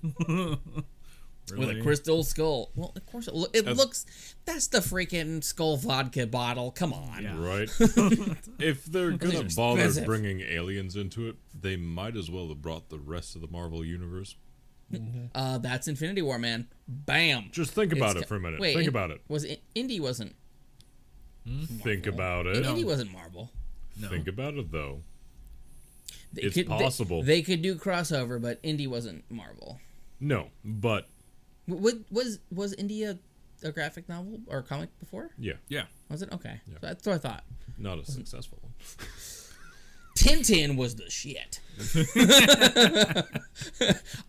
With a crystal skull. Well, of course, it looks... That's the freaking skull vodka bottle. Come on. Yeah. Right? If they're gonna These are bother expensive. bringing aliens into it, they might as well have brought the rest of the Marvel universe. That's Infinity War, man. Bam. Just think about It's it for a minute. Wait, Think about it. Indy wasn't... Think about it. Indy wasn't Marvel. No. Think about it, though. They It's possible. They could do crossover, but Indy wasn't Marvel. No, but Was Indy a graphic novel or comic before? yeah, Yeah. Was it? Okay. Yeah. So that's what I thought. not a successful one. Tintin was the shit.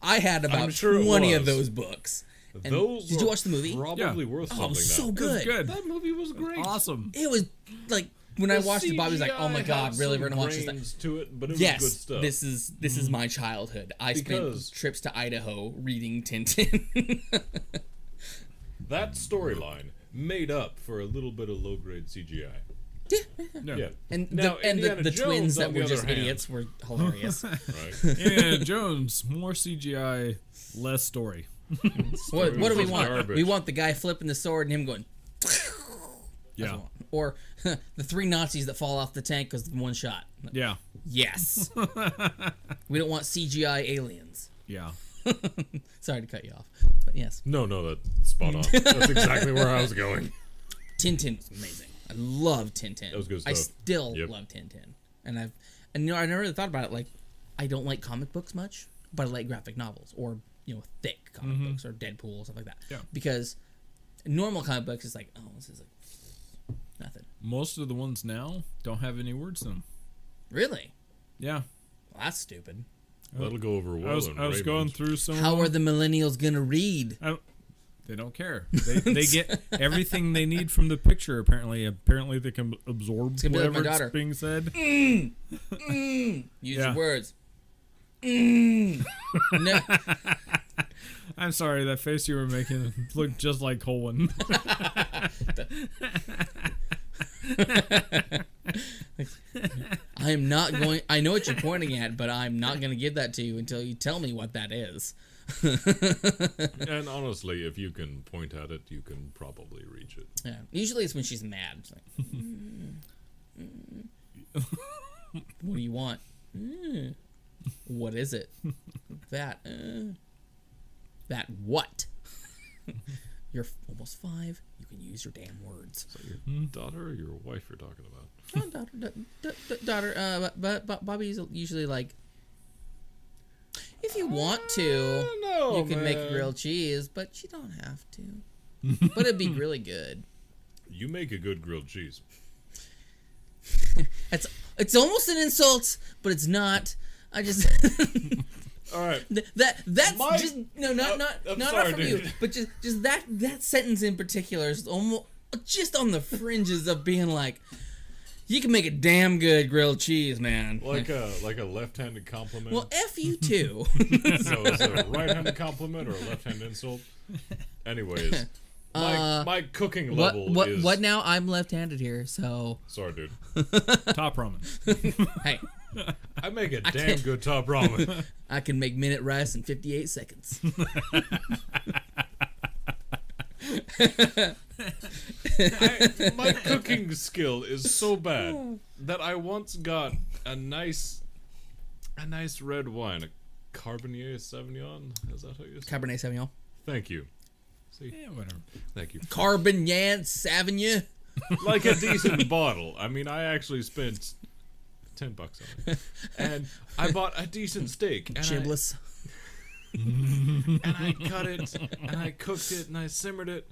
I had about I'm sure it 20 of was. those books. And Those did you were watch the movie? Probably Yeah. worth Oh, something. it was so now. good. Good. That movie was great. Awesome. It was like when I The watched it, Bobby was like, "Oh my CGI god, had really? some We're gonna watch this?" grains to it, but it was Yes, good stuff. this is my childhood. I Because- spent trips to Idaho reading Tintin. That storyline made up for a little bit of low grade CGI. No. Yeah, and Now, the Indiana twins Jones, that on the were other just hand- idiots were hilarious. right. Indiana Jones, more CGI, less story. what do we was want? garbage. We want the guy flipping the sword and him going. That's Yeah. what I want. Or the 3 Nazis that fall off the tank because one shot. Yeah. Yes. We don't want CGI aliens. Yeah. Sorry to cut you off, but yes, No, that's spot on. That's exactly where I was going. Tintin was amazing. I love Tintin. That was good I stuff. still Yep. love Tintin, and I never really thought about it. Like, I don't like comic books much, but I like graphic novels or thick comic books or Deadpool stuff like that. Yeah. Because normal comic books is like, oh, this is like nothing. Most of the ones now don't have any words in them. Really? Yeah. Well, that's stupid. That'll go over well. I was in going Raymond. through some. How are the millennials gonna read? They don't care. They get everything they need from the picture. Apparently they can absorb gonna be like my whatever's daughter. being said. Use Yeah. your words. No. I'm sorry, that face you were making looked just like Colin. I am not going. I know what you're pointing at, but I'm not going to give that to you until you tell me what that is. And honestly, if you can point at it, you can probably reach it. Yeah. Usually it's when she's mad. It's like, what do you want? What is it? That. That what? You're almost 5. You can use your damn words. Is that your daughter or your wife you're talking about? Oh, daughter. But Bobby's usually like, if you want to, No, you can make man. grilled cheese, but you don't have to. But it'd be really good. You make a good grilled cheese. It's almost an insult, but it's not. I just All right. that's My- just no, not I'm not sorry, from you, dude. but just that sentence in particular is almost just on the fringes of being like, you can make a damn good grilled cheese, man. Like a left-handed compliment. Well, F you too. So is it a right-handed compliment or a left-handed insult? Anyways, my cooking level is... What now? I'm left-handed here, so Sorry, dude. Top ramen. hey, I make a damn good top ramen. I can make minute rice in 58 seconds. My cooking skill is so bad that I once got a nice red wine, a Cabernet Sauvignon. Is that how you say it? Cabernet Sauvignon. Thank you. See, Yeah, whatever. thank you. Cabernet Sauvignon. Like a decent bottle. I mean, I actually spent $10 on it, and I bought a decent steak. And Chibless. and I cut it, and I cooked it, and I simmered it,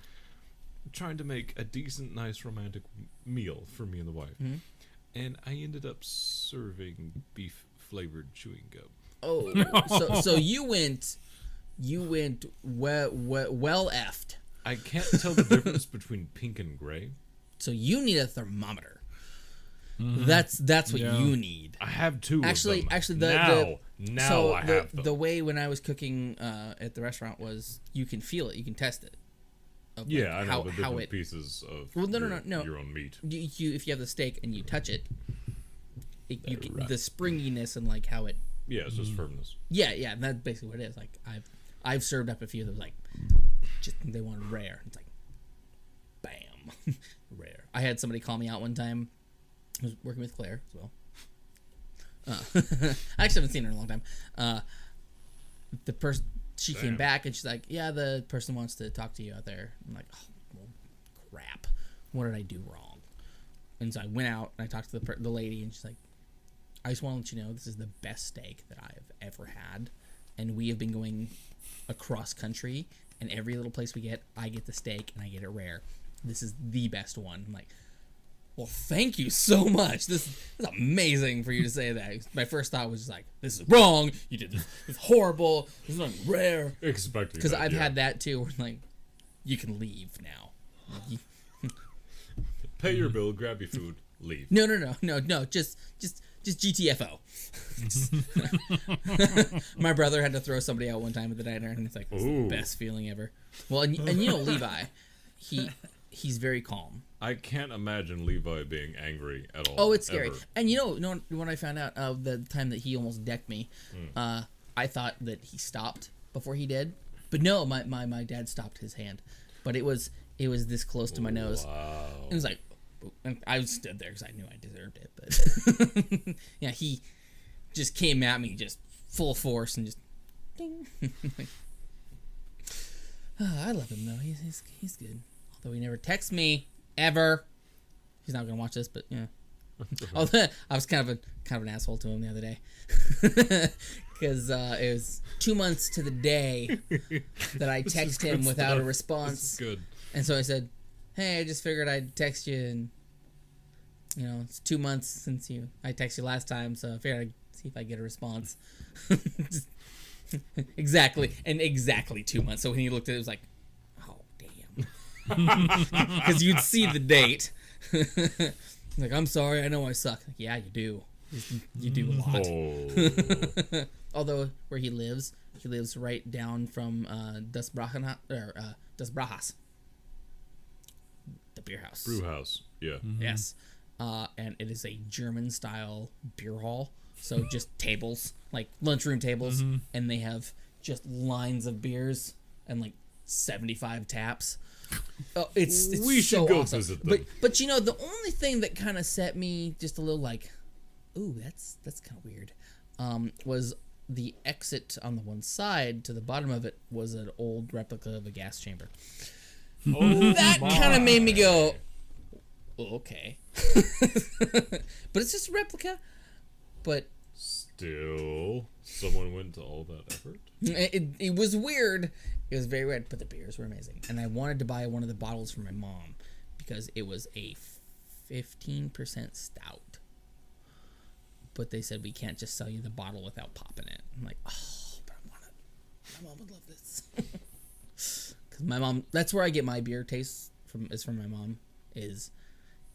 trying to make a decent, nice, romantic meal for me and the wife. Mhm. And I ended up serving beef-flavored chewing gum. Oh, so you went well effed. I can't tell the difference between pink and gray. So you need a thermometer. That's what Yeah. you need. I have two Actually, of them. now so I have them. the way when I was cooking at the restaurant was you can feel it, you can test it. Of, like, I know the how different it. pieces of Well, no. your own meat. You if you have the steak and you touch it, you can, Right. the springiness and like how it. Yeah, it's just firmness. Yeah, that's basically what it is. Like I've served up a few that was like, just they wanted rare. It's like, bam, rare. I had somebody call me out one time. I was working with Claire as well. I actually haven't seen her in a long time. The person she came Damn. back and she's like, "Yeah, the person wants to talk to you out there." I'm like, "Oh, well, crap! What did I do wrong?" And so I went out and I talked to the lady, and she's like, "I just want to let you know this is the best steak that I have ever had, and we have been going across country, and every little place we get, I get the steak and I get it rare. This is the best one." I'm like, "Well, thank you so much. This is amazing for you to say that." My first thought was just like, "This is wrong. You did this. It's horrible. This is not rare." Expecting Because that, I've yeah. had that too. Where like, you can leave now. Pay your bill, grab your food, leave. No. Just GTFO. My brother had to throw somebody out one time at the diner, and it's like it's the Ooh. best feeling ever. Well, and you know Levi, he's very calm. I can't imagine Levi being angry at all. Oh, it's scary. ever. And you know when I found out of the time that he almost decked me, I thought that he stopped before he did, but no, my dad stopped his hand, but it was this close to my nose. Wow. It was like, and I stood there because I knew I deserved it, but yeah, he just came at me just full force and just ding. I love him though. He's good. Although he never texts me ever. He's not gonna watch this, but yeah. Although I was kind of an asshole to him the other day because it was 2 months to the day that I text him without a response. This is good. And so I said, "Hey, I just figured I'd text you, and you know, it's 2 months since I texted you last time, so I figured I'd see if I get a response." Exactly 2 months. So when he looked at it, it was like, "Oh, damn," because you'd see the date. Like, "I'm sorry, I know I suck." Like, yeah, you do. You do a lot. Oh. Although where he lives right down from Das Brajas. The beer house. Brew house. Yeah. Yes. And it is a German-style beer hall. So just tables, like lunchroom tables, and they have just lines of beers and like 75 taps. Oh, it's We so should go awesome. visit them. But you know, the only thing that kind of set me just a little like, ooh, that's kind of weird, was the exit on the one side. To the bottom of it was an old replica of a gas chamber. Oh, That kind of made me go, oh, okay. But it's just a replica. But Still, someone went to all that effort. it was weird. It was very weird, but the beers were amazing. And I wanted to buy one of the bottles for my mom because it was a 15% stout. But they said we can't just sell you the bottle without popping it. I'm like, oh, but I want it. My mom would love this. Because my mom, that's where I get my beer taste from. Is from my mom. Is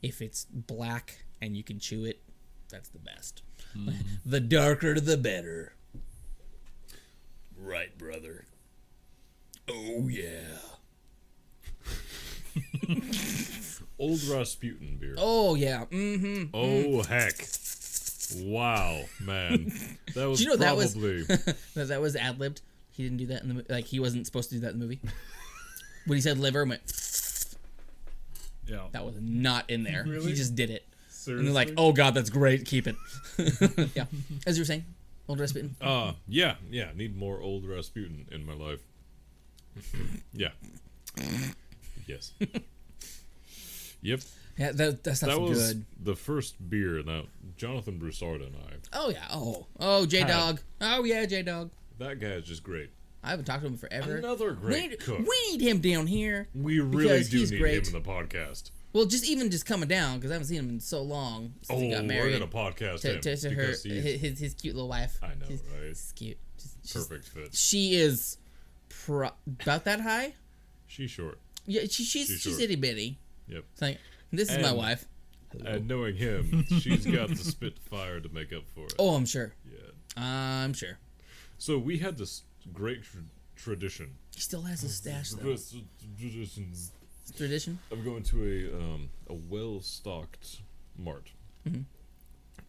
if it's black and you can chew it, that's the best. The darker, the better. Right, brother. Oh yeah. Old Rasputin beer. Oh yeah. Mm-hmm. Oh heck. Wow, man. That was Do you know that was probably that was ad-libbed? He didn't do that in the like he wasn't supposed to do that in the movie. When he said liver, I went. Yeah. That was not in there. Really? He just did it. seriously. And they're like, "Oh God, that's great. Keep it." Yeah. As you were saying, old Rasputin. Yeah. Need more old Rasputin in my life. Yeah. Yes. Yep. Yeah, that That sounds was good. the first beer that Jonathan Broussard and I. Oh yeah. Oh J Dog. Oh yeah, J Dog. That guy is just great. I haven't talked to him forever. Another great cook. We need him down here. We really because do he's need great. him in the podcast. Well, just coming down because I haven't seen him in so long since he got married. We're gonna podcast him to her, because he's his cute little wife. I know, she's, right? She's cute. She's Perfect fit. She is about that high. She's short. Yeah, she's itty bitty. Yep. It's like, this is my wife. And knowing him, she's got the spitfire to make up for it. Oh, I'm sure. Yeah. I'm sure. So we had this great tradition. He still has his stash though. Traditions. Tradition. Of going to a well-stocked mart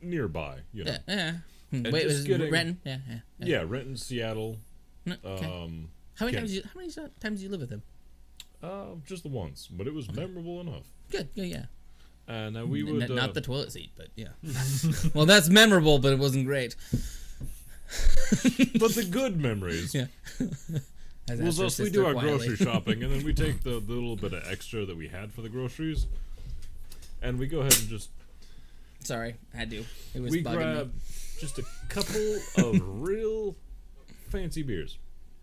nearby. You know. Yeah. And Wait, just was getting- Renton? Yeah. Yeah, Renton, Seattle. No, okay. How many times did you live with him? Just the once, but it was memorable enough. Good. Yeah. And we would not the toilet seat, but yeah. Well, that's memorable, but it wasn't great. but the good memories. Yeah. Was us. We do our grocery shopping, and then we take the little bit of extra that we had for the groceries, and we go ahead and just. Sorry, I had to. It was we bugging grab me. just a couple of real fancy beers.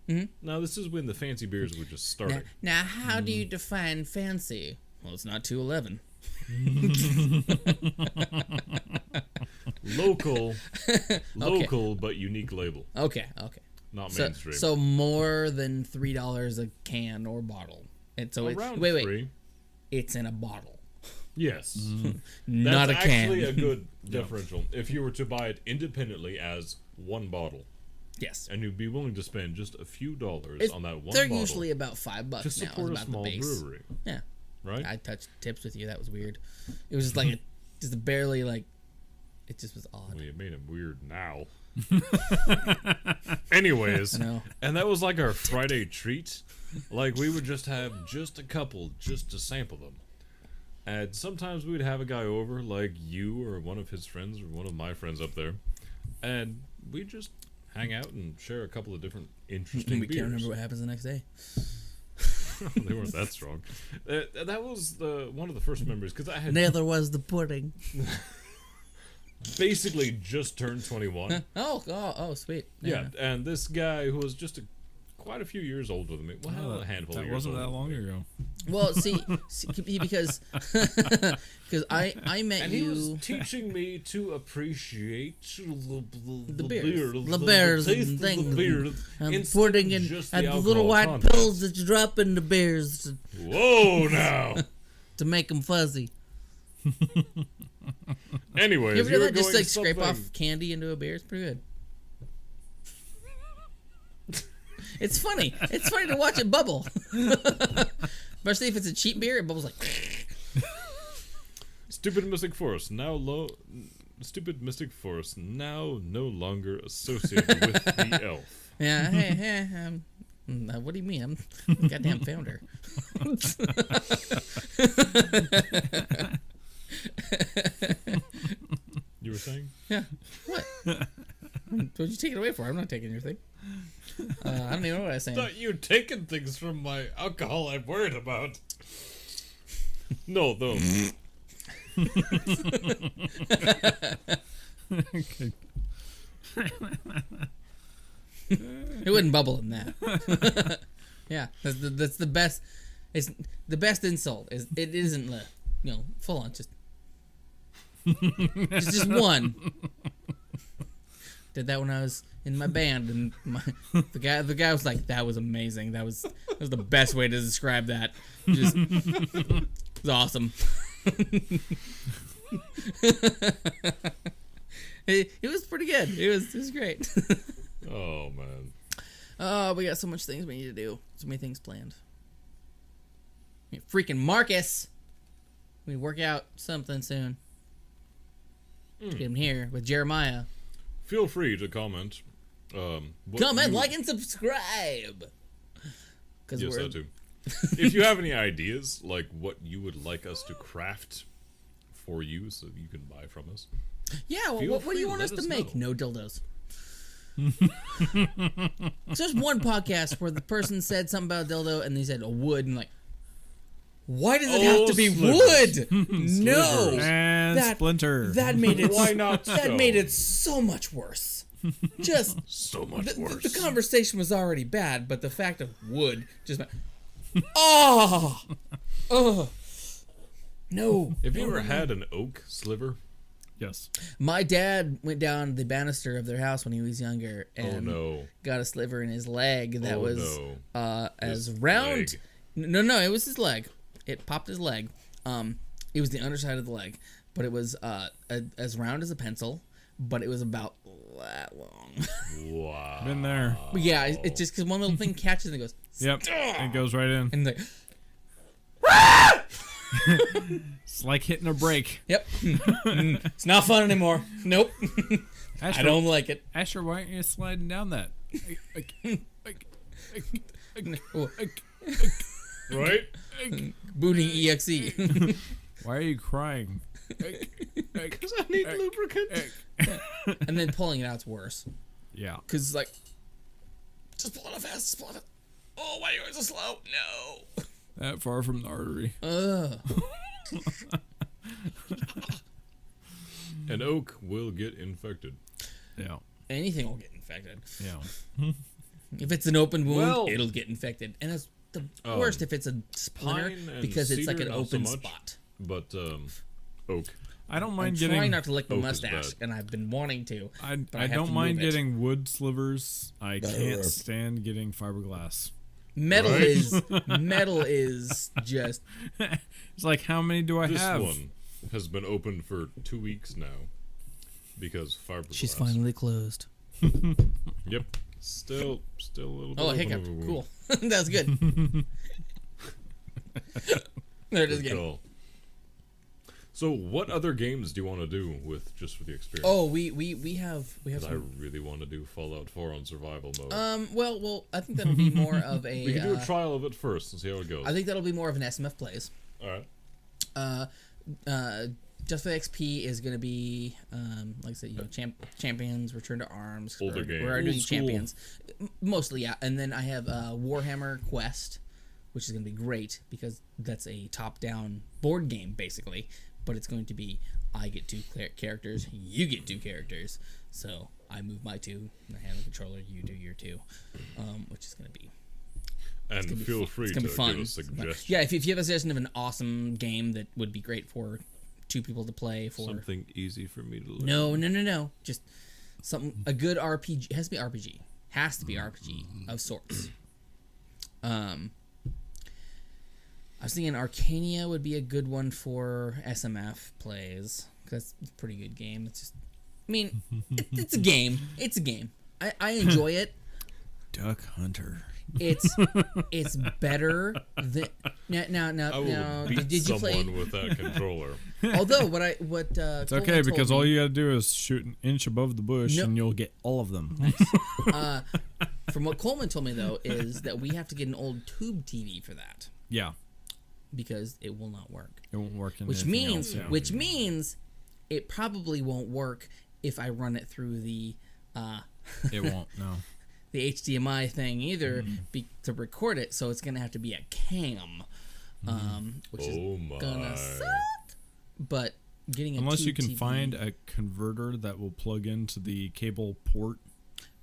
Mm-hmm. Now this is when the fancy beers were just starting. Now how do you define fancy? Well, it's not 211. Local, but unique label. Okay. Not mainstream. So more than $3 a can or bottle. And so around wait, $3. It's in a bottle. Yes. Not a That's can. actually a good differential. If you were to buy it independently as one bottle. Yes. And you'd be willing to spend just a few dollars on that one they're bottle. usually about $5 to now. support Is a about small the base. brewery. Yeah. Right? I touched tips with you. That was weird. It was just like just barely like. It just was odd. Well, you made him weird now. Anyways, I know. and that was like our Friday treat. Like we would just have just a couple just to sample them. And sometimes we'd have a guy over like you or one of his friends or one of my friends up there. And we'd just hang out and share a couple of different interesting We beers. can't remember what happens the next day. They weren't that strong. That was one of the first memories because I had Neither was the pudding. basically just turned 21. Oh, sweet. Yeah, and this guy who was just quite a few years older than me. Well, a handful of That years wasn't older that than long me. ago. Well, see because I met And you. he was teaching me to appreciate the beers. beer, The beers taste and of the things. beer, And instead putting of in just and the the little alcohol white content. pills that you drop in the beers Whoa, now. to make them fuzzy. Anyways, You ever do you were that? Just going like scrape something- off candy into a beer. It's pretty good. It's funny. It's funny to watch it bubble. Especially if it's a cheap beer, it bubbles like. Stupid Mystic Forest Stupid Mystic Forest now no longer associated with the elf. Yeah. Hey. What do you mean? I'm the goddamn founder. You were saying? Yeah. What? What'd you take it away for? I'm not taking your thing. I don't even know what I was saying. Thought you taking things from my alcohol I'm worried about. No. It wouldn't bubble in that. Yeah, that's the best. It's the best insult. It isn't full on just just one. Did that when I was in my band, and the guy was like, "That was amazing. That was the best way to describe that. Just it was awesome." It was pretty good. It was great. Oh, man. Oh, we got so much things we need to do. So many things planned. Freaking Marcus. We work out something soon. Get him here with Jeremiah. Feel free to comment. Comment, like, and subscribe. Yes, that too. If you have any ideas, like what you would like us to craft for you so you can buy from us. Yeah, well, Feel what do free you to want let us to us make? know. No dildos. It's just one podcast where the person said something about a dildo and they said a wood and like, why does it have to be slivers. wood? No. And That- Splinter. That made it Why not That stone? made it so much worse. Just So much the worse. conversation was already bad, but the fact of wood just oh, no. Have you ever had an oak sliver? Yes. My dad went down the banister of their house when he was younger and got a sliver in his leg that was as round. Leg. No, it was his leg. It popped his leg. It was the underside of the leg, but it was as round as a pencil, but it was about that long. Wow. Been there. But yeah, it just because one little thing catches and it goes. Yep. It goes right in. And like, It's like hitting a brake. yep, it's not fun anymore. Nope, Asher, I don't like it. Asher, why aren't you sliding down that? Right? Booting exe. Why are you crying? Because I need lubricant. And then pulling it out's worse Yeah. because it's like, just pull it out fast, just pull it out. Oh, why are you going so slow? No. That far from the artery. Ugh. An oak will get infected. Yeah. Anything will get infected. Yeah. If it's an open wound, Well- it'll get infected, and it's the worst if it's a splinter pine and because it's like cedar, an not so open much. spot. But oak. I don't I'm mind trying getting. not to lick my oak is mustache, bad. and I've been wanting to. I I have don't to mind move it. getting wood slivers. I can't stand getting fiberglass. Metal Right? is just It's like, how many do I This have? one has been open for 2 weeks now. Because fiberglass. she's finally closed. Yep. Still a little bit Oh, a open hiccup. of a wound. Cool. That's good. There it is Good again. call. So, what other games do you want to do with the experience? Oh, we have 'Cause I some. really want to do Fallout 4 on survival mode. Well, I think that'll be more of a. we can do a trial of it first and see how it goes. I think that'll be more of an SMF plays. All right. Just for XP is going to be, like I said, Champions, Return to Arms. Older game. We're Old doing school. Champions. Mostly, yeah. And then I have Warhammer Quest, which is going to be great because that's a top-down board game, basically. But it's going to be, I get 2 characters, you get 2 characters. So I move my 2, I hand the controller, you do your 2, which is going to be... And gonna be feel fun. free It's to gonna give be fun. a It's gonna be fun. suggestion. Yeah, if you have a suggestion of an awesome game that would be great for 2 people to play for... Something easy for me to learn. No. Just a good RPG. It has to be RPG. Has to be RPG of sorts. I was thinking Arcania would be a good one for SMF plays. Because it's a pretty good game. It's just... I mean, it's a game. It's a game. I enjoy it. Duck Hunter. It's better than... Now, I will beat did you someone play... with that controller. Although, It's okay because all you gotta do is shoot an inch above the bush No. and you'll get all of them. From what Coleman told me, though, is that we have to get an old tube TV for that Yeah, because it will not work. it won't work in Which anything means, else, yeah. which means, it probably won't work if I run it through the It won't. No. the HDMI thing either to record it. So it's gonna have to be a cam, which Oh is my. gonna suck. But getting a Unless tube you can TV, find a converter that will plug into the cable port.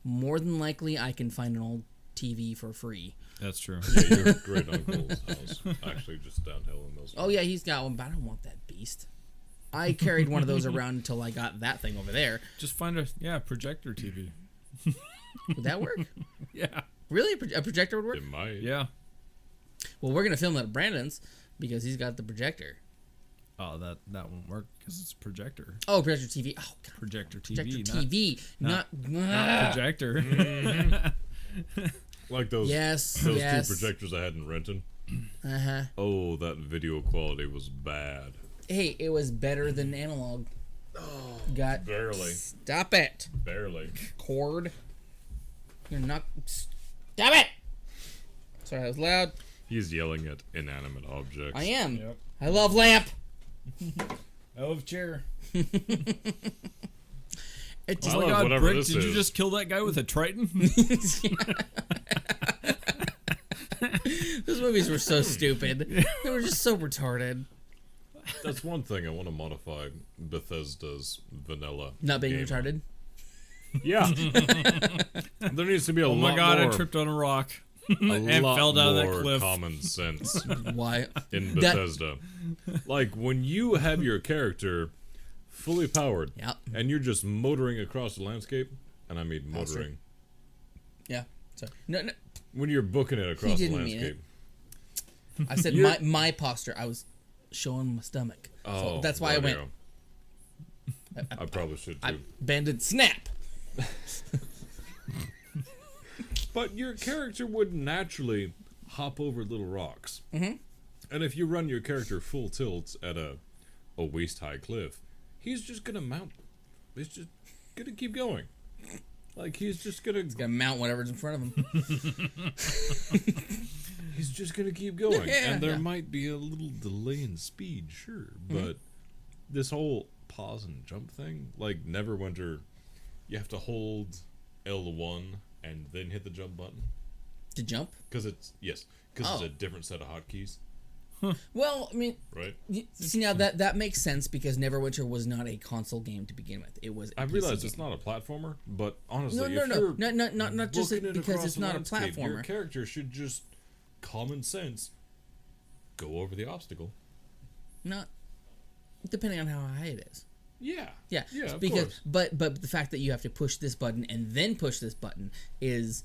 more than likely I can find an old TV for free. That's true. Yeah, your great uncle's house. Actually, just downhill in those. Oh yeah, he's got one, but I don't want that beast. I carried one of those around until I got that thing over there. Just find a projector TV. Would that work? Yeah. Really? A projector would work? It might. Yeah. Well, we're going to film it at Brandon's because he's got the projector. Oh, that won't work because it's a projector. Oh, projector TV. Oh, God. Projector Projector TV. TV. Not Projector. Like those. Yes, Those yes. 2 projectors I had in Renton. Uh-huh. Oh, that video quality was bad. Hey, it was better than analog. Got Barely. Stop it. Barely. Cord. You're not... Stop it! Sorry, that was loud. He's yelling at inanimate objects. I am. Yep. I love lamp. I love chair. It just I Oh my love God, whatever Brick, this did you is. just kill that guy with a Triton? Those movies were so stupid. They were just so retarded. That's one thing I want to modify Bethesda's vanilla. Not being game on. retarded. Yeah. There needs to be a Oh lot my god, more, I tripped on a rock a and lot fell down that more cliff. common sense Why? in That- Bethesda. Like, when you have your character fully powered, Yep. and you're just motoring across the landscape, and I mean That's true. motoring. Yeah. Sorry. No. When you're booking it across the didn't mean landscape. I said You're- my posture. I was showing my stomach. Oh, So that's why I went. radio. I probably should too. I bended snap. But your character would naturally hop over little rocks. Mm-hmm. And if you run your character full tilt at a waist-high cliff, he's just gonna mount. He's just gonna keep going. Like, he's just gonna... Gonna mount whatever's in front of him. He's just gonna keep going. Yeah, And there yeah. might be a little delay in speed, sure. But this whole pause and jump thing, like Neverwinter, you have to hold L1 and then hit the jump button. To jump? Because it's it's Oh. a different set of hotkeys, Well, I mean, right? see now that makes sense because Neverwinter was not a console game to begin with. It was. A I PC realize game. it's not a platformer, but honestly, No, if you're not just booking it because across it's the not a landscape, your platformer. character should just common sense go over the obstacle. Not depending on how high it is. Yeah, Yeah, of because course. but the fact that you have to push this button and then push this button is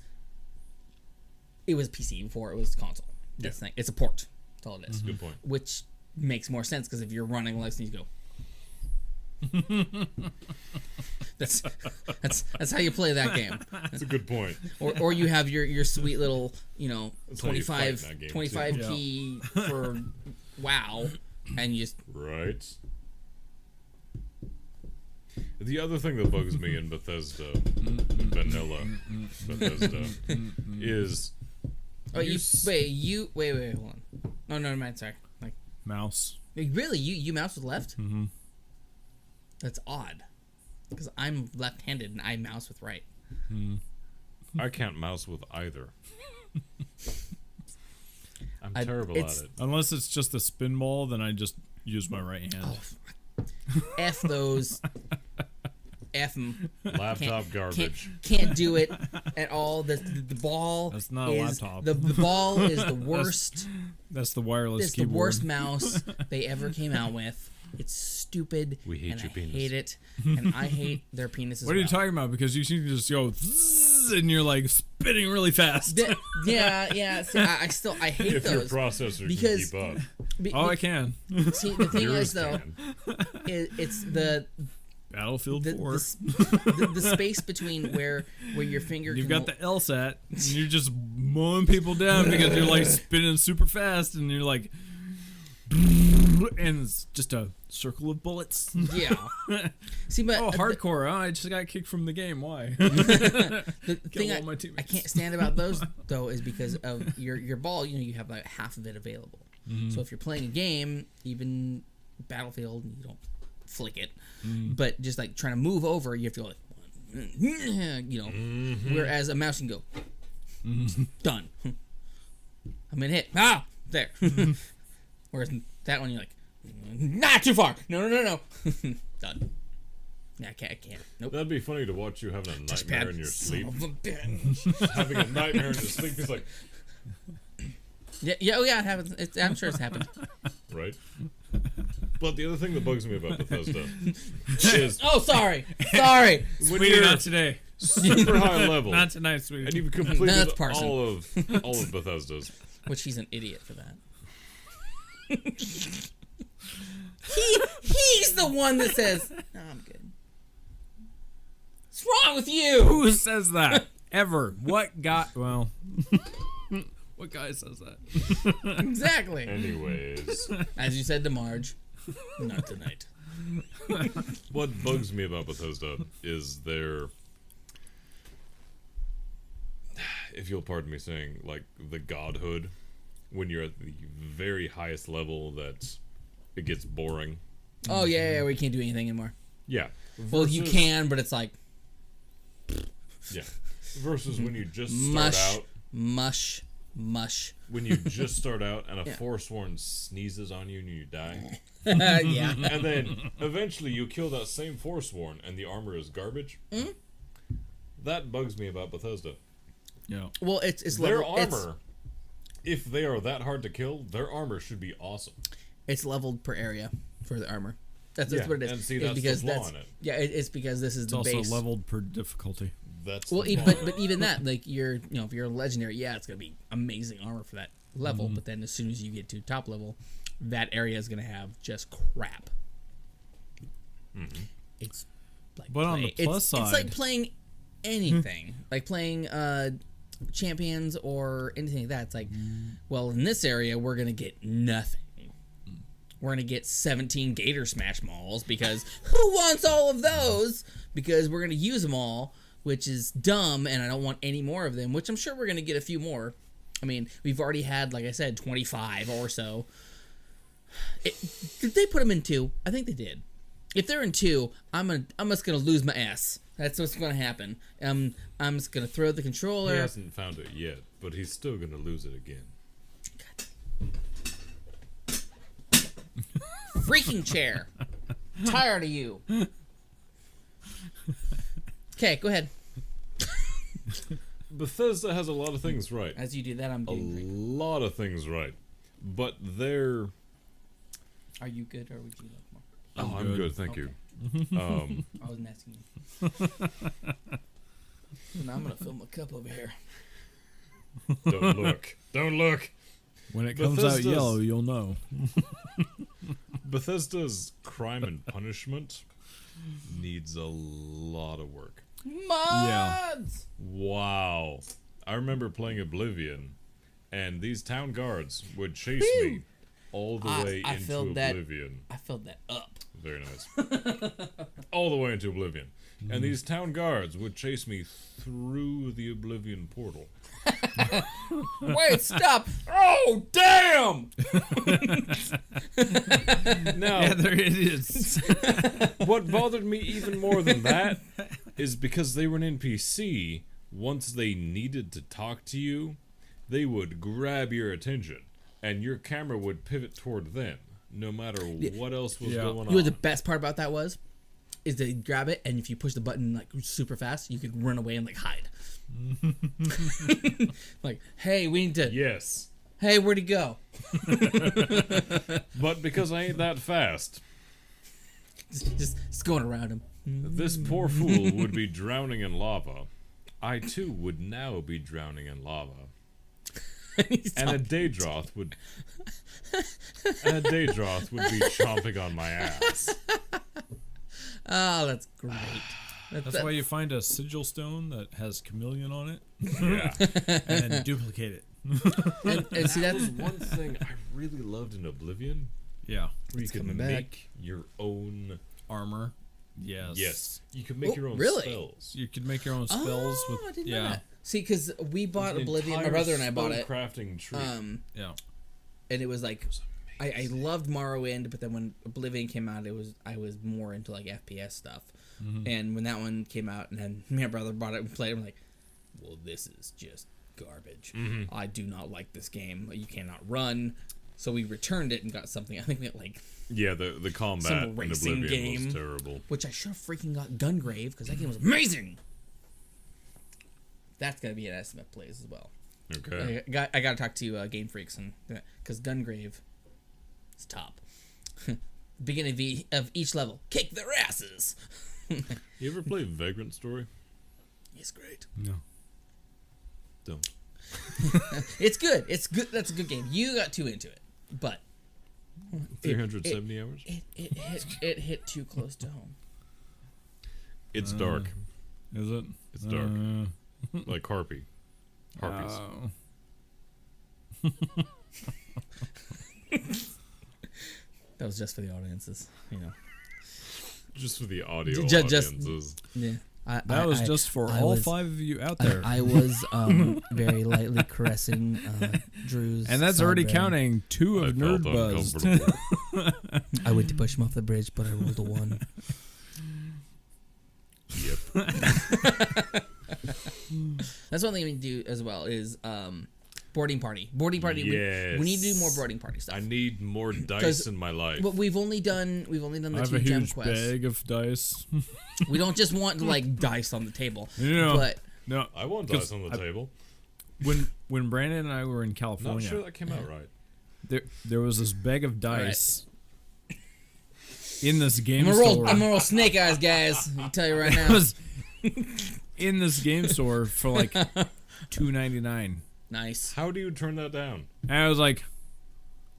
it was PC before it was console. This thing, it's a port. That's all it is. Good point. Which makes more sense because if you're running license, you go. that's how you play that game. That's a good point. Or you have your sweet little That's how you fight in 25 that game, 25 too. key for WoW, and you just Right. The other thing that bugs me in Bethesda, vanilla Bethesda, is oh You you s- wait hold on. No, never mind. Sorry. Like Mouse. really, you mouse with left? Mm-hmm. That's odd, because I'm left-handed and I mouse with right. I can't mouse with either. I'm I- terrible it's- at it. Unless it's just a spin ball, then I just use my right hand. F those. F 'em. Laptop garbage. Can't do it at all. The ball. That's not a is, laptop. The ball is the worst. That's the wireless It's the keyboard. worst mouse they ever came out with. It's stupid. We hate and your I penis. hate it, and I hate their penises. What are you talking about? Because you can just go zzz, and you're like spinning really fast. Yeah. See, I hate If your those. processor because- can keep up. Be- I can. see, the thing Yours is though, can. it's the Battlefield 4. the space between where your finger. You've can got the LSAT, and you're just mowing people down because you're like spinning super fast, and you're like, and it's just a circle of bullets. Yeah. See, but Oh, hardcore! Huh? I just got kicked from the game. Why? the thing all my I teammates. can't stand about those though is because of your ball. You have like half of it available. So if you're playing a game, even Battlefield, you don't flick it, but just like trying to move over, you have to go like, Whereas a mouse can go, done. I'm gonna hit. Ah, there. Whereas that one, you're like, not too far. No. Done. Yeah, I can't. Nope. That'd be funny to watch you having a nightmare Touchpad. in your Son sleep. of a bitch. Having a nightmare in your sleep is like, Yeah, it happens. I'm sure it's happened. right? But the other thing that bugs me about Bethesda is Oh, sorry. when Sweetie, you're not today. super high level Not tonight, sweetie. and you've That's completed Parson. all of Bethesda's. Which he's an idiot for that. He's the one that says, "No, I'm good." What's wrong with you? Who says that ever? What guy? Well, what guy says that? Exactly. Anyways, As you said to Marge, not tonight. what bugs me about Bethesda is their, if you'll pardon me saying, like the godhood. When you're at the very highest level, that it gets boring. Oh yeah, we can't do anything anymore. Yeah. Well, you Versus- can, but it's like Yeah. Versus when you just start mush, out. mush. When you just start out and a Yeah. Forsworn sneezes on you and you die. Yeah. And then eventually you kill that same Forsworn and the armor is garbage. That bugs me about Bethesda. Yeah. Well, it's Their level, armor, if they are that hard to kill, their armor should be awesome. It's leveled per area for the armor. That's Yeah, what it is. and see, It's that's the because flaw in it. Yeah, it's because this is It's the also base. leveled per difficulty. That's Well, the flaw. but even that, like if you're a legendary, yeah, it's gonna be amazing armor for that level. But then as soon as you get to top level, that area is gonna have just crap. It's like, But on the plus it's side- like playing anything, like playing champions or anything like that. It's like, well, in this area, we're gonna get nothing. We're gonna get 17 Gator Smash Malls because who wants all of those? Because we're gonna use them all, which is dumb, and I don't want any more of them. Which I'm sure we're gonna get a few more. I mean, we've already had, like I said, 25 or so. Did they put them in 2? I think they did. If they're in 2, I'm just gonna lose my ass. That's what's gonna happen. I'm just gonna throw the controller. He hasn't found it yet, but he's still gonna lose it again. Freaking chair. Tired of you. Okay, go ahead. Bethesda has a lot of things right. As you do that, I'm A doing great. lot of things right, but they're. Are you good, or would you like more? Oh, I'm good, thank you. I wasn't asking you. Now I'm gonna fill my cup over here. Don't look. Don't look. When it comes Bethesda's- out yellow, you'll know. Bethesda's crime and punishment needs a lot of work. Mods. Wow. I remember playing Oblivion, and these town guards would chase me all the way I into filled that- Oblivion. I filled that up. Very nice. All the way into Oblivion. And these town guards would chase me through the Oblivion portal. Wait, stop! Oh, damn! Now, Yeah, there it is. what bothered me even more than that is because they were an NPC, once they needed to talk to you, they would grab your attention, and your camera would pivot toward them, no matter what else was Yeah. going You on. know what the best part about that was? Is they grab it, and if you push the button like super fast, you could run away and like hide. Like, hey, we need to. Yes. Hey, where'd he go? But because I ain't that fast, Just going around him. this poor fool would be drowning in lava. I too would now be drowning in lava. And a Daedroth would be chomping on my ass. Oh, that's great. That's why you find a sigil stone that has chameleon on it Yeah. and then duplicate it. and see, That that's was one thing I really loved in Oblivion, Yeah. where you could coming back. make your own. Armor. Yes. Yes, you could make Oh, your own really? spells. You could make your own spells I with. didn't know Yeah. that. See, because we bought An Oblivion, my entire brother and I bought it. spellcrafting tree. Yeah. And it was like, I loved Morrowind, but then when Oblivion came out, I was more into like FPS stuff. And when that one came out, and then my brother bought it and played it, I'm like, well, this is just garbage. I do not like this game. You cannot run. So we returned it and got something. I think we got like, Yeah, the combat Some in racing Oblivion game. was terrible. which I should have freaking got Gungrave because that game was amazing. That's gonna be an estimate plays as well. Okay. I got to talk to Game Freaks and because Gungrave is top. Beginning of each level, kick their asses. You ever play Vagrant Story? It's great. No. Don't. It's good. It's good. That's a good game. You got too into it, but 370 hours? it hit too close to home. It's dark. Is it? It's dark. Like Harpies. Oh. That was just for the audiences, you know. Just for the audio Just- audiences. Yeah. That was just for all 5 of you out there. I was very lightly caressing Drew's. and that's already sideburn. counting 2 I of felt Nerd Buzz. uncomfortable. I went to push him off the bridge, but I rolled a 1. Yep. That's one thing we do as well is Boarding party. Yes. We need to do more boarding party stuff. I need more dice in my life. But we've only done the I have 2 a gem huge quests. bag of dice. We don't just want like dice on the table. No. But I want dice on the table. When Brandon and I were in Not California, sure that came out right. there was this bag of dice in this game I'm store. gonna roll snake eyes, guys. I'll tell you right It now. was in this game store for like $2.99. Nice. How do you turn that down? And I was like,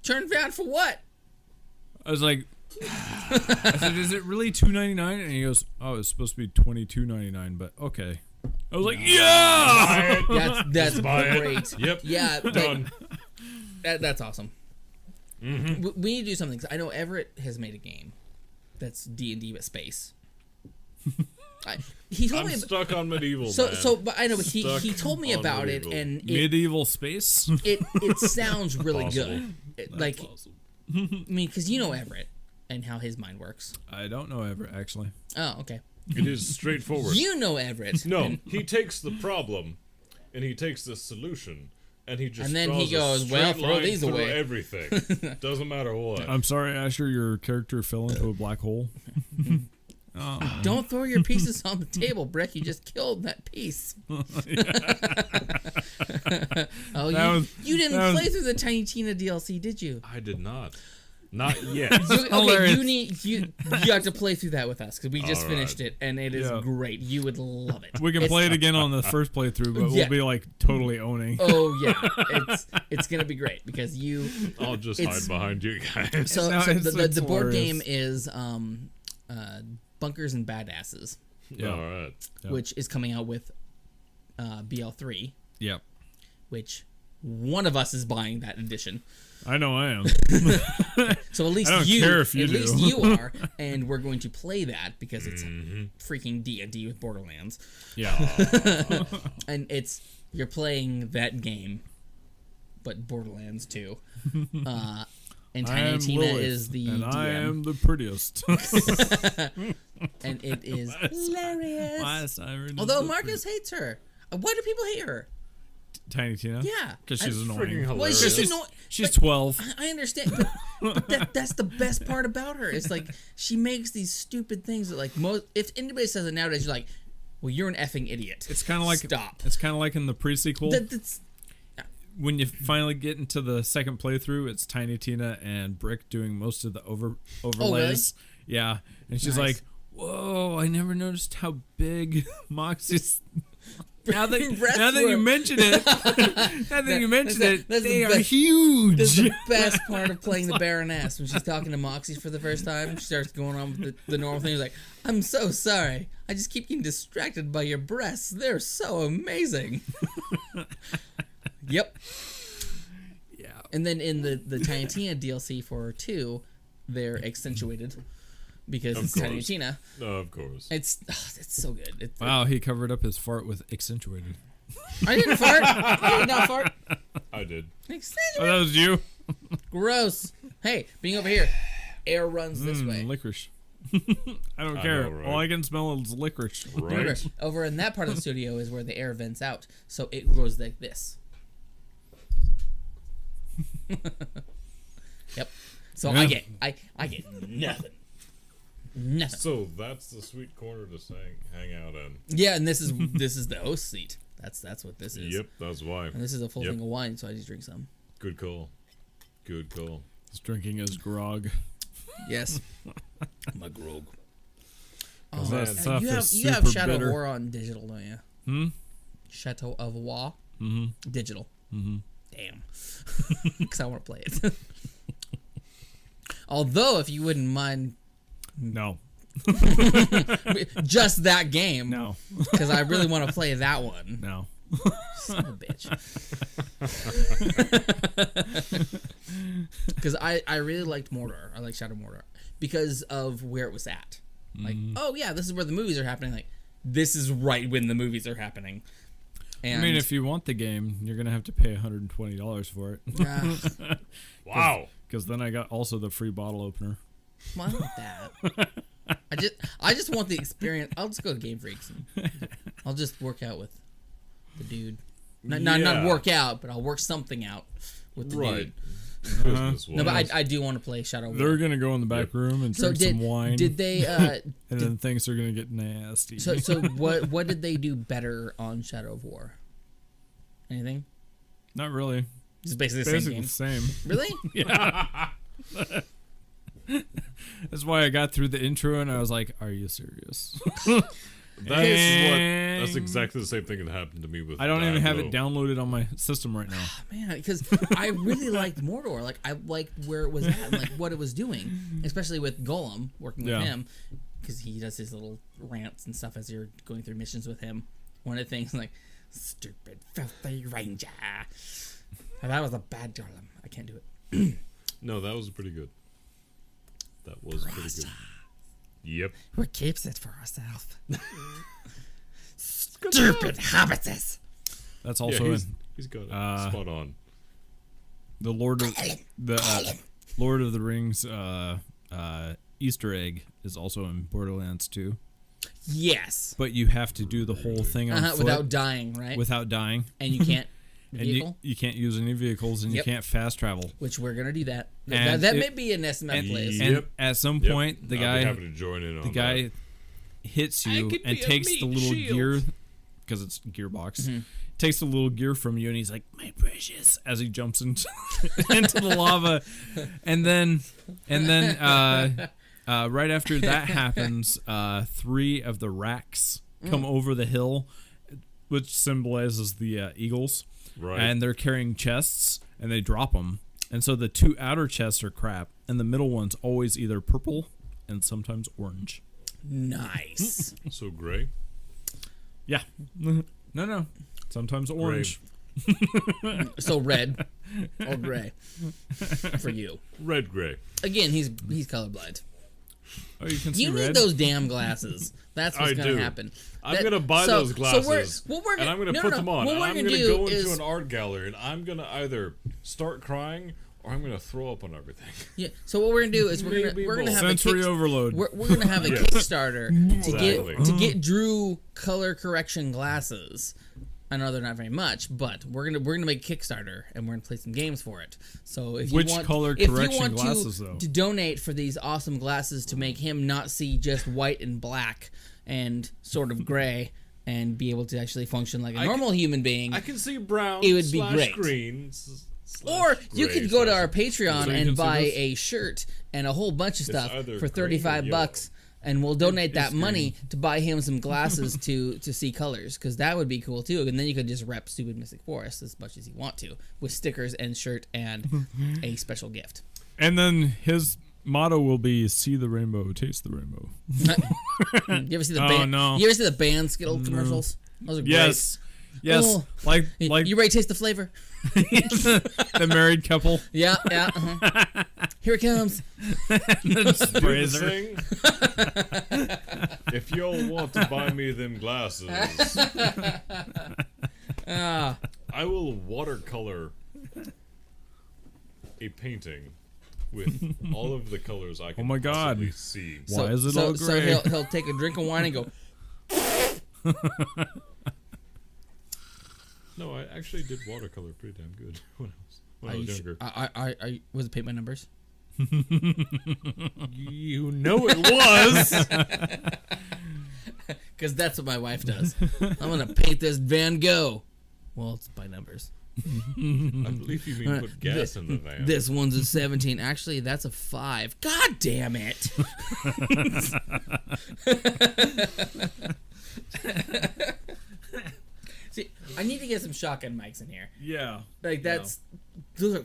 Turn down for what? I said, "Is it really $2.99?" And he goes, "Oh, it's supposed to be $22.99, but okay." I was like, "Yeah!" That's buy it. great. Yep. Yeah, Done. that's awesome. Mm-hmm. We need to do something. 'Cause I know Everett has made a game that's D&D but space. He told I'm me. stuck on medieval. But I know. But he Stuck told me on about medieval. it, and Medieval space. it sounds really Possible. good. Like, I mean, because you know Everett and how his mind works. I don't know ever actually. Oh, okay. It is straightforward. You know Everett. No, he takes the problem, and he takes the solution, and he just And then he draws a goes, "Well, straight throw line these through away." Everything doesn't matter what. I'm sorry, Asher. Your character fell into a black hole. Don't throw your pieces on the table, Brick. You just killed that piece. You didn't play through the Tiny Tina DLC, did you? I did not. Not yet. Okay, hilarious. you have to play through that with us because we just All finished right. it and it is Yeah. great. You would love it. We can play it again on the first playthrough, but Yeah. we'll be like totally owning. Oh yeah, it's gonna be great because you. I'll just It's- hide behind you guys. So, No, it's the board hilarious. game is Bunkers and Badasses, Yeah. All right. Yeah. which is coming out with BL3, Yep. which one of us is buying that edition. I know I am. So at least I don't you, care if you at do. least you are, and we're going to play that because it's freaking D&D with Borderlands, Yeah. and you're playing that game, but Borderlands 2. And I Tiny am Tina Lilith, is the and DM, I am the prettiest. and it is hilarious. My siren is Although the Marcus hates her. Why do people hate her? Tiny Tina. Yeah, Because she's Freaking annoying. well, hilarious. she's She's, annoying. she's but 12. I understand, but that's the best part about her. It's like she makes these stupid things that, like, if anybody says it nowadays, you're like, "Well, you're an effing idiot." It's kind of like stop. It's kind of like in the pre-sequel. That's When you finally get into the second playthrough, it's Tiny Tina and Brick doing most of the overlays. Yeah, and she's Nice. like, "Whoa! I never noticed how big Moxie's." Now that you mention it, they are That's huge. the best part of playing the Baroness. When she's talking to Moxie for the first time, she starts going on with the normal thing. She's like, "I'm so sorry. I just keep getting distracted by your breasts. They're so amazing." Yep. Yeah. And then in the Tiny Tina DLC for 2, they're accentuated because Of it's Tiny course. Tina. Of course. It's so good. Wow, he covered up his fart with accentuated. I didn't fart. I did not fart. I did. Oh, Accentuated. that was you. Gross. Hey, being over here, air runs this way. Licorice. I don't care. know, right? All I can smell is licorice. Remember, Right. over in that part of the studio is where the air vents out, so it goes like this. Yep. So Yeah. I get nothing. Nothing. So that's the sweet corner to hang out in. Yeah, and this is the host seat. That's what this is. Yep, that's why. And this is a full Yep. thing of wine, so I just drink some. Good call. Good call. He's drinking his grog. Yes. My grog. Oh, that and stuff you is have super Shadow bitter. of War on digital, don't you? Hmm? Chateau of War. Mm-hmm. Digital. Mm-hmm. Damn. Because I want to play it. Although, if you wouldn't mind No. just that game, No. because I really want to play that one. No. Son of a bitch. Because I really liked Mordor. I like Shadow of Mordor because of where it was at. Like, oh yeah, this is where the movies are happening. Like, this is right when the movies are happening. And I mean, if you want the game, you're going to have to pay $120 for it. Wow. Because then I got also the free bottle opener. well, I want that. I just want the experience. I'll just go to Game Freaks and I'll just work out with the dude. Not work out, but I'll work something out with the dude. Business-wise. No, but I do want to play Shadow of War. They're gonna go in the back room and drink some wine. Did they? and then things are gonna get nasty. So what did they do better on Shadow of War? Anything? Not really. It's basically The same. Really? Yeah. That's why I got through the intro and I was like, "Are you serious?" That's exactly the same thing that happened to me with. I don't even have it downloaded on my system right now. Man, because I really liked Mordor. Like I liked where it was at, and, like what it was doing, especially with Gollum working with him, because he does his little rants and stuff as you're going through missions with him. One of the things like, "Stupid filthy ranger." And that was a bad Gollum. I can't do it. No, that was pretty good. That was pretty good. Yep. Who keeps it for herself? Stupid hobbitses. That's also he's got it spot on. The Lord of the Rings Easter egg is also in Borderlands 2. Yes. But you have to do the whole thing on foot without dying, right? Without dying. And you can't and you can't use any vehicles, and you can't fast travel. Which we're gonna do that. And that may be an SMF place. And at some point, the guy happy to join in on the guy that. hits you and takes the little gear, because it's gearbox. Mm-hmm. Takes the little gear from you, and he's like, "My precious," as he jumps into into the lava, and then right after that happens, 3 of the racks come over the hill, which symbolizes the eagles. Right. And they're carrying chests, and they drop them. And so the 2 outer chests are crap, and the middle one's always either purple and sometimes orange. Nice. So gray? Yeah. No. Sometimes orange. So red or gray for you. Red, gray. Again, he's colorblind. Oh, you can see You red? need those damn glasses. That's what's going to happen. I'm going to buy those glasses, and I'm going to put them on. What And we're I'm going to going to go do into an art gallery, and I'm going to either start crying or I'm going to throw up on everything. Yeah. So what we're going to do is we're going to have sensory overload. We're going to have a Kickstarter to get Drew color correction glasses. I know they're not very much, but we're gonna make a Kickstarter and we're gonna play some games for it. So if Which you want, color if correction you want glasses, though? to donate for these awesome glasses to make him not see just white and black and sort of gray and be able to actually function like a normal human being, I can see brown. It would be great. Green. Or you could go to our Patreon So you and can see buy this? a shirt and a whole bunch of stuff either for green or $35, yellow. and we'll donate that money to buy him some glasses to see colors, because that would be cool too. And then you could just rep Stupid Mystic Forest as much as you want to, with stickers and shirt and a special gift. And then his motto will be, "See the rainbow, taste the rainbow." You ever see the no. You ever see the band Skittle commercials? Those are great. Yes. Oh. Like You ready to taste the flavor? the married couple. Yeah. Here it comes. Sprays her. Thing. If y'all want to buy me them glasses, I will watercolor a painting with all of the colors I can Oh my God. possibly see. Why is it all So gray? he'll take a drink of wine and go, No, I actually did watercolor pretty damn good when I was younger. was it Paint by Numbers? You know it was. Because that's what my wife does. I'm going to paint this Van Gogh. Well, it's by numbers. I believe you mean put gas in the van. This one's a 17. Actually, that's a 5. God damn it. See, I need to get some shotgun mics in here. Yeah. Like, those are...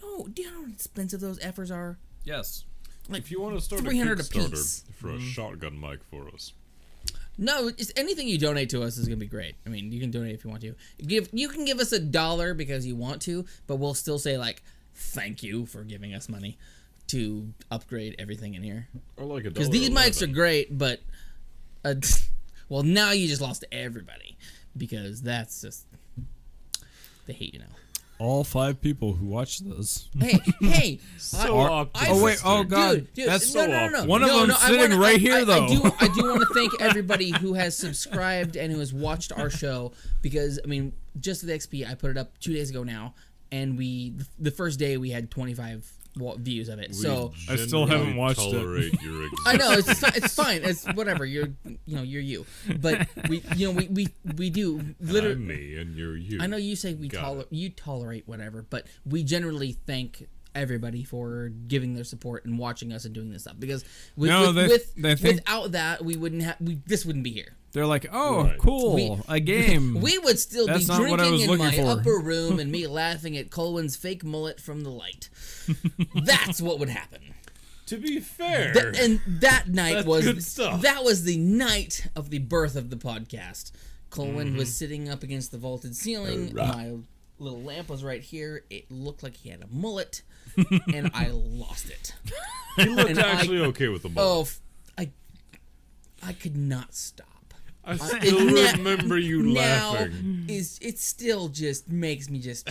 No, do you know how expensive those effers are? Yes. Like, If you want to start a $300 a Kickstarter piece. for a shotgun mic for us, No, it's anything you donate to us is gonna be great. I mean, you can donate if you want to. You can give us $1 because you want to, but we'll still say like, thank you for giving us money to upgrade everything in here. or like $1. Because these mics are great, but well, now you just lost everybody because that's just they hate you now. All 5 people who watch this. Hey! Oh wait! Oh God! Dude, That's no. One of them sitting right here, though. I do want to thank everybody who has subscribed and who has watched our show, because I mean, just for the XP, I put it up 2 days ago now, and the first day we had 25 views of it. So I still haven't watched it. Tolerate your existence. I know it's fine. It's whatever. You're you. But we do literally. I'm me and you're you. I know you say you tolerate whatever, but we generally thank everybody for giving their support and watching us and doing this stuff, because without that this wouldn't be here. They're like, oh, Right. cool, a game. We would still That's be not what I was drinking in looking my for. upper room and me laughing at Colwyn's fake mullet from the light. That's what would happen. To be fair, And that night That's was good stuff. that was the night of the birth of the podcast. Colwyn was sitting up against the vaulted ceiling. My little lamp was right here. It looked like he had a mullet, and I lost it. he looked and actually okay with the ball. I could not stop. I still remember you now laughing. it still just makes me just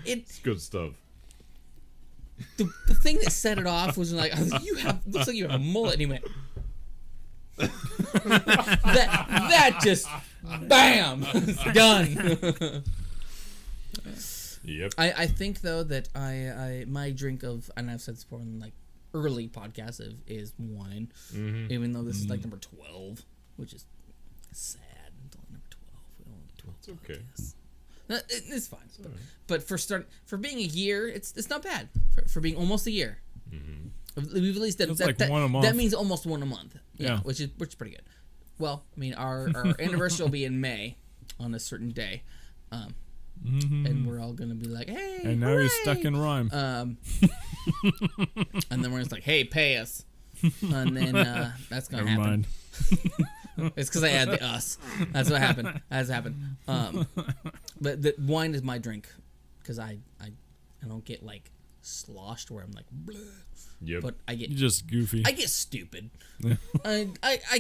It's good stuff. the thing that set it off was like, looks like you have a mullet, and he went that just bam, done. Yep. I think though that I my drink of, and I've said this before in like early podcasts, is wine, even though this is like number 12, which is sad. It's only number 12. We don't want 12. It's okay. podcasts. It's fine, but for being a year, it's not bad. For being almost a year, we've released that. It's like one a month. That means almost one a month. Yeah. which is pretty good. Well, I mean, our anniversary will be in May on a certain day, and we're all gonna be like, hey, And now he's stuck in rhyme. and then we're just like, hey, pay us, and then that's gonna Never happen. mind. It's because I add the us. That's what happened. That's happened. But the wine is my drink, because I don't get like sloshed where I'm like, bleh. Yep. But I get You're just goofy. I get stupid. I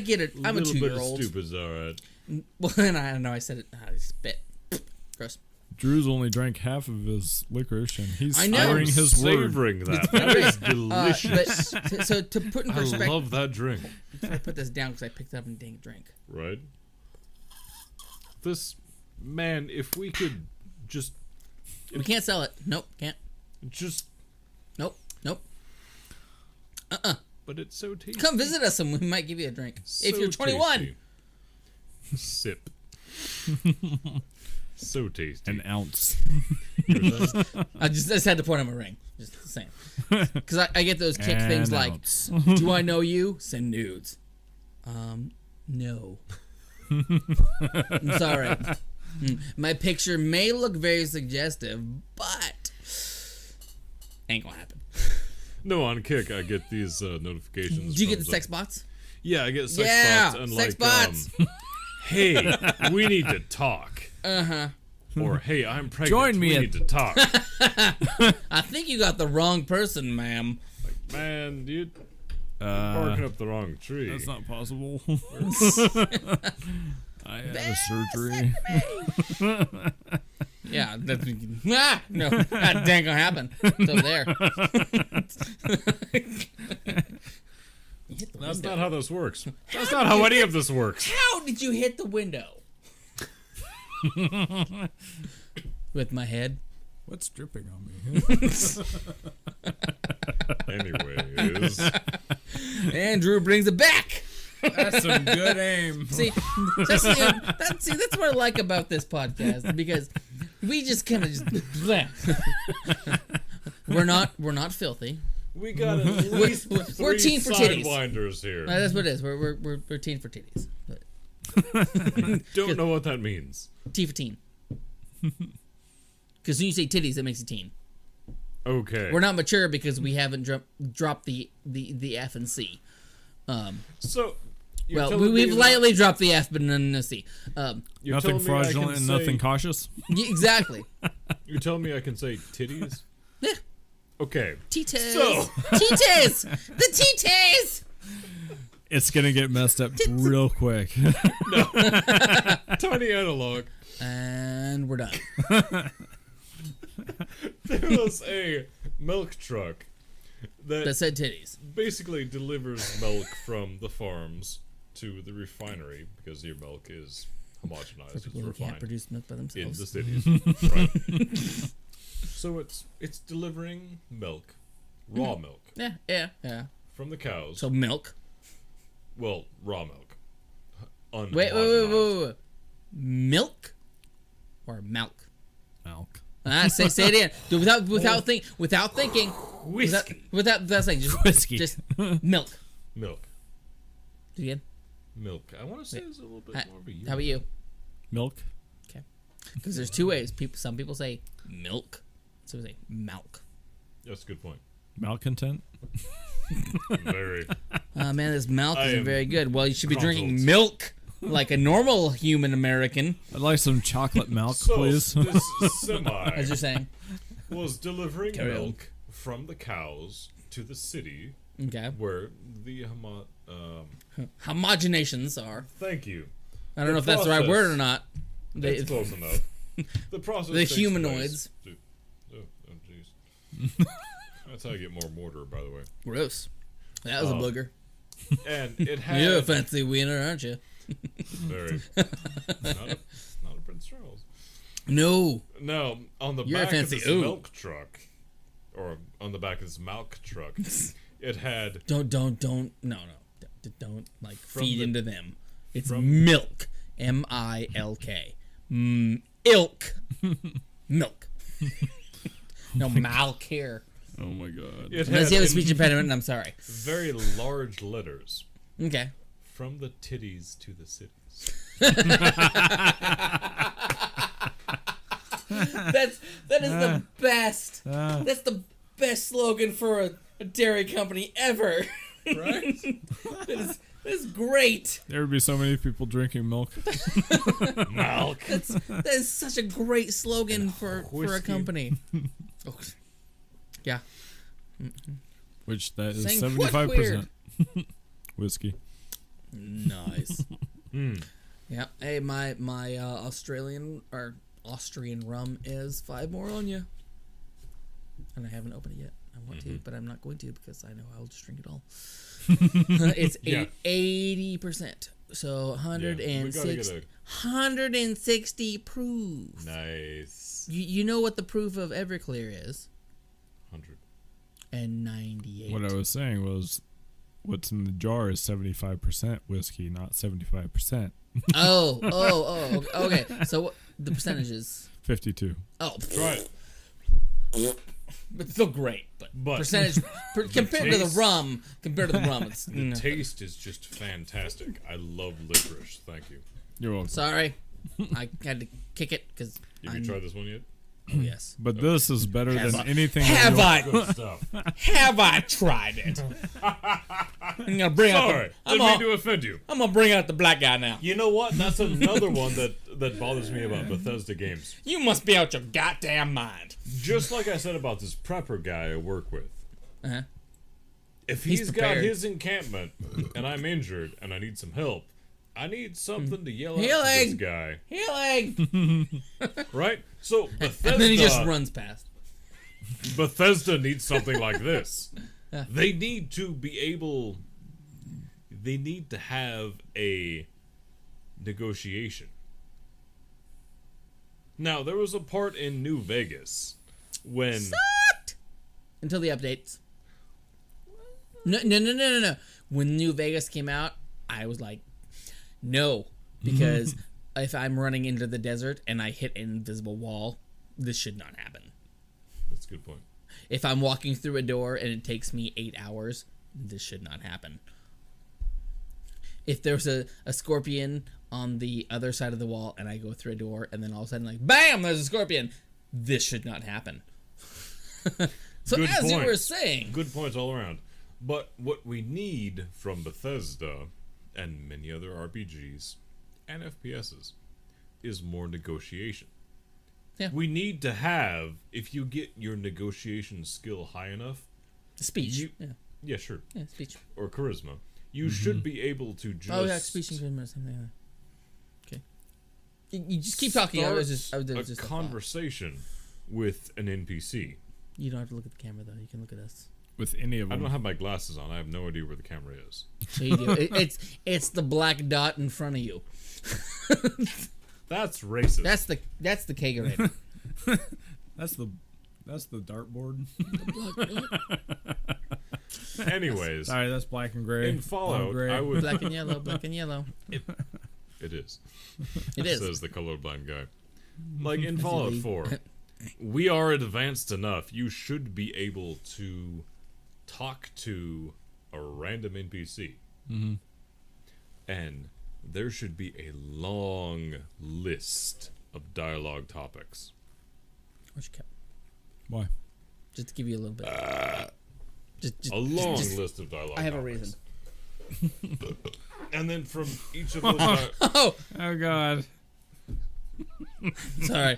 get it. I'm a little bit of 2-year-old. stupid's alright. Well, and I don't know. I said it. I spit. Gross. Drew's only drank half of his licorice, and he's I know. savoring his word. Savoring that. That is delicious. But to put in I perspective, love that drink. I put this down because I picked up a dang drink. Right? This, man, if we could just We can't sell it. Nope, can't. Nope. But it's so tasty. Come visit us and we might give you a drink. So if you're 21. tasty. Sip. So tasty. An ounce. I just had to point on my ring. Just saying. Because I get those kick things An like, ounce. do I know you? Send nudes. No. I'm sorry. My picture may look very suggestive, but ain't gonna happen. No, on Kick, I get these notifications. Do you get the from sex bots? Yeah, I get sex Yeah, bots. And sex like, bots. Hey, we need to talk. Uh-huh. Or, hey, I'm pregnant. Join me We at- need to talk. I think you got the wrong person, ma'am. Man, dude, barking up the wrong tree. That's not possible. I had a surgery. Yeah, that's no, that dang gonna happen. It's over there. You hit the That's window. not how this works. That's not how any of this works. How did you hit the window? With my head. What's dripping on me? Anyways. Andrew brings it back. That's some good aim. See, that's what I like about this podcast, because we just kind of just bleh. We're not filthy. We got at least We're teen for titties. sidewinders here. That's what it is. We're teen for titties. But Don't know what that means. T for teen. Because when you say titties, that makes it teen. Okay. We're not mature because we haven't dropped the F and C. So, you're Well, telling we've me that- lightly dropped the F, but none the C. you're Nothing telling me I can fraudulent and say- nothing cautious. Exactly. You're telling me I can say titties? Yeah. Okay. Titties. So- Titties. The titties. It's gonna get messed up real quick. Tiny analog. And we're done. There was a milk truck That that said titties. basically delivers milk from the farms to the refinery, because your milk is homogenized. For people who it's can't refined produce milk by in themselves. the cities. Right. So it's delivering milk, raw milk, Yeah. from the cows. So milk. Well, raw milk. Wait. Milk or milk? Milk. Say it again. Do without thinking. Whiskey. Without saying. Just Whiskey. Just milk. Milk. Do it again. Milk. I want to say it's a little bit more of a How about you? Milk. Okay. Because there's two ways. Some people say milk. Some people say milk. That's a good point. Malcontent. Very. Man, this milk I isn't am very good. Well, you should be drinking crumpled. milk like a normal human American. I'd like some chocolate milk, So please. this As semi you're saying. was delivering Carry on. milk from the cows to the city Okay. where the Homogenations are. thank you. I don't know if that's the right process- word or not. It's close enough. The process. The takes humanoids. place- Oh, jeez. That's how I get more mortar, by the way. Gross. That was a booger. And it had You're a fancy wiener, aren't you? very not a Prince Charles. No. No, on the You're a back of fancy this ooh. milk truck, or on the back of this milk truck, it had Don't. No. Don't like feed the- into them. It's from- milk. MILK. Ilk. Milk. No, milk here. Oh my god. it Unless had you have a in speech impediment, and I'm sorry. very large letters Okay. from the titties to the cities. That is the best. That's the best slogan for a dairy company ever. Right? That is great. There would be so many people drinking milk. Milk. That is such a great slogan for a whiskey. company. Oh, yeah. Which that is Saying what 75% whiskey. Nice. Mm. Yeah. Hey, my Austrian rum is 5 more on you, and I haven't opened it yet. I want to, but I'm not going to because I know I'll just drink it all. It's Yeah. 80%, so Yeah, we gotta 106, get 160 proof. Nice. You know what the proof of Everclear is? 100. And 98. What I was saying was, what's in the jar is 75% whiskey, not 75%. Oh, okay. So what, the percentages? 52. Oh, Try it. but still great. But Percentage compared to the taste- rum, it's the taste is just fantastic. I love licorice. Thank you. You're welcome. sorry. I had to kick it because Have you tried this one yet? Oh yes. But this is better Have than I- anything. Have you'll- I? Good stuff. Have I tried it? I'm gonna bring Sorry, out. I'm didn't mean to offend you. gonna bring out the black guy now. You know what? That's another one that bothers me about Bethesda games. You must be out your goddamn mind. Just like I said about this prepper guy I work with. Uh-huh. If He's he's got prepared. his encampment and I'm injured and I need some help, I need something to yell at to Healing! this guy. Healing. Right? So Bethesda, And then he just runs past. Bethesda needs something like this. Yeah. They need to be able. They need to have a negotiation. Now, there was a part in New Vegas when. Sucked. Until the updates. No. When New Vegas came out, I was like, no, because if I'm running into the desert and I hit an invisible wall, this should not happen. That's a good point. If I'm walking through a door and it takes me 8 hours, this should not happen. If there's a scorpion on the other side of the wall and I go through a door and then all of a sudden, like, bam, there's a scorpion, this should not happen. So Good as you point. were saying, Good points all around. But what we need from Bethesda and many other RPGs and FPSs is more negotiation. Yeah. We need to have, if you get your negotiation skill high enough, speech. You- Yeah, yeah, sure, speech. or charisma, you should be able to just Oh yeah, speech and charisma, same thing. Okay. You just keep talking. I was just a just conversation with an NPC. You don't have to look at the camera though. You can look at us. with any of I them. don't have my glasses on. I have no idea where the camera is. So you do. It's the black dot in front of you. That's racist. That's the kegerator. That's the dartboard. Anyways, Sorry, that's black and gray. in Fallout, Gray. I would. Black and yellow. Black and yellow. It is. It is. Says the colorblind guy. Like in Fallout 4, we are advanced enough. You should be able to talk to a random NPC. Mm-hmm. And there should be a long list of dialogue topics. Where's your cup? Why? Just to give you a little bit. Just A long list of dialogue I have topics. a reason. And then from each of those Oh, Oh God. sorry.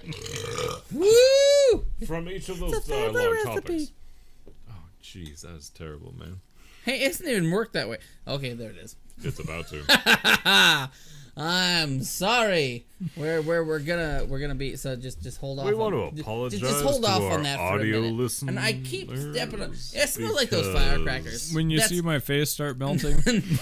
Woo! from each of those It's a favorite dialogue recipe. topics. Oh jeez, that is terrible, man. Hey, it doesn't even work that way. Okay, there it is. It's about to. I'm sorry. We're gonna be so just hold off. We want on- to apologize Just hold to off our on that for a audio minute. listeners. And I keep stepping up. It smells like those firecrackers. When you That's- see my face start melting,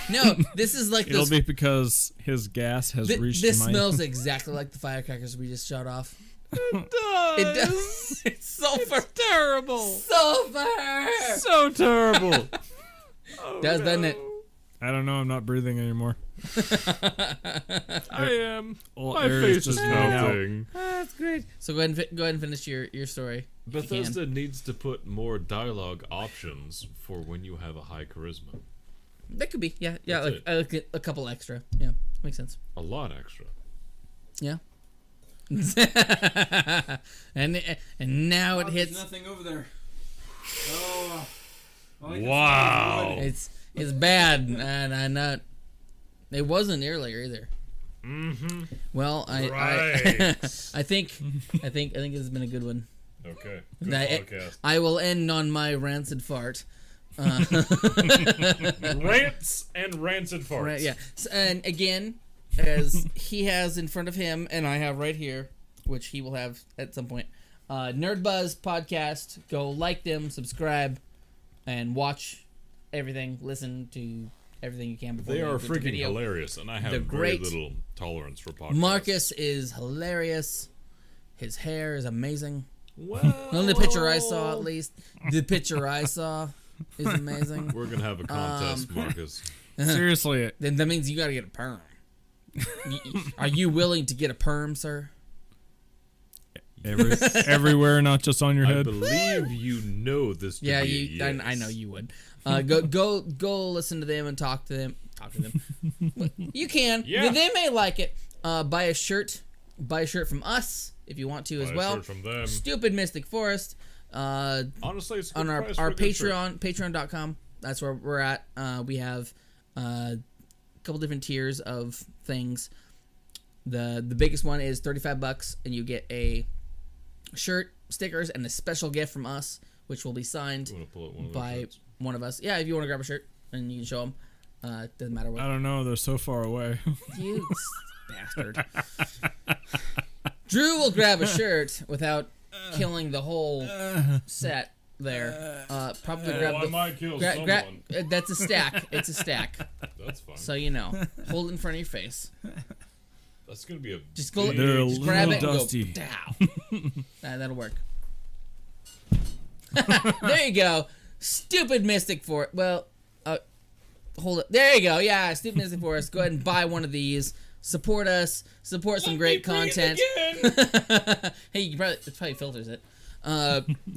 No, this is like it'll those. be because his gas has reached This my. smells exactly like the firecrackers we just shut off. It does. It does. It's sulfur. Terrible. Sulfur. So terrible. Does, doesn't it? I don't know. I'm not breathing anymore. I am. All My air face is just is coming out. melting. That's great. So go ahead and finish your story. if you can. Bethesda needs to put more dialogue options for when you have a high charisma. That could be, yeah, That's like a couple extra. Yeah, makes sense. A lot extra. Yeah. and now it hits. nothing over there. Oh. Wow. It's bad, and I'm not. It wasn't earlier either. Mm-hmm. Well, I Right. I think this has been a good one. Okay. Good I, podcast. I will end on my rancid fart. Rants and rancid farts. Right, yeah. And again, as he has in front of him, and I have right here, which he will have at some point, Nerd Buzz podcast. Go like them, subscribe, and watch everything. Listen to everything you can before They you are get to freaking video. hilarious, and I They're have very great. little tolerance for podcasts. Marcus is hilarious. His hair is amazing. Well, The only picture I saw, at least, the picture I saw is amazing. We're gonna have a contest, Marcus. Seriously, Then that means you got to get a perm. Are you willing to get a perm, sir? everywhere, not just on your I head. believe you know this. To Yeah, be a you. yes. I know you would. Go listen to them and talk to them. You can. Yeah. They may like it. Buy a shirt. Buy a shirt from us if you want to as Buy a well. shirt from them. Stupid Mystic Forest. Honestly, it's a On good our price for a good shirt. Patreon.com. That's where we're at. We have a couple different tiers of things. The biggest one is $35, and you get a shirt, stickers, and a special gift from us, which will be signed You wanna pull out one of those by shirts? one of us. Yeah, if you want to grab a shirt and you can show them. Doesn't matter what. I don't know. They're so far away. You bastard. Drew will grab a shirt without killing the whole set there. Probably grab I the. might kill someone. someone. That's a stack. It's a stack. That's fine. So you know. Hold it in front of your face. That's gonna be a Just go. big- They're a Just grab it little and dusty. go. Dow. That'll work. There you go. Stupid Mystic Forest. Well, hold it. There you go. Yeah, Stupid Mystic Forest. Go ahead and buy one of these. Support us. Support some great content. Hey, it probably filters it.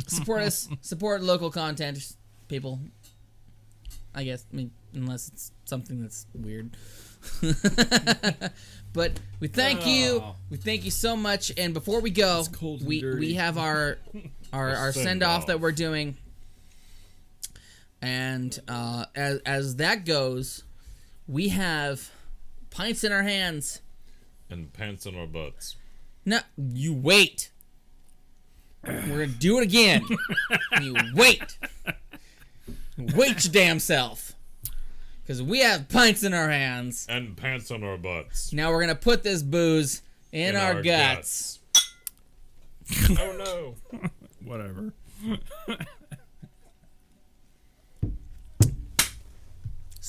Support us. Support local content, people. I guess. I mean, unless it's something that's weird. But we thank you. We thank you so much. And before we go, It's cold and we dirty. have our send off that we're doing. And as that goes, we have pints in our hands. And pants on our butts. No, you wait. We're gonna do it again. You wait. Wait your damn self. Because we have pints in our hands. And pants on our butts. Now we're gonna put this booze in our guts. Oh no. Whatever.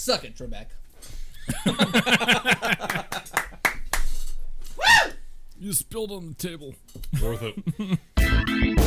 Suck it, Trebek. You spilled on the table. Worth it.